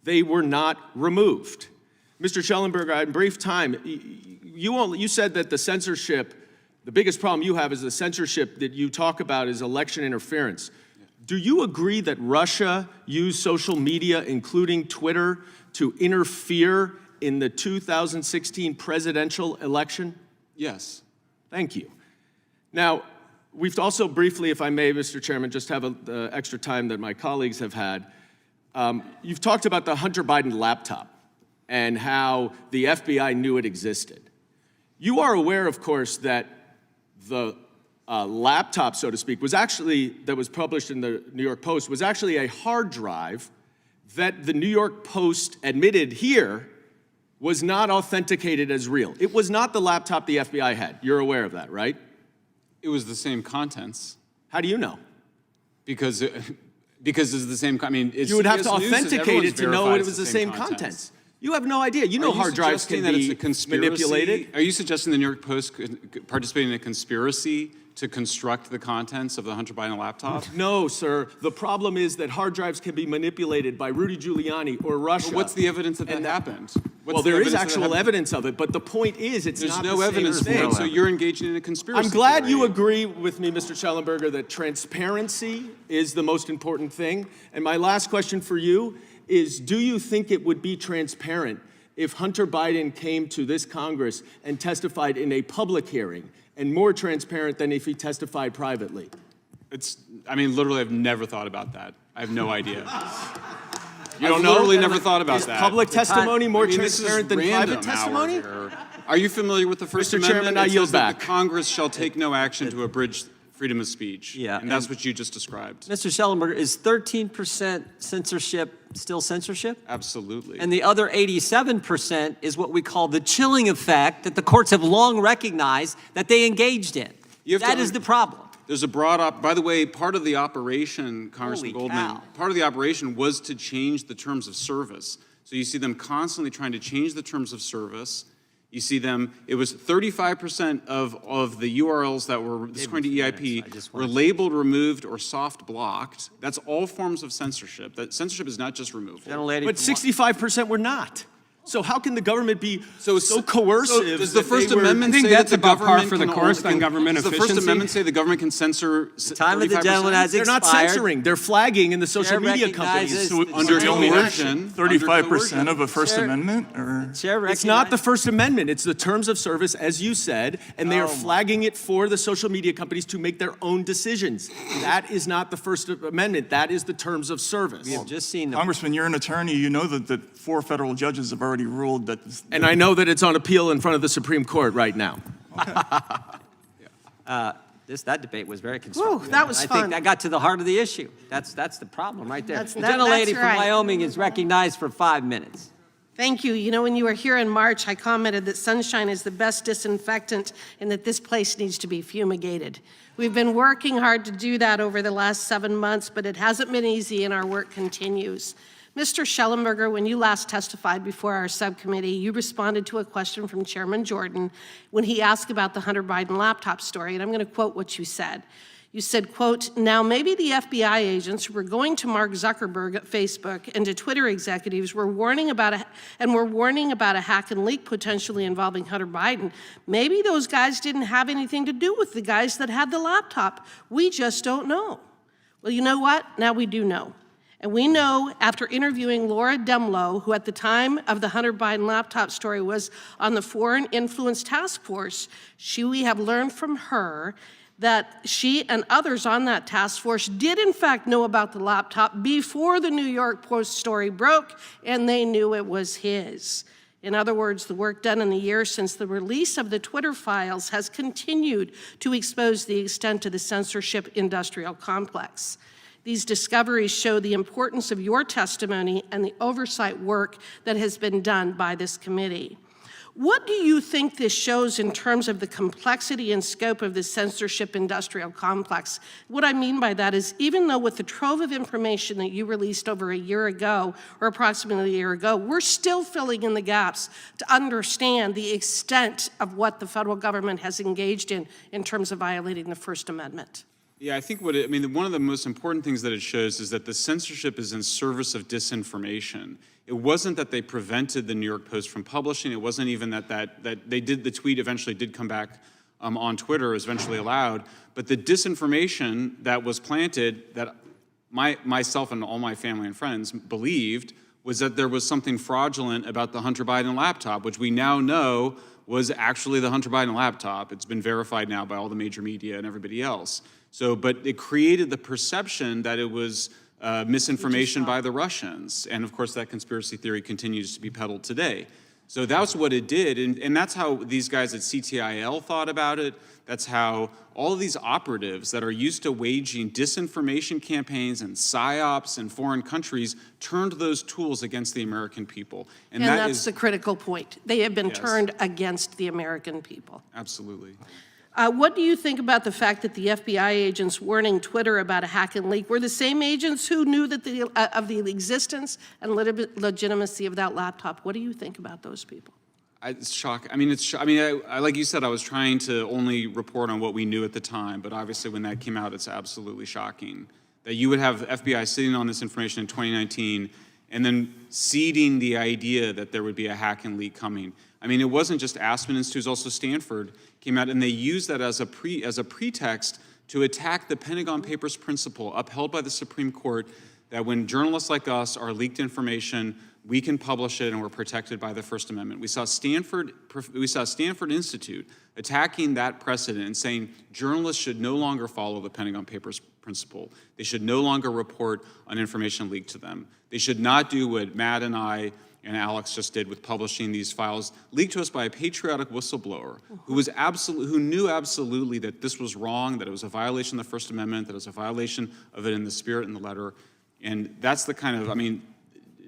they were not removed. Mr. Schellenberger, in brief time, you said that the censorship, the biggest problem you have is the censorship that you talk about is election interference. Do you agree that Russia used social media, including Twitter, to interfere in the 2016 presidential election? Yes. Thank you. Now, we've also briefly, if I may, Mr. Chairman, just have the extra time that my colleagues have had. You've talked about the Hunter Biden laptop and how the FBI knew it existed. You are aware, of course, that the laptop, so to speak, that was published in the New York Post was actually a hard drive that the New York Post admitted here was not authenticated as real. It was not the laptop the FBI had. You're aware of that, right? It was the same contents. How do you know? Because it's the same, you would have to authenticate it to know it was the same contents. You have no idea. You know hard drives can be manipulated. Are you suggesting the New York Post participated in a conspiracy to construct the contents of the Hunter Biden laptop? No, sir. The problem is that hard drives can be manipulated by Rudy Giuliani or Russia. Well, what's the evidence that happened? Well, there is actual evidence of it, but the point is, it's There's not no the evidence same for thing. it, so you're engaging in a conspiracy I'm glad theory. you agree with me, Mr. Schellenberger, that transparency is the most important thing. And my last question for you is, do you think it would be transparent if Hunter Biden came to this Congress and testified in a public hearing, and more transparent than if he testified privately? I mean, literally, I've never thought about that. I have no idea. You don't know? Literally never thought about Is that. public testimony more this is transparent than random private testimony? hour here. Are you familiar with the First Mr. Amendment? Chairman, I It yield says that back. the Congress shall take no action to abridge freedom of speech. Yeah, And that's what you just described. Mr. Schellenberger, is 13% censorship still censorship? Absolutely. And the other 87% is what we call the chilling effect that the courts have long recognized that they engaged in. That is the problem. There's a by the way, part of the operation, Congressman Holy Goldman, cow. part of the operation was to change the terms of service. So you see them constantly trying to change the terms of service. You see them, it was 35% of the URLs that were, this is according to EIP, were labeled, removed, or soft blocked. That's all forms of censorship. That censorship is not just removal. But 65% were not. So how can the government be so coercive? Does the First that they were- Amendment I think say that's that the about par government for the can course only- on government does the First efficiency? Amendment say the government can censor Time of the gentleman has They're not expired. censoring. They're flagging in the social media recognizes companies. the under only coercion. 35% of a First Chair- Amendment, or? It's not the First Amendment. It's the terms of service, as you said, and they are flagging it for the social media companies to make their own decisions. That is not the First Amendment. That is the terms of service. We have just seen the Congressman, you're an attorney. You know that 4 federal judges have already ruled that. And I know that it's on appeal in front of the Supreme Court right now. That debate was very constructive. that was I fun. think that got to the heart of the issue. That's the problem right there. That's- The that- gentlelady that's from right. Wyoming is recognized for 5 minutes. Thank you. You know, when you were here in March, I commented that sunshine is the best disinfectant and that this place needs to be fumigated. We've been working hard to do that over the last 7 months, but it hasn't been easy and our work continues. Mr. Schellenberger, when you last testified before our subcommittee, you responded to a question from Chairman Jordan when he asked about the Hunter Biden laptop story, and I'm going to quote what you said. You said, quote, "Now maybe the FBI agents who were going to Mark Zuckerberg at Facebook and to Twitter executives were warning about a hack and leak potentially involving Hunter Biden. Maybe those guys didn't have anything to do with the guys that had the laptop. We just don't know." Well, you know what? Now we do know. And we know, after interviewing Laura Demlow, who at the time of the Hunter Biden laptop story was on the Foreign Influence Task Force, we have learned from her that she and others on that task force did in fact know about the laptop before the New York Post story broke, and they knew it was his. In other words, the work done in the years since the release of the Twitter files has continued to expose the extent of the censorship industrial complex. These discoveries show the importance of your testimony and the oversight work that has been done by this committee. What do you think this shows in terms of the complexity and scope of the censorship industrial complex? What I mean by that is, even though with the trove of information that you released over a year ago, or approximately a year ago, we're still filling in the gaps to understand the extent of what the federal government has engaged in terms of violating the First Amendment. Yeah, I think one of the most important things that it shows is that the censorship is in service of disinformation. It wasn't that they prevented the New York Post from publishing. It wasn't even that they did, the tweet eventually did come back on Twitter, was eventually allowed. But the disinformation that was planted, that myself and all my family and friends believed, was that there was something fraudulent about the Hunter Biden laptop, which we now know was actually the Hunter Biden laptop. It's been verified now by all the major media and everybody else. But it created the perception that it was misinformation by the Russians. And of course, that conspiracy theory continues to be peddled today. So that's what it did. And that's how these guys at CTIL thought about it. That's how all of these operatives that are used to waging disinformation campaigns and psyops in foreign countries turned those tools against the American people. And that's the critical point. They have been turned against the American people. Absolutely. What do you think about the fact that the FBI agents warning Twitter about a hack and leak were the same agents who knew that of the existence and legitimacy of that laptop? What do you think about those people? It's shocking. Like you said, I was trying to only report on what we knew at the time, but obviously when that came out, it's absolutely shocking that you would have FBI sitting on this information in 2019 and then seeding the idea that there would be a hack and leak coming. I mean, it wasn't just Aspen Institute, it was also Stanford came out, and they used that as a pretext to attack the Pentagon Papers principle upheld by the Supreme Court that when journalists like us are leaked information, we can publish it and we're protected by the First Amendment. We saw Stanford Institute attacking that precedent and saying journalists should no longer follow the Pentagon Papers principle. They should no longer report on information leaked to them. They should not do what Matt and I and Alex just did with publishing these files leaked to us by a patriotic whistleblower who knew absolutely that this was wrong, that it was a violation of the First Amendment, that it was a violation of it in the spirit and the letter. And that's the kind of, I mean,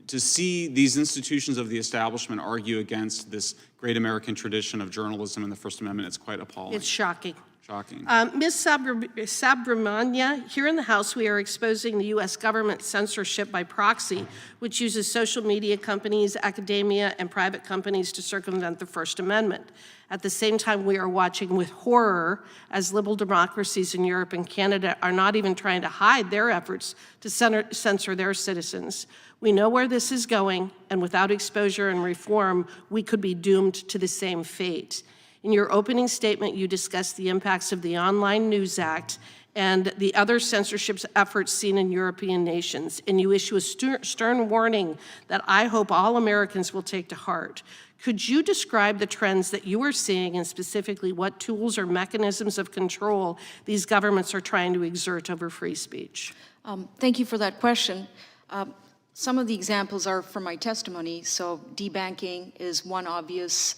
to see these institutions of the establishment argue against this great American tradition of journalism and the First Amendment, it's quite appalling. It's shocking. Shocking. Ms. Subramania, here in the House, we are exposing the U.S. government's censorship by proxy, which uses social media companies, academia, and private companies to circumvent the First Amendment. At the same time, we are watching with horror as liberal democracies in Europe and Canada are not even trying to hide their efforts to censor their citizens. We know where this is going, and without exposure and reform, we could be doomed to the same fate. In your opening statement, you discussed the impacts of the Online News Act and the other censorship efforts seen in European nations, and you issue a stern warning that I hope all Americans will take to heart. Could you describe the trends that you are seeing and specifically what tools or mechanisms of control these governments are trying to exert over free speech? Thank you for that question. Some of the examples are from my testimony. So debanking is one obvious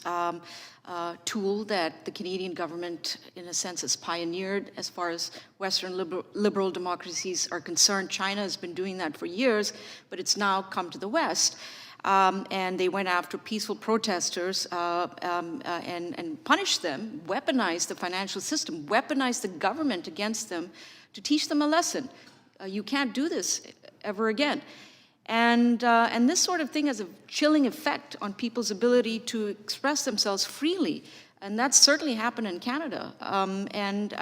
tool that the Canadian government, in a sense, has pioneered as far as Western liberal democracies are concerned. China has been doing that for years, but it's now come to the West. And they went after peaceful protesters and punished them, weaponized the financial system, weaponized the government against them to teach them a lesson. You can't do this ever again. And this sort of thing has a chilling effect on people's ability to express themselves freely. And that's certainly happened in Canada. And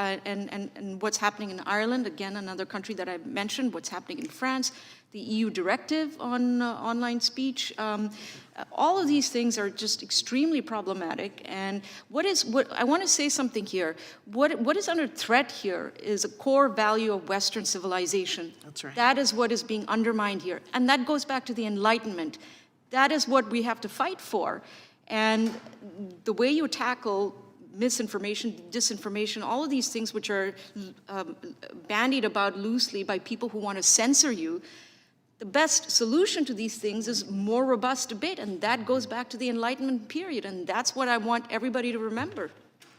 what's happening in Ireland, again, another country that I mentioned, what's happening in France, the EU directive on online speech. All of these things are just extremely problematic. And I want to say something here. What is under threat here is a core value of Western civilization. That's right. That is what is being undermined here. And that goes back to the Enlightenment. That is what we have to fight for. And the way you tackle misinformation, disinformation, all of these things which are bandied about loosely by people who want to censor you, the best solution to these things is more robust debate, and that goes back to the Enlightenment period, and that's what I want everybody to remember.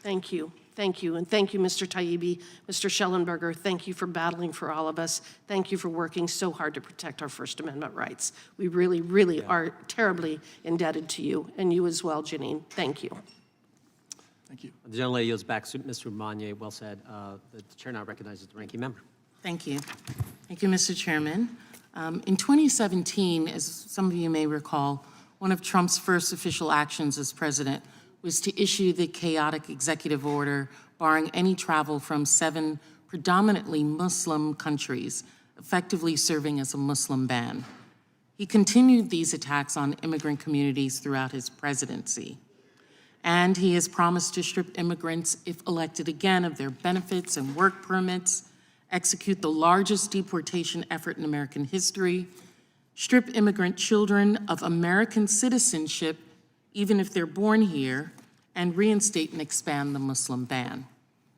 Thank you. Thank you. And thank you, Mr. Taibbi, Mr. Schellenberger. Thank you for battling for all of us. Thank you for working so hard to protect our First Amendment rights. We really, really are terribly indebted to you, and you as well, Janine. Thank you. Thank you. The gentlelady yields back. Mr. Monnier, well said. The chair now recognizes the ranking member. Thank you. Thank you, Mr. Chairman. In 2017, as some of you may recall, one of Trump's first official actions as president was to issue the chaotic executive order barring any travel from 7 predominantly Muslim countries, effectively serving as a Muslim ban. He continued these attacks on immigrant communities throughout his presidency. And he has promised to strip immigrants, if elected again, of their benefits and work permits, execute the largest deportation effort in American history, strip immigrant children of American citizenship, even if they're born here, and reinstate and expand the Muslim ban.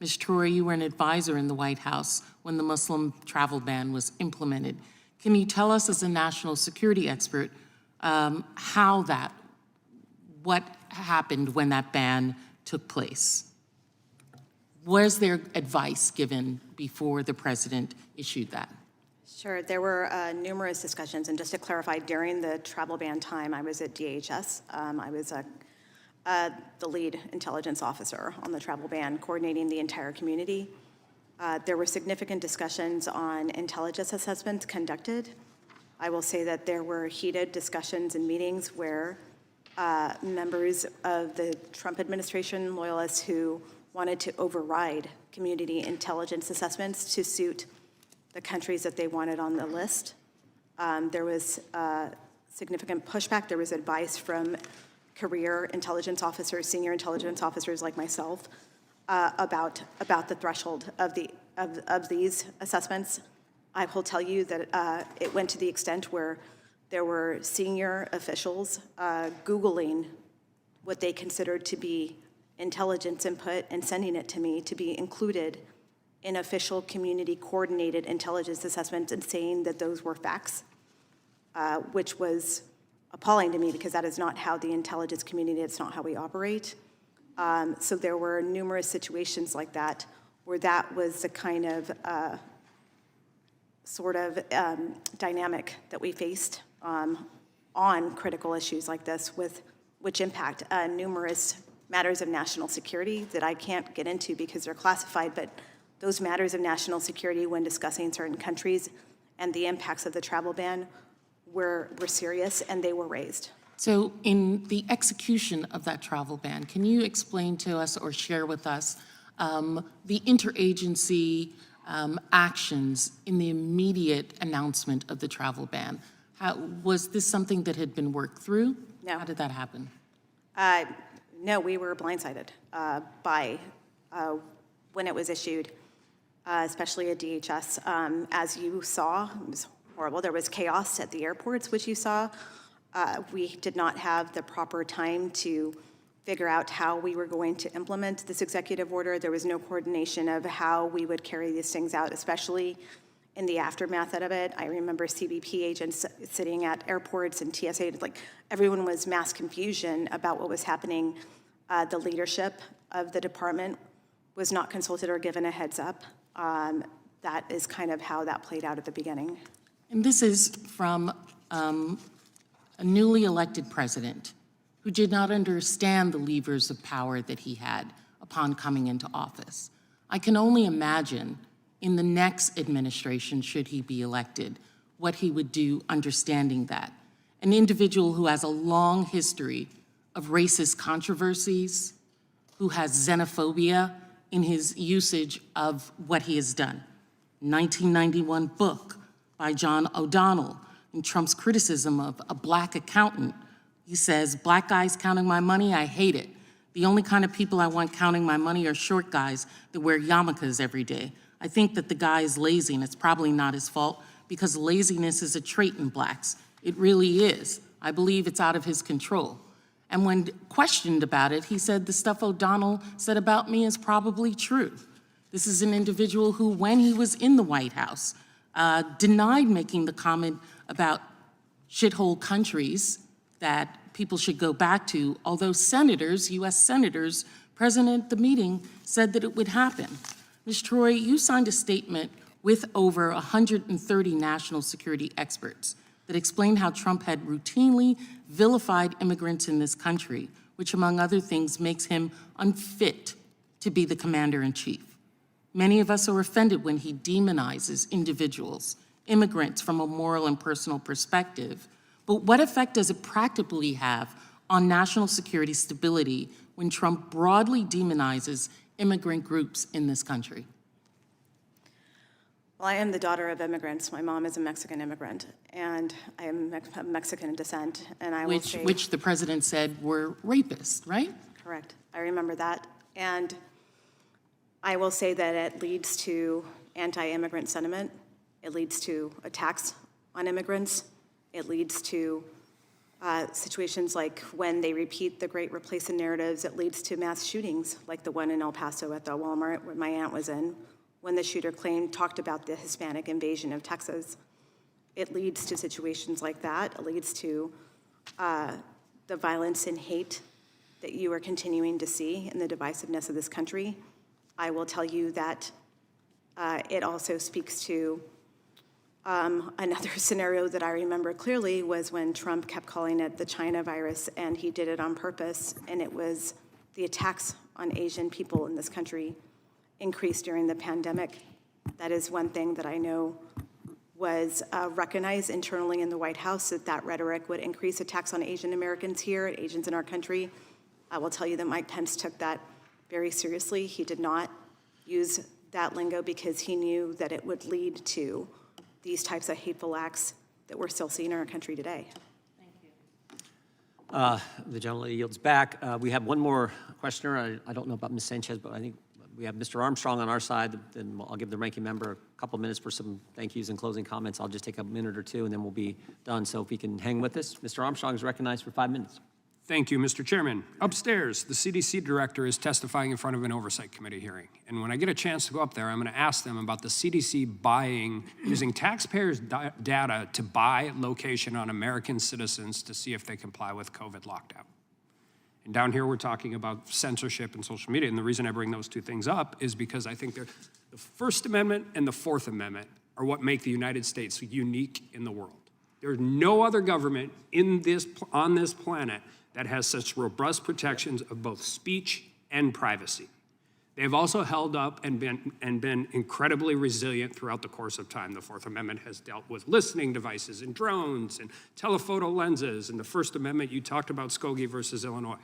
Ms. Troy, you were an advisor in the White House when the Muslim travel ban was implemented. Can you tell us, as a national security expert, what happened when that ban took place? Was there advice given before the president issued that? Sure, there were numerous discussions, and just to clarify, during the travel ban time, I was at DHS. I was the lead intelligence officer on the travel ban, coordinating the entire community. There were significant discussions on intelligence assessments conducted. I will say that there were heated discussions and meetings where members of the Trump administration, loyalists who wanted to override community intelligence assessments to suit the countries that they wanted on the list. There was significant pushback. There was advice from career intelligence officers, senior intelligence officers like myself, about the threshold of these assessments. I will tell you that it went to the extent where there were senior officials Googling what they considered to be intelligence input and sending it to me to be included in official community coordinated intelligence assessments and saying that those were facts, which was appalling to me because that is not how the intelligence community, it's not how we operate. So there were numerous situations like that where that was the kind of dynamic that we faced on critical issues like this, which impact numerous matters of national security that I can't get into because they're classified, but those matters of national security when discussing certain countries and the impacts of the travel ban were serious and they were raised. So in the execution of that travel ban, can you explain to us or share with us the interagency actions in the immediate announcement of the travel ban? Was this something that had been worked through? No. How did that happen? No, we were blindsided by when it was issued, especially at DHS. As you saw, it was horrible. There was chaos at the airports, which you saw. We did not have the proper time to figure out how we were going to implement this executive order. There was no coordination of how we would carry these things out, especially in the aftermath of it. I remember CBP agents sitting at airports and TSA, like everyone was mass confusion about what was happening. The leadership of the department was not consulted or given a heads up. That is kind of how that played out at the beginning. And this is from a newly elected president who did not understand the levers of power that he had upon coming into office. I can only imagine in the next administration, should he be elected, what he would do understanding that. An individual who has a long history of racist controversies, who has xenophobia in his usage of what he has done. 1991 book by John O'Donnell in Trump's criticism of a black accountant. He says, "Black guys counting my money, I hate it. The only kind of people I want counting my money are short guys that wear yarmulkes every day. I think that the guy is lazy, and it's probably not his fault because laziness is a trait in blacks. It really is. I believe it's out of his control." And when questioned about it, he said, "The stuff O'Donnell said about me is probably true." This is an individual who, when he was in the White House, denied making the comment about shithole countries that people should go back to, although senators, US senators, present at the meeting said that it would happen. Ms. Troy, you signed a statement with over 130 national security experts that explained how Trump had routinely vilified immigrants in this country, which among other things makes him unfit to be the commander-in-chief. Many of us are offended when he demonizes individuals, immigrants from a moral and personal perspective. But what effect does it practically have on national security stability when Trump broadly demonizes immigrant groups in this country? Well, I am the daughter of immigrants. My mom is a Mexican immigrant, and I am of Mexican descent, and I will say— Which the president said were rapists, right? Correct. I remember that. And I will say that it leads to anti-immigrant sentiment. It leads to attacks on immigrants. It leads to situations like when they repeat the Great Replacement narratives, it leads to mass shootings like the one in El Paso at the Walmart where my aunt was in, when the shooter talked about the Hispanic invasion of Texas. It leads to situations like that. It leads to the violence and hate that you are continuing to see in the divisiveness of this country. I will tell you that it also speaks to another scenario that I remember clearly was when Trump kept calling it the China virus, and he did it on purpose, and it was the attacks on Asian people in this country increased during the pandemic. That is one thing that I know was recognized internally in the White House, that rhetoric would increase attacks on Asian Americans here, Asians in our country. I will tell you that Mike Pence took that very seriously. He did not use that lingo because he knew that it would lead to these types of hateful acts that we're still seeing in our country today. Thank The gentleman yields back. We have one more questioner. I don't know about Ms. Sanchez, but I think we have Mr. Armstrong on our side. Then I'll give the ranking member a couple minutes for some thank yous and closing comments. I'll just take a minute or two, and then we'll be done. So if he can hang with us. Mr. Armstrong is recognized for 5 minutes. Thank you, Mr. Chairman. Upstairs, the CDC director is testifying in front of an oversight committee hearing. And when I get a chance to go up there, I'm going to ask them about the CDC using taxpayers' data to buy location on American citizens to see if they comply with COVID lockdown. And down here, we're talking about censorship and social media. And the reason I bring those two things up is because I think the First Amendment and the Fourth Amendment are what make the United States unique in the world. There's no other government on this planet that has such robust protections of both speech and privacy. They've also held up and been incredibly resilient throughout the course of time. The Fourth Amendment has dealt with listening devices and drones and telephoto lenses. And the First Amendment, you talked about Skokie versus Illinois.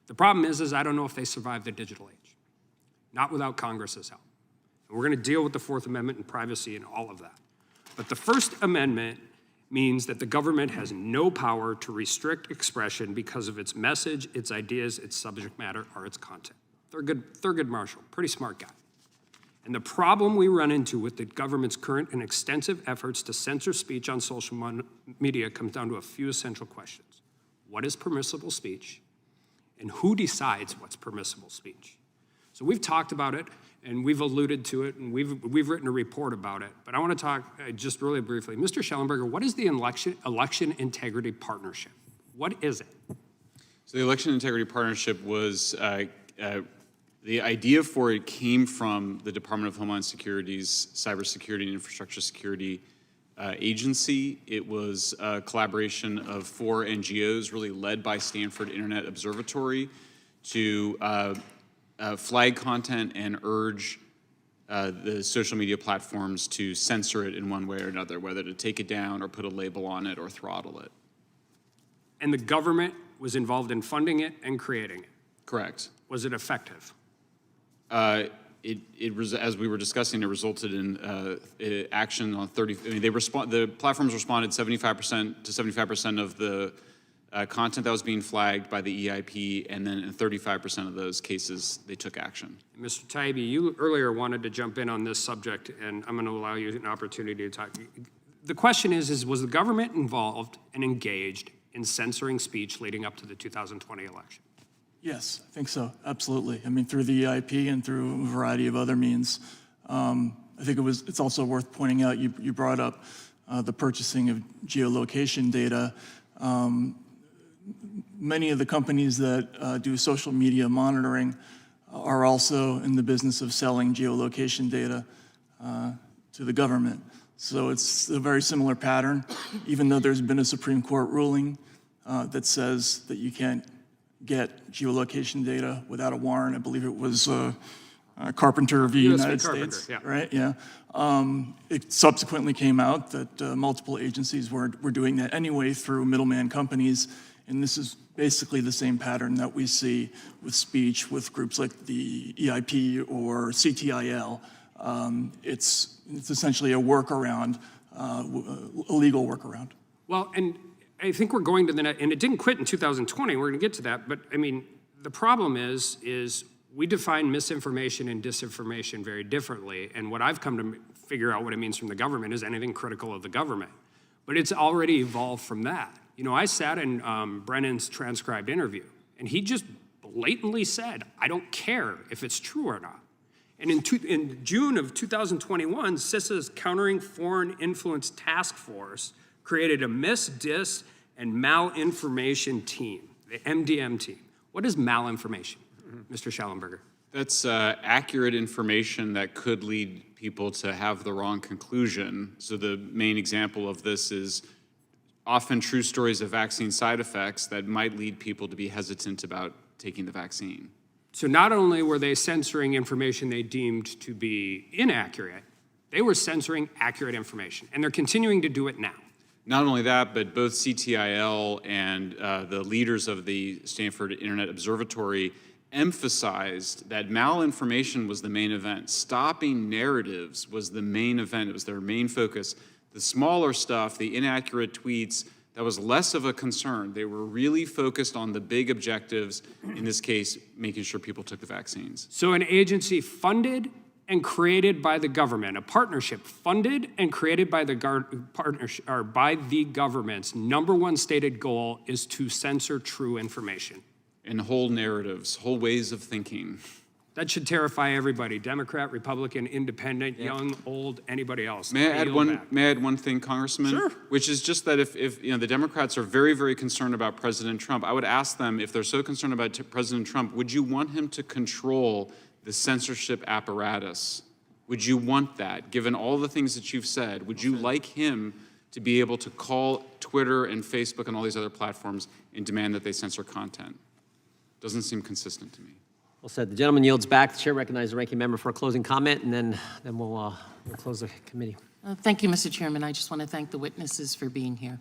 The problem is I don't know if they survive the digital age, not without Congress's help. And we're going to deal with the Fourth Amendment and privacy and all of that. But the First Amendment means that the government has no power to restrict expression because of its message, its ideas, its subject matter, or its content. Thurgood Marshall, pretty smart guy. And the problem we run into with the government's current and extensive efforts to censor speech on social media comes down to a few essential questions. What is permissible speech? And who decides what's permissible speech? So we've talked about it, and we've alluded to it, and we've written a report about it. But I want to talk just really briefly. Mr. Schellenberger, what is the Election Integrity Partnership? What is it? So the Election Integrity Partnership was, the idea for it came from the Department of Homeland Security's Cybersecurity and Infrastructure Security Agency. It was a collaboration of 4 NGOs, really led by Stanford Internet Observatory, to flag content and urge the social media platforms to censor it in one way or another, whether to take it down or put a label on it or throttle it. And the government was involved in funding it and creating it? Correct. Was it effective? As we were discussing, it resulted in action on 30. I mean, the platforms responded 75% of the content that was being flagged by the EIP, and then in 35% of those cases, they took action. Mr. Taibbi, you earlier wanted to jump in on this subject, and I'm going to allow you an opportunity to talk. The question is was the government involved and engaged in censoring speech leading up to the 2020 election? Yes, I think so, absolutely. I mean, through the EIP and through a variety of other means. I think it's also worth pointing out, you brought up the purchasing of geolocation data. Many of the companies that do social media monitoring are also in the business of selling geolocation data to the government. So it's a very similar pattern, even though there's been a Supreme Court ruling that says that you can't get geolocation data without a warrant. I believe it was Carpenter v. United States, yeah. Right? Yeah. It subsequently came out that multiple agencies were doing that anyway through middleman companies, and this is basically the same pattern that we see with speech with groups like the EIP or CTIL. It's essentially a workaround, a legal workaround. Well, and I think we're going to the and it didn't quit in 2020. We're going to get to that, but I mean, the problem is we define misinformation and disinformation very differently. And what I've come to figure out what it means from the government is anything critical of the government. But it's already evolved from that. You know, I sat in Brennan's transcribed interview, and he just blatantly said, I don't care if it's true or not. And in June of 2021, CISA's Countering Foreign Influence Task Force created a mis, dis, and malinformation team, the MDM team. What is malinformation, Mr. Schellenberger? That's accurate information that could lead people to have the wrong conclusion. So the main example of this is often true stories of vaccine side effects that might lead people to be hesitant about taking the vaccine. So not only were they censoring information they deemed to be inaccurate, they were censoring accurate information, and they're continuing to do it now. Not only that, but both CTIL and the leaders of the Stanford Internet Observatory emphasized that malinformation was the main event. Stopping narratives was the main event. It was their main focus. The smaller stuff, the inaccurate tweets that was less of a concern. They were really focused on the big objectives, in this case, making sure people took the vaccines. So an agency funded and created by the government, a partnership funded and created by the government's number one stated goal is to censor true information. And whole narratives, whole ways of thinking. That should terrify everybody, Democrat, Republican, Independent, young, old, anybody else. May I add one thing, Congressman? Sure. Which is just that if you know the Democrats are very, very concerned about President Trump, I would ask them, if they're so concerned about President Trump, would you want him to control the censorship apparatus? Would you want that, given all the things that you've said? Would you like him to be able to call Twitter and Facebook and all these other platforms and demand that they censor content? Doesn't seem consistent to me. Well said. The gentleman yields back. The chair recognizes the ranking member for a closing comment, and then we'll close the committee. Thank you, Mr. Chairman. I just want to thank the witnesses for being here.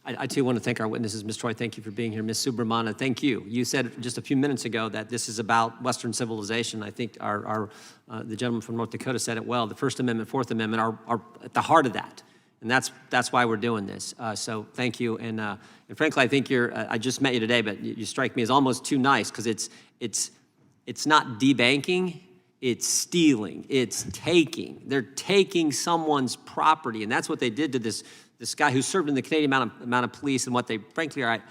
I too want to thank our witnesses. Ms. Troy, thank you for being here. Ms. Subramana, thank you. You said just a few minutes ago that this is about Western civilization. I think the gentleman from North Dakota said it well. The First Amendment, Fourth Amendment are at the heart of that. And that's why we're doing this. So thank you. And frankly, I think I just met you today, but you strike me as almost too nice, because it's not debanking, it's stealing, it's taking. They're taking someone's property, and that's what they did to this guy who served in the Canadian amount of police, and what they frankly are.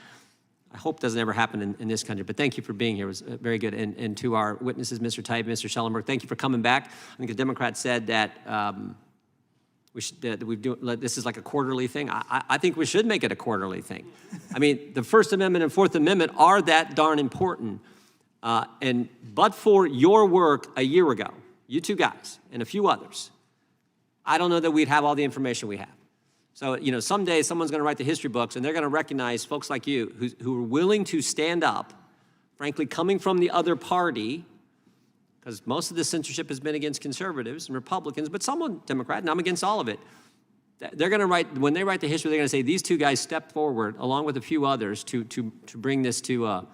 I hope doesn't ever happen in this country. But thank you for being here. It was very good. And to our witnesses, Mr. Taibbi, Mr. Schellenberg, thank you for coming back. I think the Democrats said that. This is like a quarterly thing. I think we should make it a quarterly thing. I mean, the First Amendment and Fourth Amendment are that darn important. But for your work a year ago, you two guys and a few others, I don't know that we'd have all the information we have. So, you know, someday someone's going to write the history books, and they're going to recognize folks like you who are willing to stand up, frankly, coming from the other party, because most of the censorship has been against conservatives and Republicans, but someone Democrat, and I'm against all of it. They're going to write, when they write the history, they're going to say these two guys stepped forward, along with a few others, to bring this to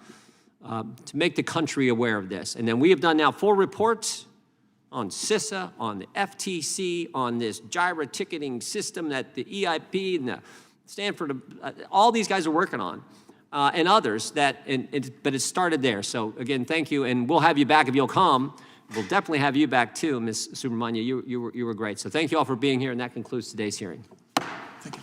make the country aware of this. And then we have done now 4 reports on CISA, on the FTC, on this gyro ticketing system that the EIP and the Stanford, all these guys are working on. And others but it started there. So again, thank you, and we'll have you back if you'll come. We'll definitely have you back too, Ms. Subramania. You were great. So thank you all for being here, and that concludes today's hearing. Thank you.